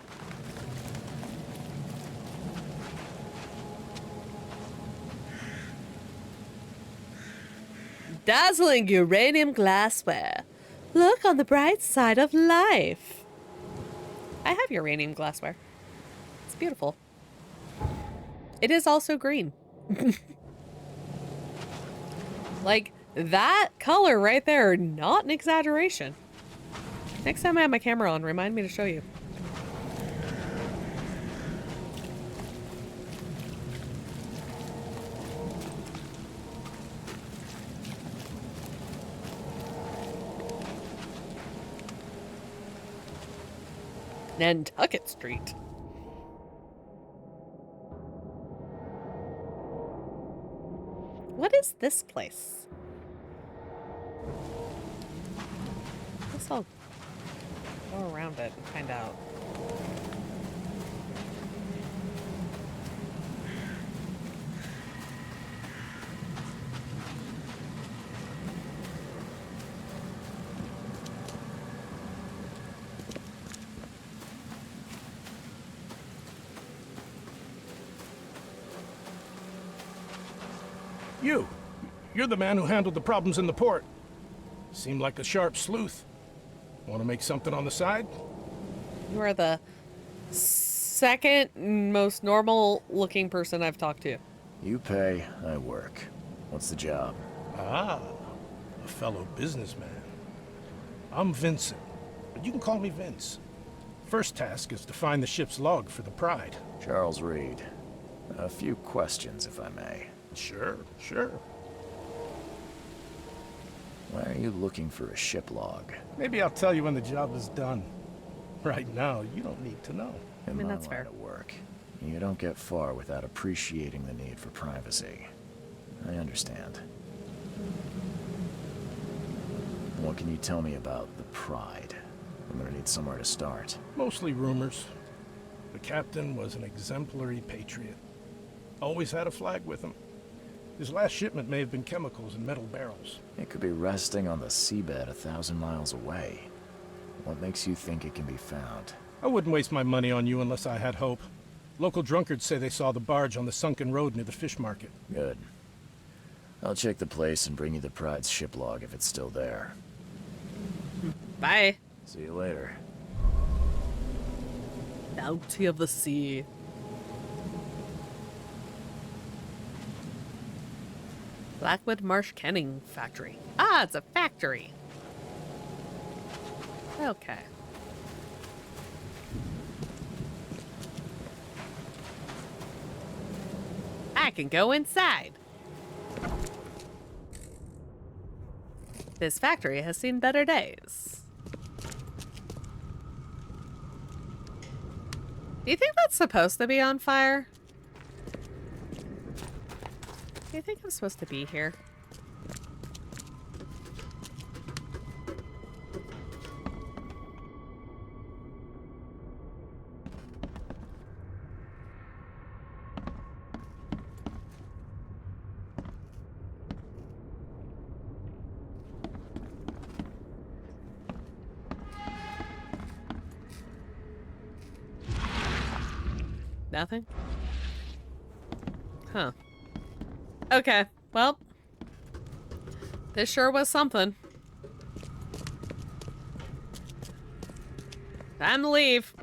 Speaker 1: Dazzling uranium glassware. Look on the bright side of life. I have uranium glassware. It's beautiful. It is also green. Like, that color right there, not an exaggeration. Next time I have my camera on, remind me to show you. Nantucket Street. What is this place? I guess I'll go around it and find out.
Speaker 3: You're the man who handled the problems in the port. Seemed like a sharp sleuth. Want to make something on the side?
Speaker 1: You are the second most normal looking person I've talked to.
Speaker 2: You pay, I work. What's the job?
Speaker 3: Ah, a fellow businessman. I'm Vincent, but you can call me Vince. First task is to find the ship's log for the Pride.
Speaker 2: Charles Reed. A few questions, if I may.
Speaker 3: Sure.
Speaker 2: Why are you looking for a ship log?
Speaker 3: Maybe I'll tell you when the job is done. Right now, you don't need to know.
Speaker 1: I mean, that's fair.
Speaker 2: At work, you don't get far without appreciating the need for privacy. I understand. What can you tell me about the Pride? I'm gonna need somewhere to start.
Speaker 3: Mostly rumors. The captain was an exemplary patriot. Always had a flag with him. His last shipment may have been chemicals in metal barrels.
Speaker 2: It could be resting on the seabed 1,000 miles away. What makes you think it can be found?
Speaker 3: I wouldn't waste my money on you unless I had hope. Local drunkards say they saw the barge on the sunken road near the fish market.
Speaker 2: Good. I'll check the place and bring you the Pride's ship log if it's still there.
Speaker 1: Bye.
Speaker 2: See you later.
Speaker 1: Bounty of the sea. Blackwood Marsh Canning Factory. Ah, it's a factory. Okay. I can go inside. This factory has seen better days. Do you think that's supposed to be on fire? Do you think I'm supposed to be here? Nothing? Huh. Okay, well, this sure was something. Time to leave.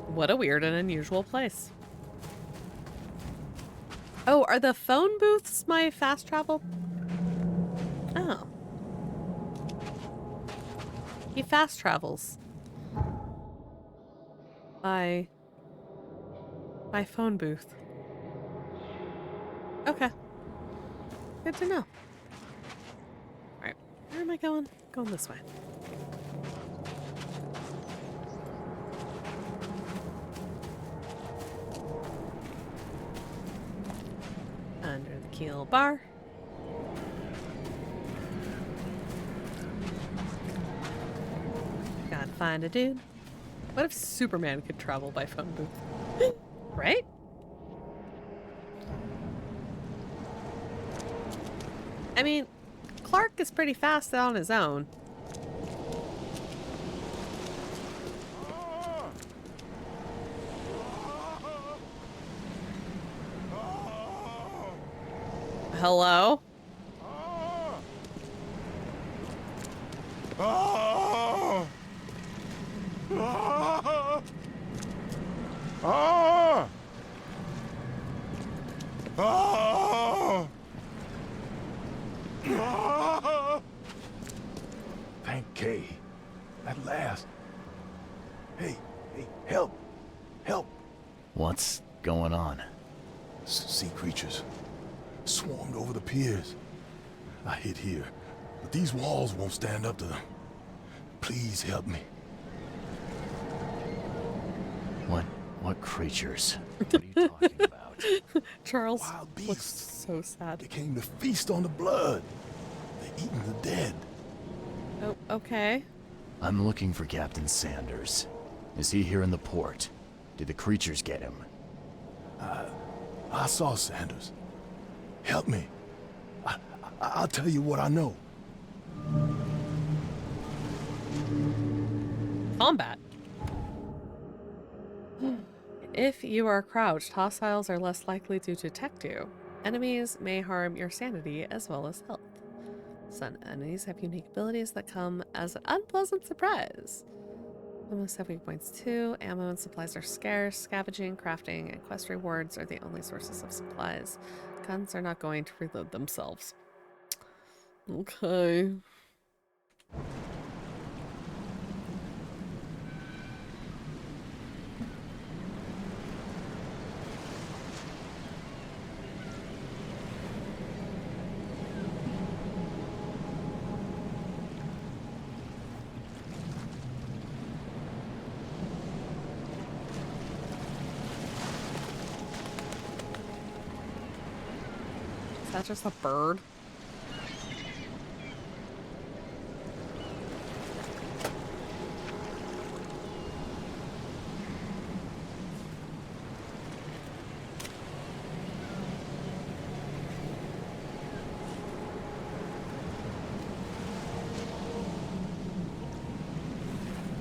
Speaker 1: What a weird and unusual place. Oh, are the phone booths my fast travel? Oh. He fast travels. By phone booth. Okay. Good to know. Alright, where am I going? Going this way. Under the Keel bar. Gotta find a dude. What if Superman could travel by phone booth? Right? I mean, Clark is pretty fast on his own. Hello?
Speaker 6: Thank Kay. At last. Hey, help! Help!
Speaker 2: What's going on?
Speaker 6: Sea creatures. Swarmed over the piers. I hid here, but these walls won't stand up to them. Please help me.
Speaker 2: What creatures? What are you talking about?
Speaker 1: Charles
Speaker 6: Wild
Speaker 1: looks
Speaker 6: beasts.
Speaker 1: so sad.
Speaker 6: They came to feast on the blood. They're eating the dead.
Speaker 1: Oh, okay.
Speaker 2: I'm looking for Captain Sanders. Is he here in the port? Did the creatures get him?
Speaker 6: I saw Sanders. Help me. I'll tell you what I know.
Speaker 1: Combat. If you are crouched, hostiles are less likely to detect you. Enemies may harm your sanity as well as health. Some enemies have unique abilities that come as an unpleasant surprise. Almost have weak points too. Ammo and supplies are scarce. Scavenging, crafting, and quest rewards are the only sources of supplies. Guns are not going to reload themselves. Okay. Is that just a bird?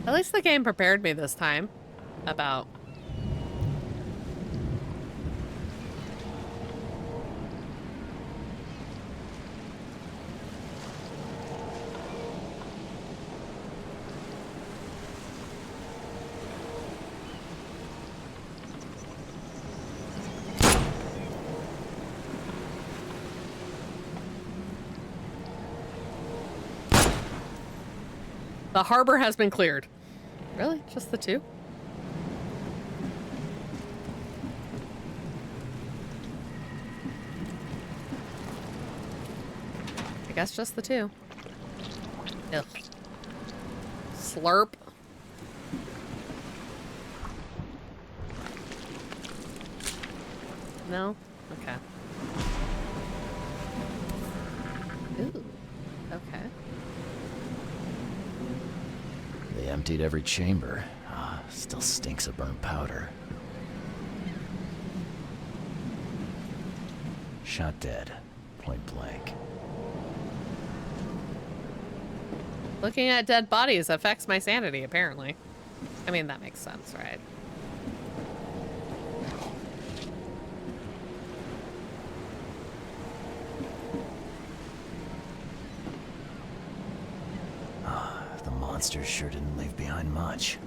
Speaker 1: At least the game prepared me this time about the harbor has been cleared. Really? Just the two? I guess just the two. Ugh. Slurp. No? Okay. Ooh. Okay.
Speaker 2: They emptied every chamber. Still stinks of burnt powder. Shot dead. Point blank.
Speaker 1: Looking at dead bodies affects my sanity, apparently. I mean, that makes sense, right?
Speaker 2: The monsters sure didn't leave behind much.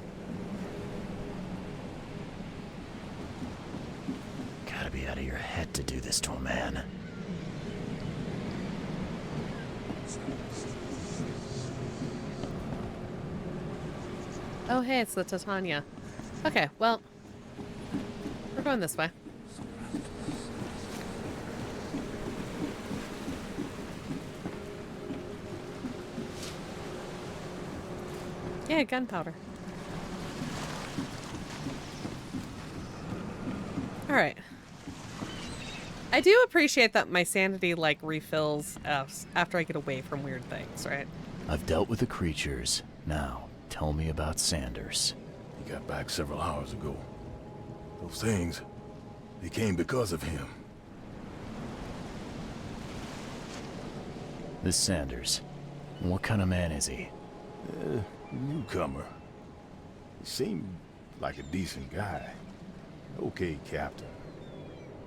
Speaker 2: Gotta be out of your head to do this to a man.
Speaker 1: Oh, hey, it's the Titania. Okay, well, we're going this way. Yeah, gunpowder. All right. I do appreciate that my sanity, like, refills after I get away from weird things, right?
Speaker 2: I've dealt with the creatures. Now, tell me about Sanders.
Speaker 15: He got back several hours ago. Those things, they came because of him.
Speaker 2: This Sanders, what kind of man is he?
Speaker 15: Newcomer. He seemed like a decent guy. Okay captain.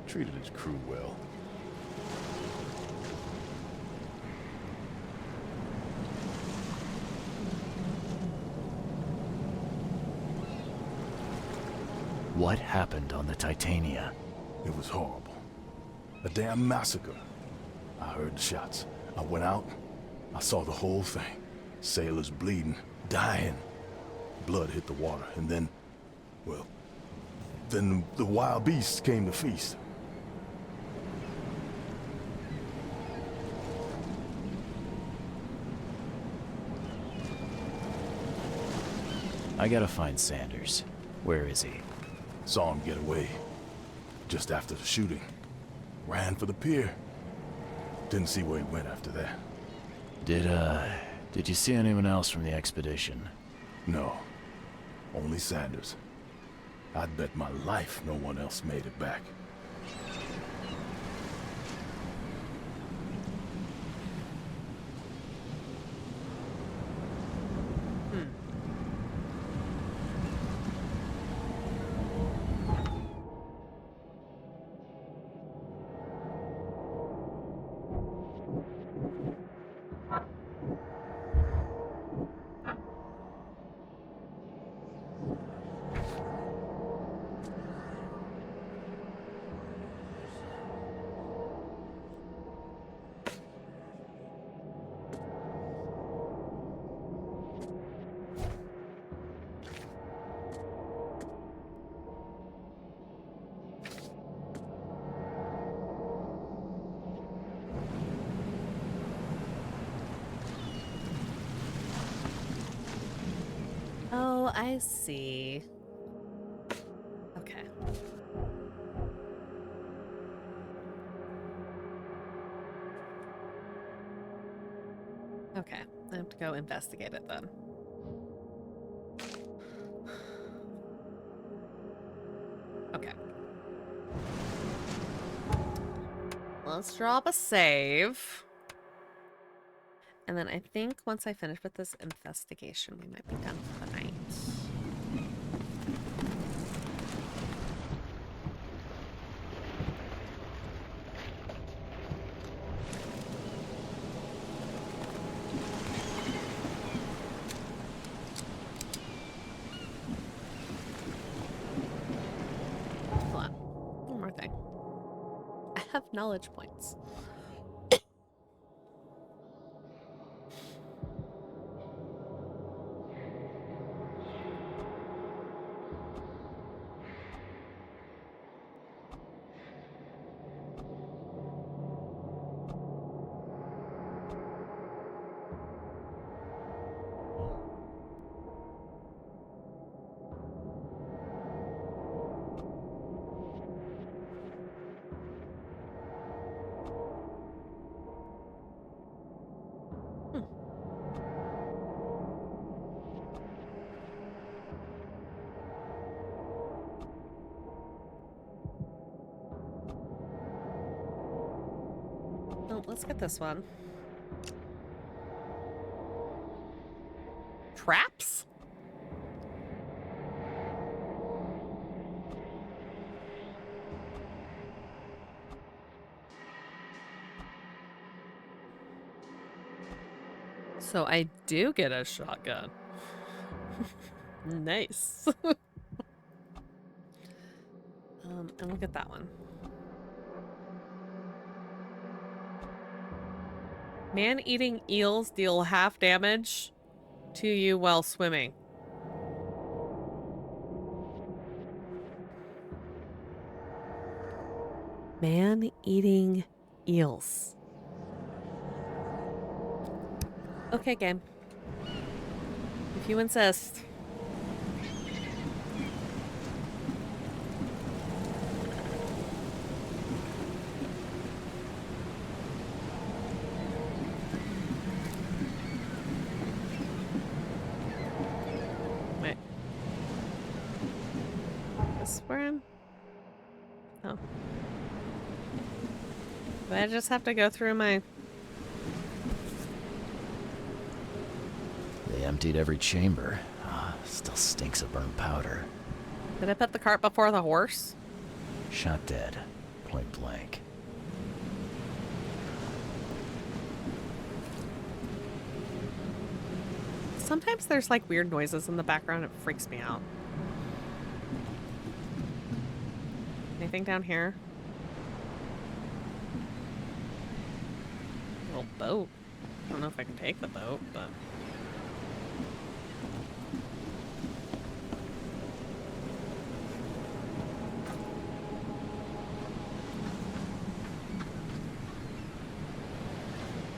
Speaker 15: Treated his crew well.
Speaker 2: What happened on the Titania?
Speaker 15: It was horrible. A damn massacre. I heard the shots. I went out. I saw the whole thing. Sailors bleeding, dying. Blood hit the water, and then, well, then the wild beasts came to feast.
Speaker 2: I gotta find Sanders. Where is he?
Speaker 15: Saw him get away. Just after the shooting. Ran for the pier. Didn't see where he went after that.
Speaker 2: Did you see anyone else from the expedition?
Speaker 15: No. Only Sanders. I'd bet my life no one else made it back.
Speaker 1: Oh, I see. Okay. Okay, I have to go investigate it then. Okay. Let's drop a save. And then I think once I finish with this investigation, we might be done for the night. Hold on. One more thing. I have knowledge points. Let's get this one. Traps? So I do get a shotgun. Nice. And we'll get that one. Man-eating eels deal half damage to you while swimming. Man-eating eels. Okay, game. If you insist. this where I'm... Oh. Do I just have to go through my...
Speaker 2: They emptied every chamber. Still stinks of burnt powder.
Speaker 1: Did I put the cart before the horse?
Speaker 2: Shot dead. Point blank.
Speaker 1: Sometimes there's like weird noises in the background. It freaks me out. Anything down here? Little boat. I don't know if I can take the boat, but...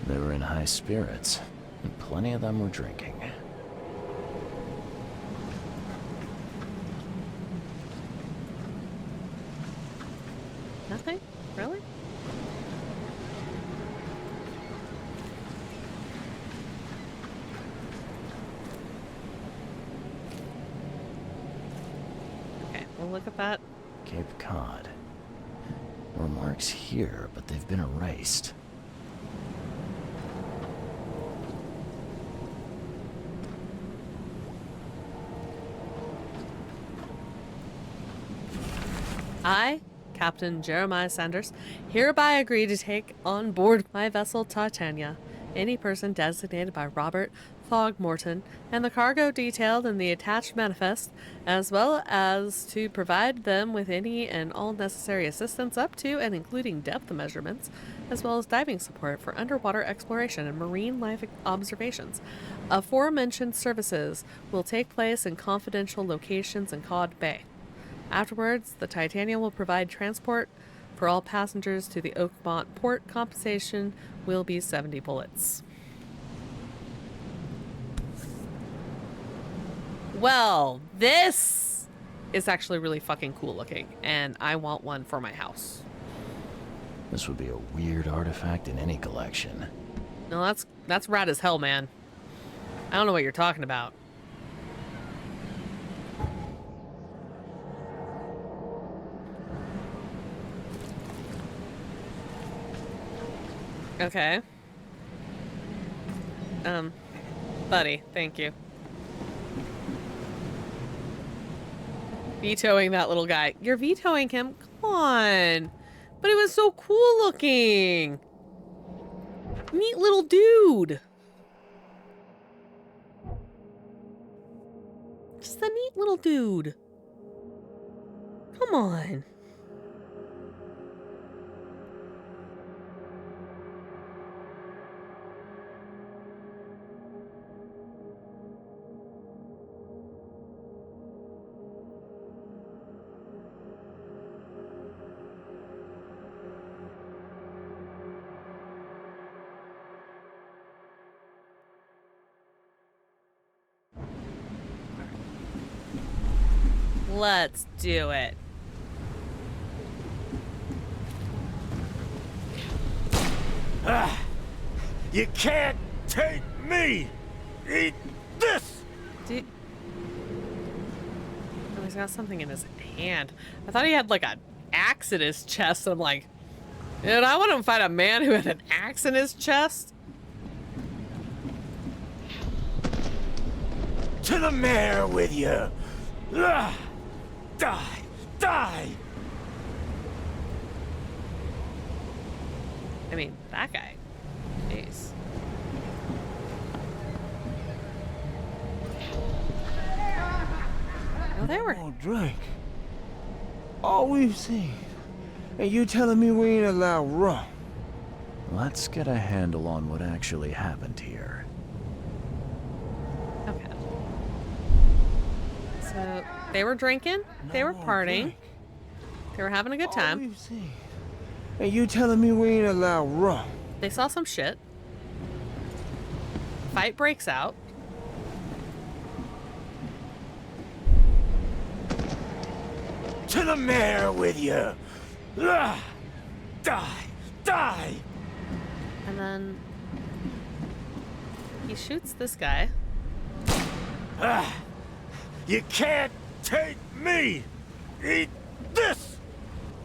Speaker 2: They were in high spirits, and plenty of them were drinking.
Speaker 1: Nothing? Really? Okay, we'll look at that.
Speaker 2: Cape Cod. There were marks here, but they've been erased.
Speaker 1: I, Captain Jeremiah Sanders, hereby agree to take on board my vessel Titania any person designated by Robert Throgmorton and the cargo detailed in the attached manifest, as well as to provide them with any and all necessary assistance up to and including depth measurements, as well as diving support for underwater exploration and marine life observations. Aforementioned services will take place in confidential locations in Cod Bay. Afterwards, the Titania will provide transport for all passengers to the Oakmont port. Compensation will be 70 bullets. Well, this is actually really fucking cool looking, and I want one for my house.
Speaker 2: This would be a weird artifact in any collection.
Speaker 1: No, that's rad as hell, man. I don't know what you're talking about. Okay. Buddy, thank you. Vetoing that little guy. You're vetoing him? Come on. But it was so cool looking. Neat little dude. Just a neat little dude. Come on. Let's do it.
Speaker 3: You can't take me! Eat this!
Speaker 1: Dude. Oh, he's got something in his hand. I thought he had like an axe in his chest. I'm like, dude, I want to fight a man who had an axe in his chest.
Speaker 3: To the mayor with you! Die! Die!
Speaker 1: I mean, that guy. Jeez. Oh, they were.
Speaker 8: Oh, drink. All we've seen. And you telling me we ain't allowed rum?
Speaker 2: Let's get a handle on what actually happened here.
Speaker 1: Okay. So, they were drinking. They were partying. They were having a good time.
Speaker 8: All we've seen. And you telling me we ain't allowed rum?
Speaker 1: They saw some shit. Fight breaks out.
Speaker 3: To the mayor with you! Die! Die!
Speaker 1: And then he shoots this guy.
Speaker 3: You can't take me! Eat this!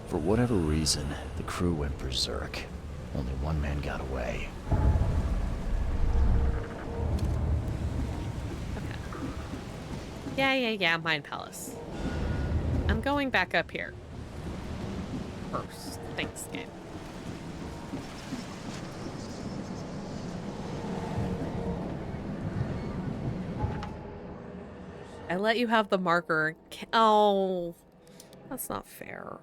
Speaker 2: For whatever reason, the crew went berserk. Only one man got away.
Speaker 1: Yeah, Mind Palace. I'm going back up here. First. Thanks, game. I let you have the marker. Oh, that's not fair.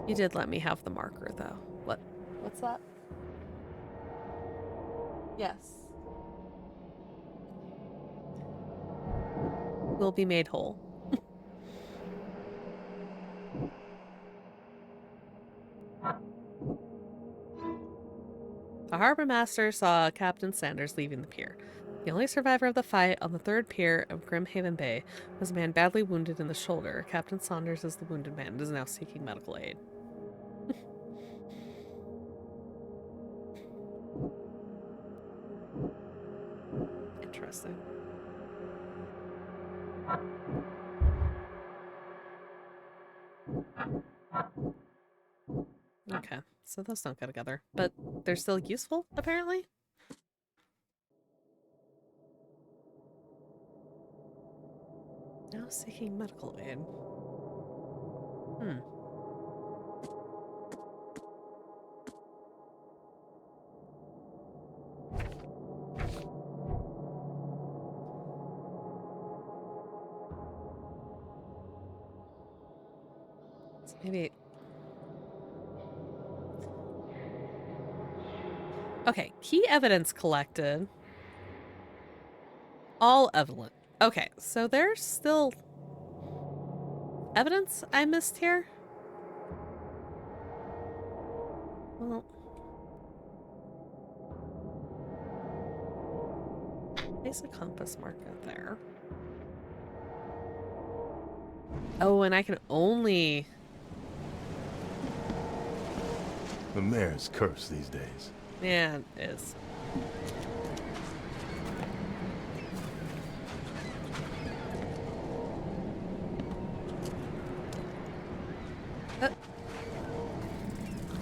Speaker 1: You did let me have the marker, though. What's that? Yes. Will be made whole. The harbor master saw Captain Sanders leaving the pier. The only survivor of the fight on the third pier of Grimhaven Bay was a man badly wounded in the shoulder. Captain Saunders is the wounded man and is now seeking medical aid. Interesting. Okay, so those don't go together, but they're still useful, apparently? Now seeking medical aid. So maybe... Okay, key evidence collected. All evidence. Okay, so there's still evidence I missed here? Well... Place a compass marker there. Oh, and I can only...
Speaker 15: The mayor's cursed these days.
Speaker 1: Yeah, it is.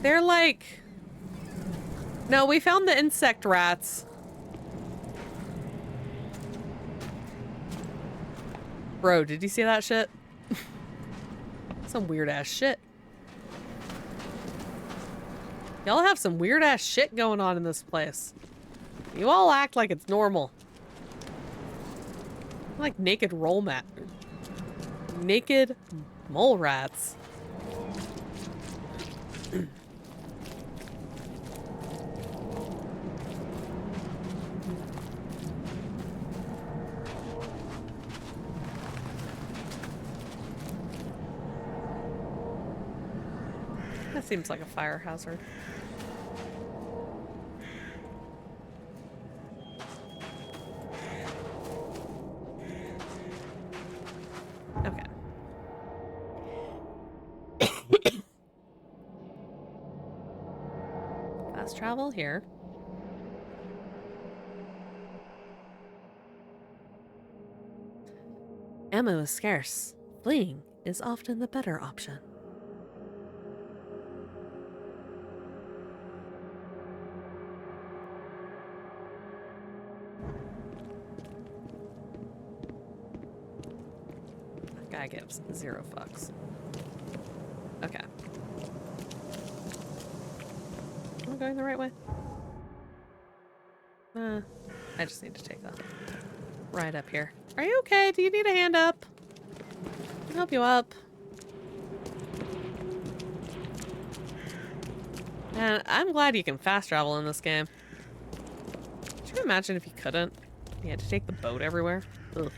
Speaker 1: They're like... No, we found the insect rats. Bro, did you see that shit? Some weird ass shit. Y'all have some weird ass shit going on in this place. You all act like it's normal. Like naked naked mole rats. That seems like a fire hazard. Okay. Fast travel here. Ammo is scarce. Fleeing is often the better option. Guy gives 0 fucks. Okay. Am I going the right way? I just need to take the ride up here. Are you okay? Do you need a hand up? I can help you up. Man, I'm glad you can fast travel in this game. Could you imagine if you couldn't? You had to take the boat everywhere? Ugh.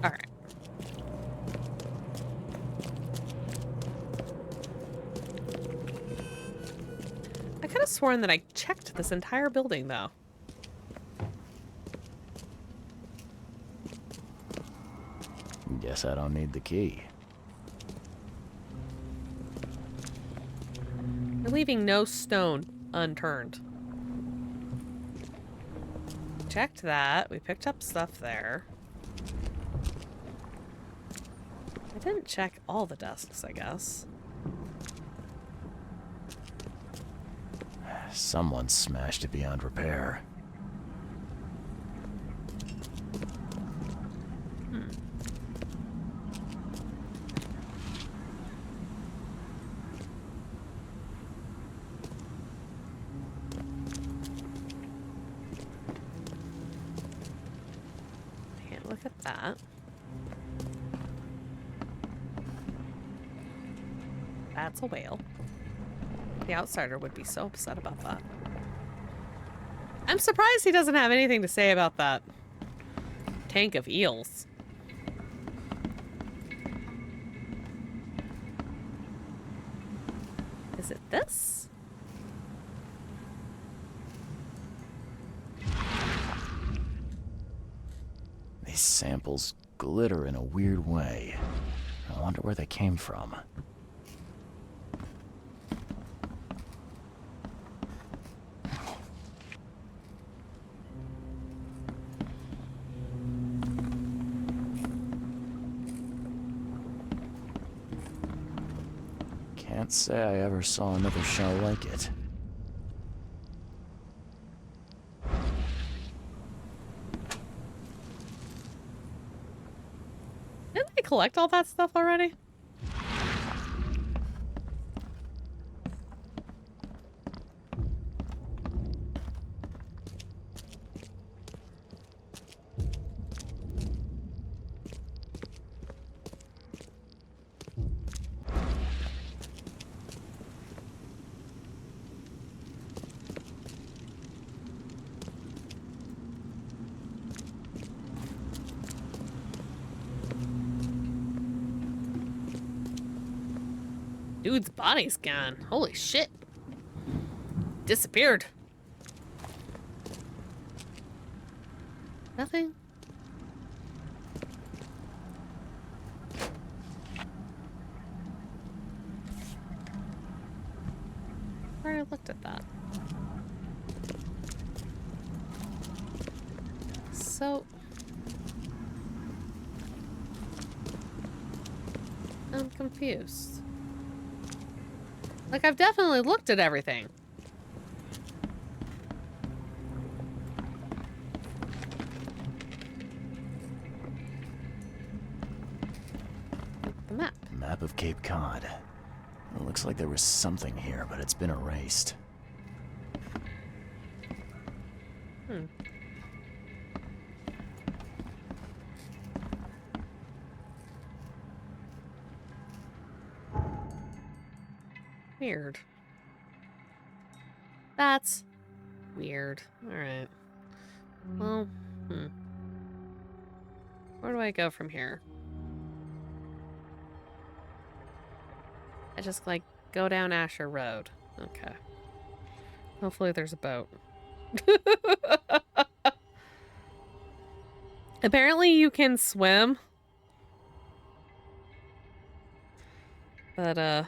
Speaker 1: Alright. I could have sworn that I checked this entire building, though.
Speaker 2: Guess I don't need the key. You're
Speaker 1: leaving no stone unturned. checked that. We picked up stuff there. I didn't check all the desks, I guess.
Speaker 2: Someone smashed it beyond repair.
Speaker 1: Can't look at that. That's a whale. The outsider would be so upset about that. I'm surprised he doesn't have anything to say about that tank of eels. Is it this?
Speaker 2: These samples glitter in a weird way. I wonder where they came from. Can't say I ever saw another shell like it.
Speaker 1: Didn't they collect all that stuff already? Dude's body's gone. Holy shit. Disappeared. Nothing. I already looked at that. So I'm confused. Like, I've definitely looked at everything. The map.
Speaker 2: Map of Cape Cod. It looks like there was something here, but it's been erased.
Speaker 1: Hmm. Weird. That's weird. Alright. Well, where do I go from here? I just, like, go down Asher Road. Okay. Hopefully there's a boat. Apparently you can swim. But, oh.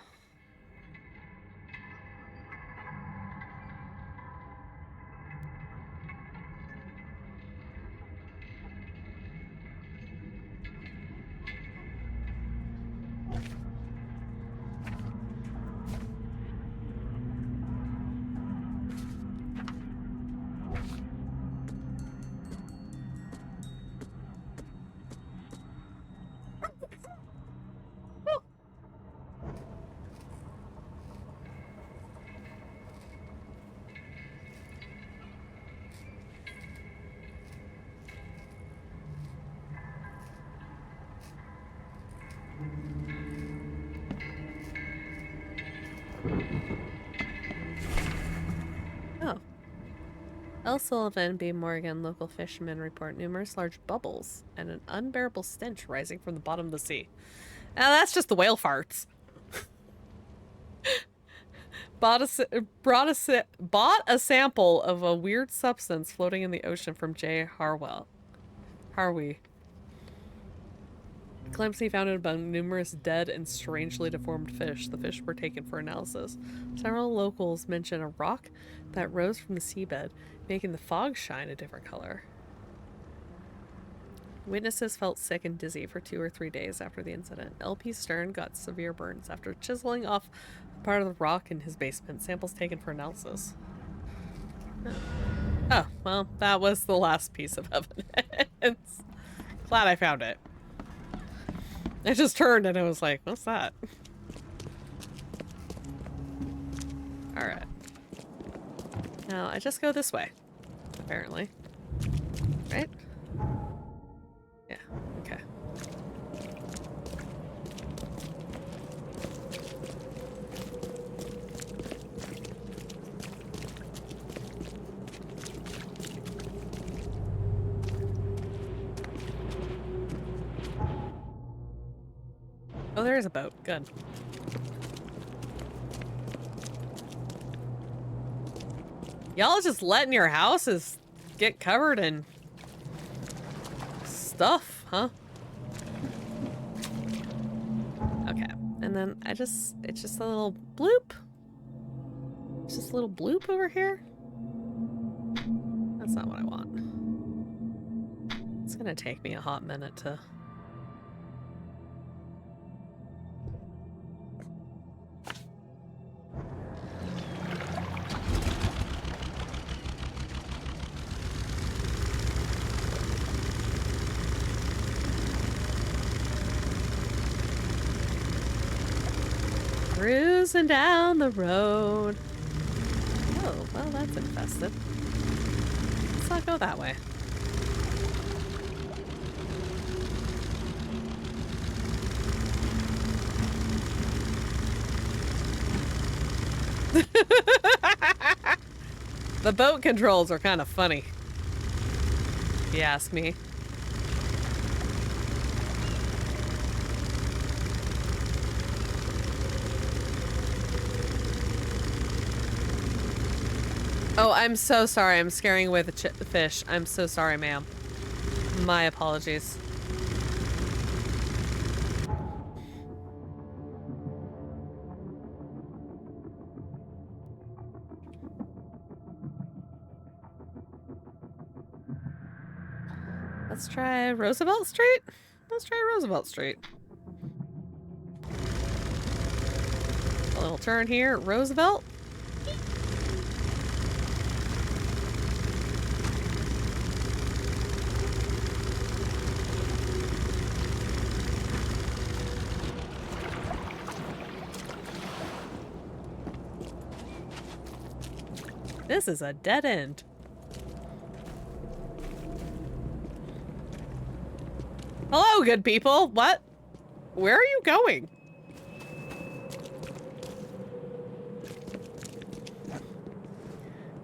Speaker 1: L. Sullivan, B. Morgan, local fishermen report numerous large bubbles and an unbearable stench rising from the bottom of the sea. Now that's just the whale farts. Bought a sample of a weird substance floating in the ocean from J. Harvey. Claims he found it among numerous dead and strangely deformed fish. The fish were taken for analysis. Several locals mention a rock that rose from the seabed, making the fog shine a different color. Witnesses felt sick and dizzy for 2 or 3 days after the incident. LP Stern got severe burns after chiseling off part of the rock in his basement. Samples taken for analysis. Oh, well, that was the last piece of evidence. Glad I found it. I just turned and I was like, what's that? Alright. Now, I just go this way. Apparently. Right? Yeah, okay. Oh, there is a boat. Good. Y'all just letting your houses get covered in stuff, huh? Okay. And then it's just a little bloop. It's just a little bloop over here. That's not what I want. It's gonna take me a hot minute to... Cruising down the road. Oh, well, that's infested. Let's not go that way. The boat controls are kind of funny, if you ask me. Oh, I'm so sorry. I'm scaring away the fish. I'm so sorry, ma'am. My apologies. Let's try Roosevelt Street? Let's try Roosevelt Street. A little turn here at Roosevelt. This is a dead end. Hello, good people. What? Where are you going?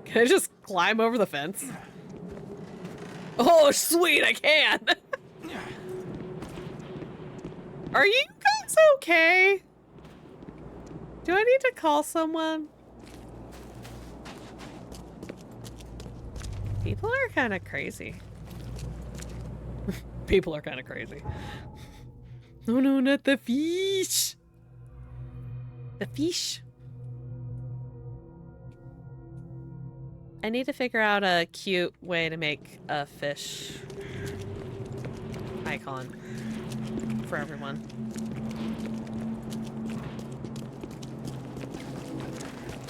Speaker 1: Can I just climb over the fence? Oh, sweet, I can. Are you guys okay? Do I need to call someone? People are kind of crazy. People are kind of crazy. No, no, not the fish. The fish. I need to figure out a cute way to make a fish icon for everyone.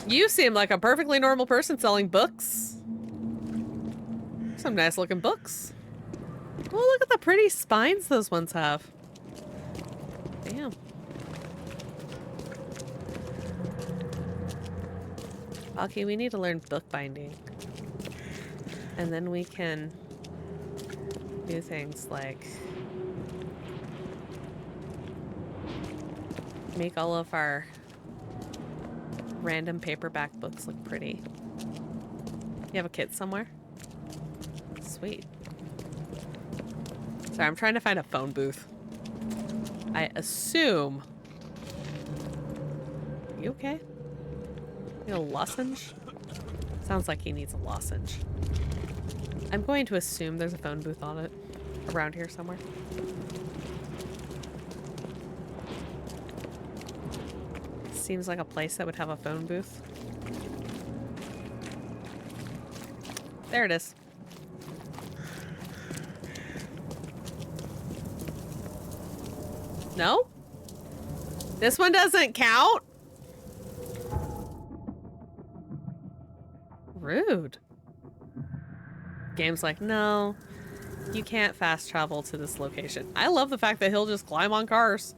Speaker 1: You seem like a perfectly normal person selling books. Some nice looking books. Oh, look at the pretty spines those ones have. Damn. Okay, we need to learn bookbinding. And then we can do things like make all of our random paperback books look pretty. You have a kit somewhere? Sweet. Sorry, I'm trying to find a phone booth. I assume... You okay? Need a lozenge? Sounds like he needs a lozenge. I'm going to assume there's a phone booth on it. Around here somewhere. Seems like a place that would have a phone booth. There it is. No? This one doesn't count? Rude. Game's like, no, you can't fast travel to this location. I love the fact that he'll just climb on cars.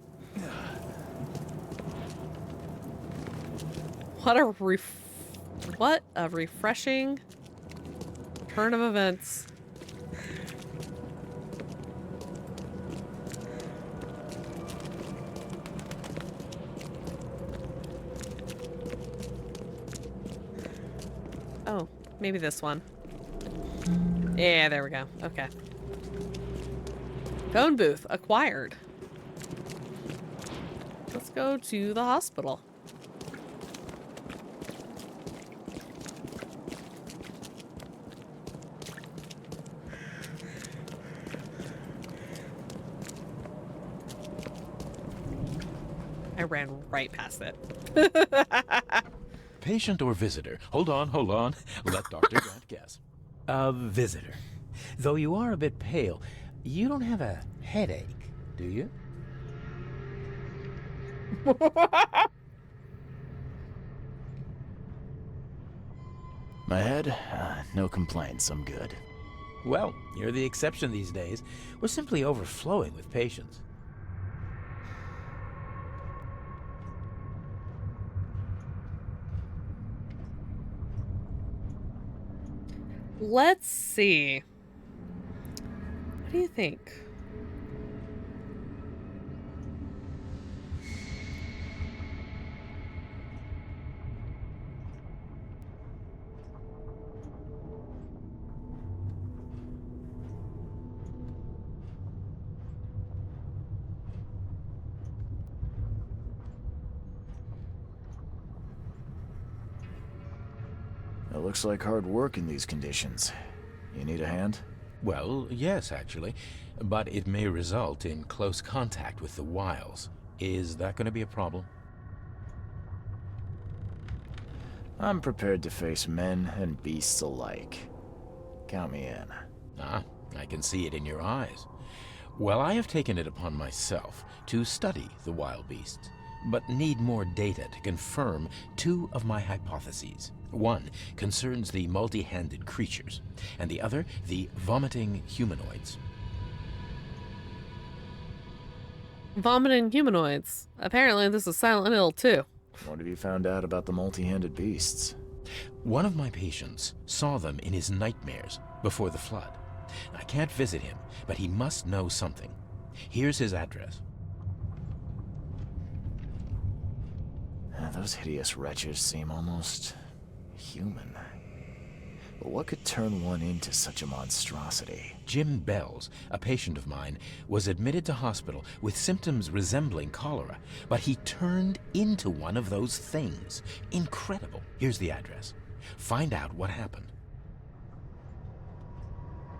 Speaker 1: What a refreshing turn of events. Oh, maybe this one. Yeah, there we go. Okay. Phone booth acquired. Let's go to the hospital. I ran right past it.
Speaker 16: Patient or visitor? Hold on. Let Dr. Grant guess.
Speaker 17: A visitor. Though you are a bit pale, you don't have a headache, do you?
Speaker 2: My head? No complaints, I'm good.
Speaker 17: Well, you're the exception these days. We're simply overflowing with patients.
Speaker 1: Let's see. What do you think?
Speaker 2: It looks like hard work in these conditions. You need a hand?
Speaker 17: Well, yes, actually. But it may result in close contact with the wiles. Is that going to be a problem?
Speaker 2: I'm prepared to face men and beasts alike. Count me in.
Speaker 17: Ah, I can see it in your eyes. Well, I have taken it upon myself to study the wild beasts, but need more data to confirm two of my hypotheses. One concerns the multi-handed creatures, and the other, the vomiting humanoids.
Speaker 1: Vomiting humanoids. Apparently this is Silent Hill too.
Speaker 2: What have you found out about the multi-handed beasts?
Speaker 17: One of my patients saw them in his nightmares before the flood. I can't visit him, but he must know something. Here's his address.
Speaker 2: Those hideous wretches seem almost human. But what could turn one into such a monstrosity?
Speaker 17: Jim Bells, a patient of mine, was admitted to hospital with symptoms resembling cholera, but he turned into one of those things. Incredible. Here's the address. Find out what happened.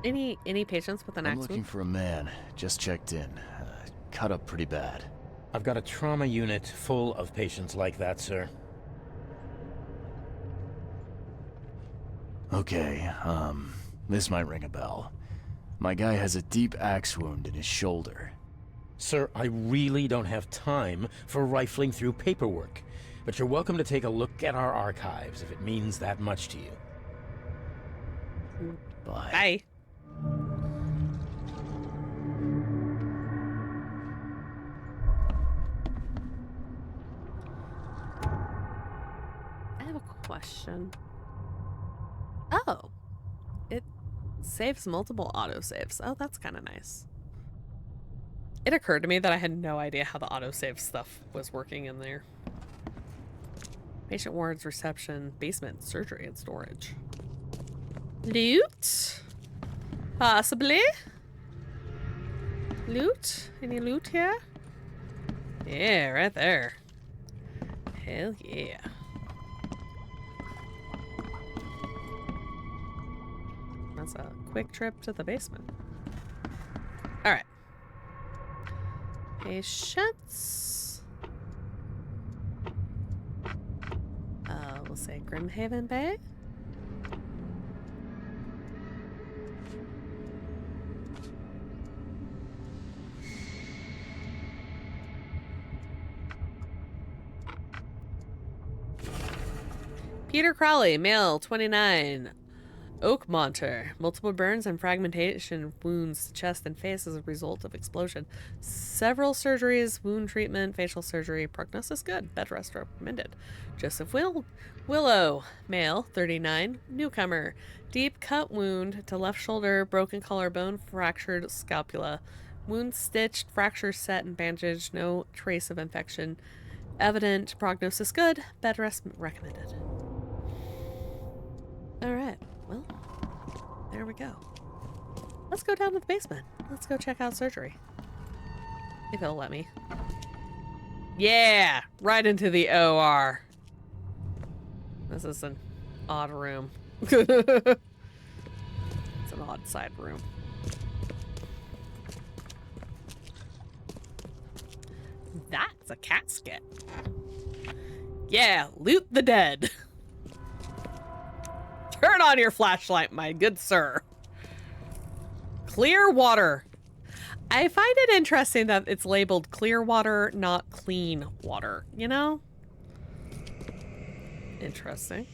Speaker 1: Any patients with an
Speaker 2: I'm
Speaker 1: axe
Speaker 2: looking
Speaker 1: wound?
Speaker 2: for a man. Just checked in. Cut up pretty bad.
Speaker 17: I've got a trauma unit full of patients like that, sir.
Speaker 2: Okay, this might ring a bell. My guy has a deep axe wound in his shoulder.
Speaker 17: Sir, I really don't have time for rifling through paperwork, but you're welcome to take a look at our archives if it means that much to you.
Speaker 2: Bye.
Speaker 1: Bye. I have a question. Oh, it saves multiple autosaves. Oh, that's kind of nice. It occurred to me that I had no idea how the autosave stuff was working in there. Patient wards, reception, basement, surgery, and storage. Loot? Possibly? Loot? Any loot here? Yeah, right there. Hell yeah. That's a quick trip to the basement. Alright. Patience. We'll say Grimhaven Bay. Peter Crowley, male, 29. Oakmonter. Multiple burns and fragmentation wounds to chest and face as a result of explosion. Several surgeries, wound treatment, facial surgery. Prognosis good. Bed rest recommended. Joseph Willow, male, 39. Newcomer. Deep cut wound to left shoulder, broken collarbone, fractured scapula. Wound stitched, fracture set and bandaged. No trace of infection evident. Prognosis good. Bed rest recommended. Alright. Well, there we go. Let's go down to the basement. Let's go check out surgery. If it'll let me. Yeah! Right into the OR. This is an odd room. It's an odd side room. That's a casket. Yeah, loot the dead. Turn on your flashlight, my good sir. Clear water. I find it interesting that it's labeled clear water, not clean water, you know? Interesting.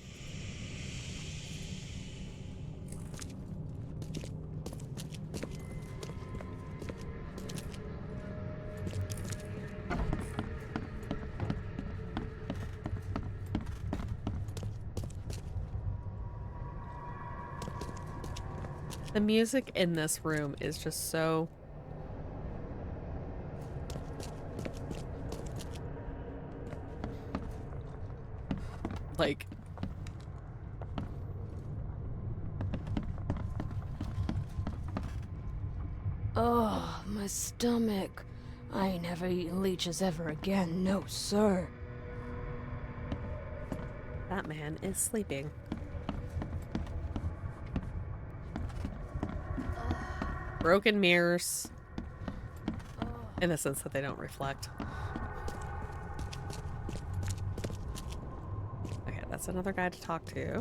Speaker 1: The music in this room is just so... like...
Speaker 14: Oh, my stomach. I ain't never eaten leeches ever again, no sir.
Speaker 1: That man is sleeping. Broken mirrors. In the sense that they don't reflect. Okay, that's another guy to talk to.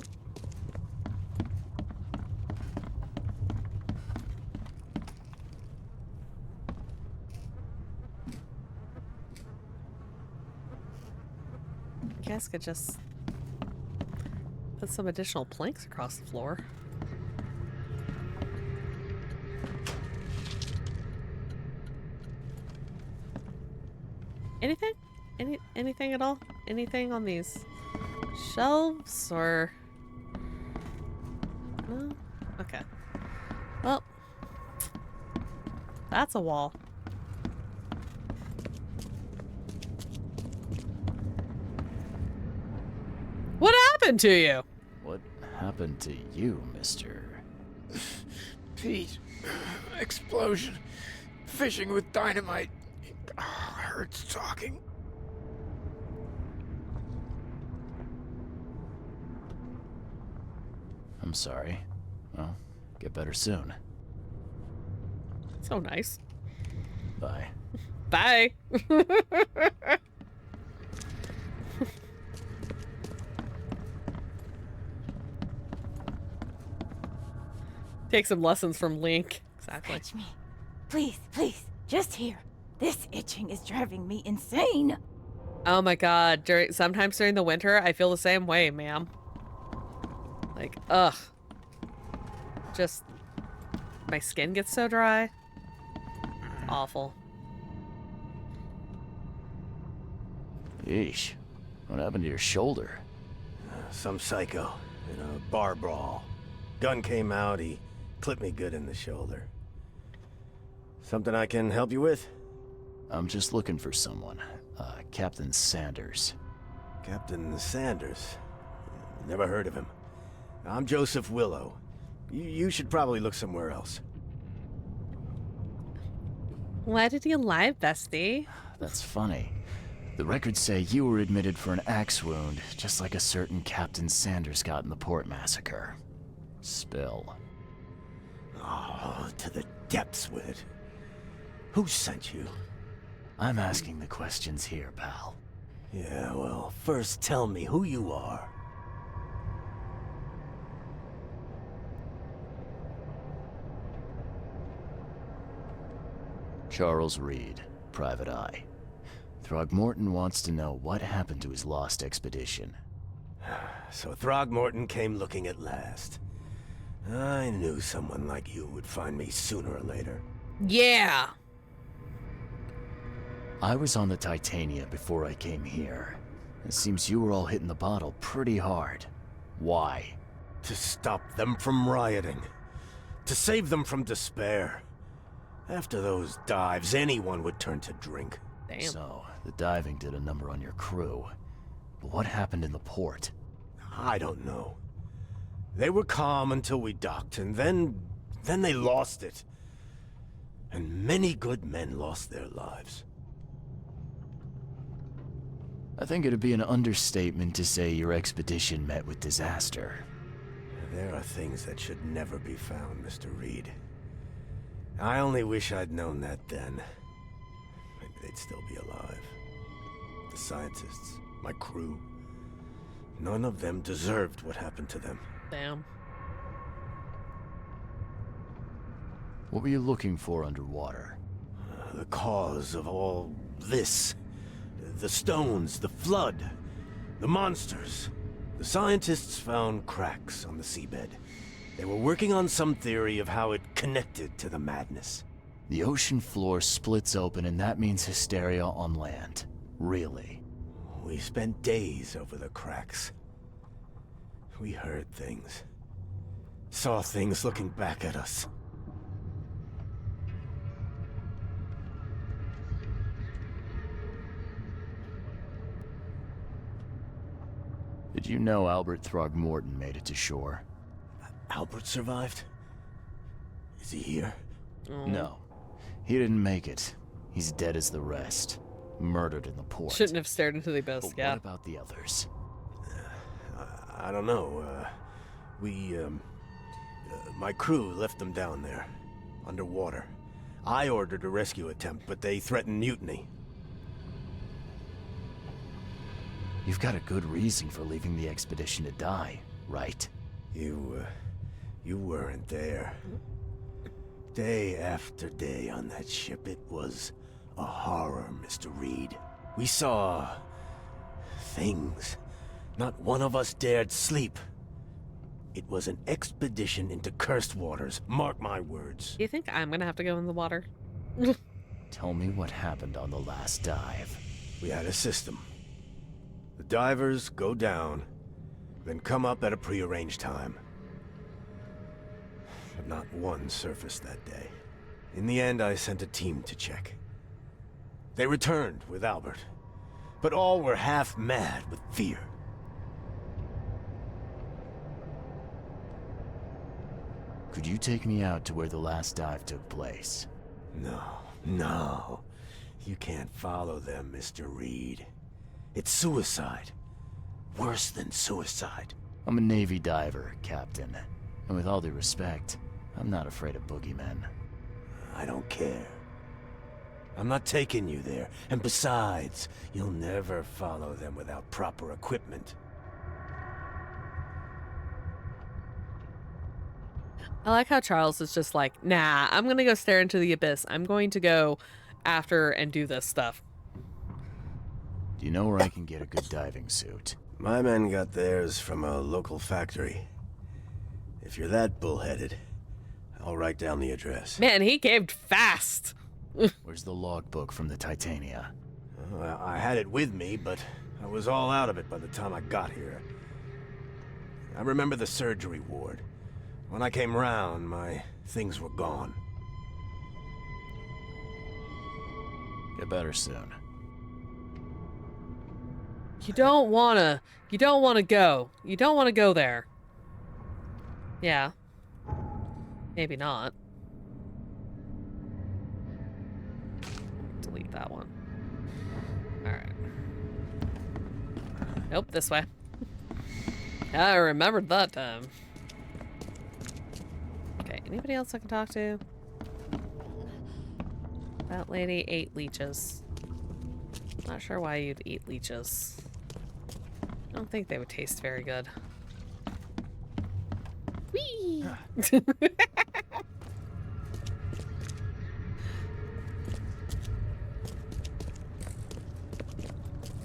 Speaker 1: I guess could just put some additional planks across the floor. Anything? Anything at all? Anything on these shelves or... No? Okay. Well, that's a wall. What happened to you?
Speaker 2: What happened to you, mister?
Speaker 11: Pete. Explosion. Fishing with dynamite. Hurts talking.
Speaker 2: I'm sorry. Well, get better soon.
Speaker 1: So nice.
Speaker 2: Bye.
Speaker 1: Bye. Take some lessons from Link. Exactly.
Speaker 18: Scratch me. Please, please. Just here. This itching is driving me insane.
Speaker 1: Oh my god. Sometimes during the winter, I feel the same way, ma'am. Like, ugh. Just, my skin gets so dry. Awful.
Speaker 2: Yeesh. What happened to your shoulder?
Speaker 13: Some psycho in a bar brawl. Gun came out, he clipped me good in the shoulder. Something I can help you with?
Speaker 2: I'm just looking for someone. Captain Sanders.
Speaker 13: Captain Sanders? Never heard of him. I'm Joseph Willow. You should probably look somewhere else.
Speaker 1: Why did you lie, bestie?
Speaker 2: That's funny. The records say you were admitted for an axe wound, just like a certain Captain Sanders got in the Port Massacre. Spill.
Speaker 13: Oh, to the depths with it. Who sent you?
Speaker 2: I'm asking the questions here, pal.
Speaker 13: Yeah, well, first tell me who you are.
Speaker 2: Charles Reed, Private Eye. Throgmorton wants to know what happened to his lost expedition.
Speaker 13: So Throgmorton came looking at last. I knew someone like you would find me sooner or later.
Speaker 1: Yeah.
Speaker 2: I was on the Titania before I came here. It seems you were all hitting the bottle pretty hard. Why?
Speaker 13: To stop them from rioting. To save them from despair. After those dives, anyone would turn to drink.
Speaker 1: Damn.
Speaker 2: So, the diving did a number on your crew. But what happened in the port?
Speaker 13: I don't know. They were calm until we docked, and then they lost it. And many good men lost their lives.
Speaker 2: I think it'd be an understatement to say your expedition met with disaster.
Speaker 13: There are things that should never be found, Mr. Reed. I only wish I'd known that then. Maybe they'd still be alive. The scientists, my crew. None of them deserved what happened to them.
Speaker 1: Damn.
Speaker 2: What were you looking for underwater?
Speaker 13: The cause of all this. The stones, the flood, the monsters. The scientists found cracks on the seabed. They were working on some theory of how it connected to the madness.
Speaker 2: The ocean floor splits open and that means hysteria on land. Really?
Speaker 13: We spent days over the cracks. We heard things. Saw things looking back at us.
Speaker 2: Did you know Albert Throgmorton made it to shore?
Speaker 13: Albert survived? Is he here?
Speaker 2: No. He didn't make it. He's dead as the rest. Murdered in the port.
Speaker 1: Shouldn't have stared into the abyss,
Speaker 2: But
Speaker 1: yeah.
Speaker 2: what about the others?
Speaker 13: I don't know. My crew left them down there, underwater. I ordered a rescue attempt, but they threatened mutiny.
Speaker 2: You've got a good reason for leaving the expedition to die, right?
Speaker 13: You weren't there. Day after day on that ship, it was a horror, Mr. Reed. We saw things. Not one of us dared sleep. It was an expedition into cursed waters, mark my words.
Speaker 1: Do you think I'm gonna have to go in the water?
Speaker 2: Tell me what happened on the last dive.
Speaker 13: We had a system. The divers go down, then come up at a prearranged time. But not one surfaced that day. In the end, I sent a team to check. They returned with Albert, but all were half mad with fear.
Speaker 2: Could you take me out to where the last dive took place?
Speaker 13: No. You can't follow them, Mr. Reed. It's suicide. Worse than suicide.
Speaker 2: I'm a Navy diver, Captain. And with all due respect, I'm not afraid of boogeymen.
Speaker 13: I don't care. I'm not taking you there. And besides, you'll never follow them without proper equipment.
Speaker 1: I like how Charles is just like, nah, I'm gonna go stare into the abyss. I'm going to go after and do this stuff.
Speaker 2: Do you know where I can get a good diving suit?
Speaker 13: My men got theirs from a local factory. If you're that bullheaded, I'll write down the address.
Speaker 1: Man, he caved fast.
Speaker 2: Where's the logbook from the Titania?
Speaker 13: I had it with me, but I was all out of it by the time I got here. I remember the surgery ward. When I came round, my things were gone.
Speaker 2: Get better soon.
Speaker 1: You don't wanna go. You don't wanna go there. Yeah. Maybe not. Delete that one. Alright. Nope, this way. I remembered that time. Okay, anybody else I can talk to? That lady ate leeches. Not sure why you'd eat leeches. I don't think they would taste very good. Whee!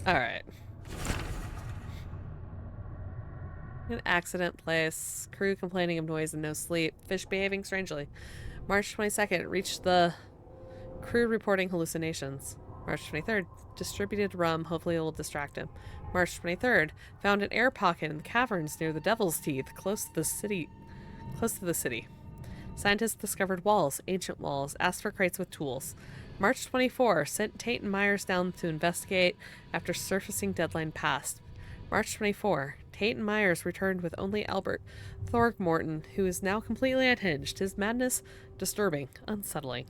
Speaker 1: Alright. An accident place. Crew complaining of noise and no sleep. Fish behaving strangely. March 22nd. Reached the crew reporting hallucinations. March 23rd. Distributed rum. Hopefully it will distract him. March 23rd. Found an air pocket in the caverns near the Devil's Teeth, close to the city. Scientists discovered walls, ancient walls, asked for crates with tools. March 24, sent Tate and Myers down to investigate after surfacing deadline passed. March 24, Tate and Myers returned with only Albert Thorgmorton, who is now completely unhinged, his madness disturbing, unsettling.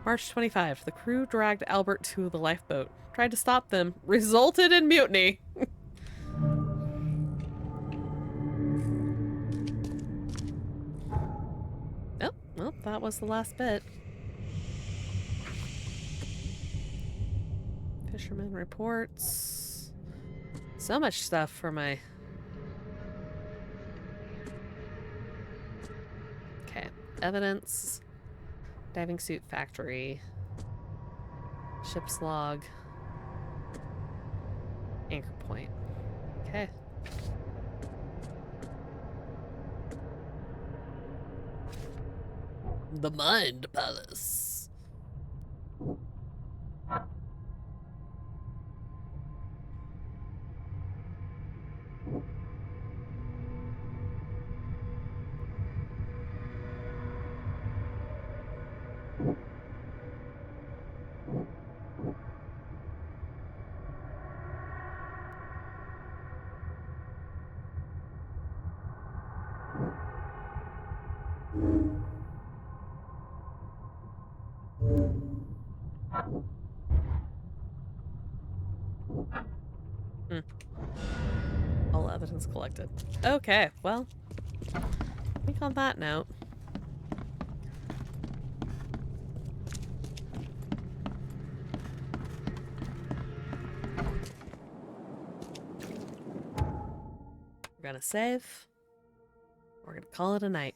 Speaker 1: March 25, the crew dragged Albert to the lifeboat, tried to stop them, resulted in mutiny. Oh, well, that was the last bit. Fisherman reports. So much stuff for my... Okay. Evidence. Diving suit factory. Ship's log. Anchor point. Okay. The Mind Palace. All evidence collected. Okay, well, I think on that note, we're gonna save. We're gonna call it a night.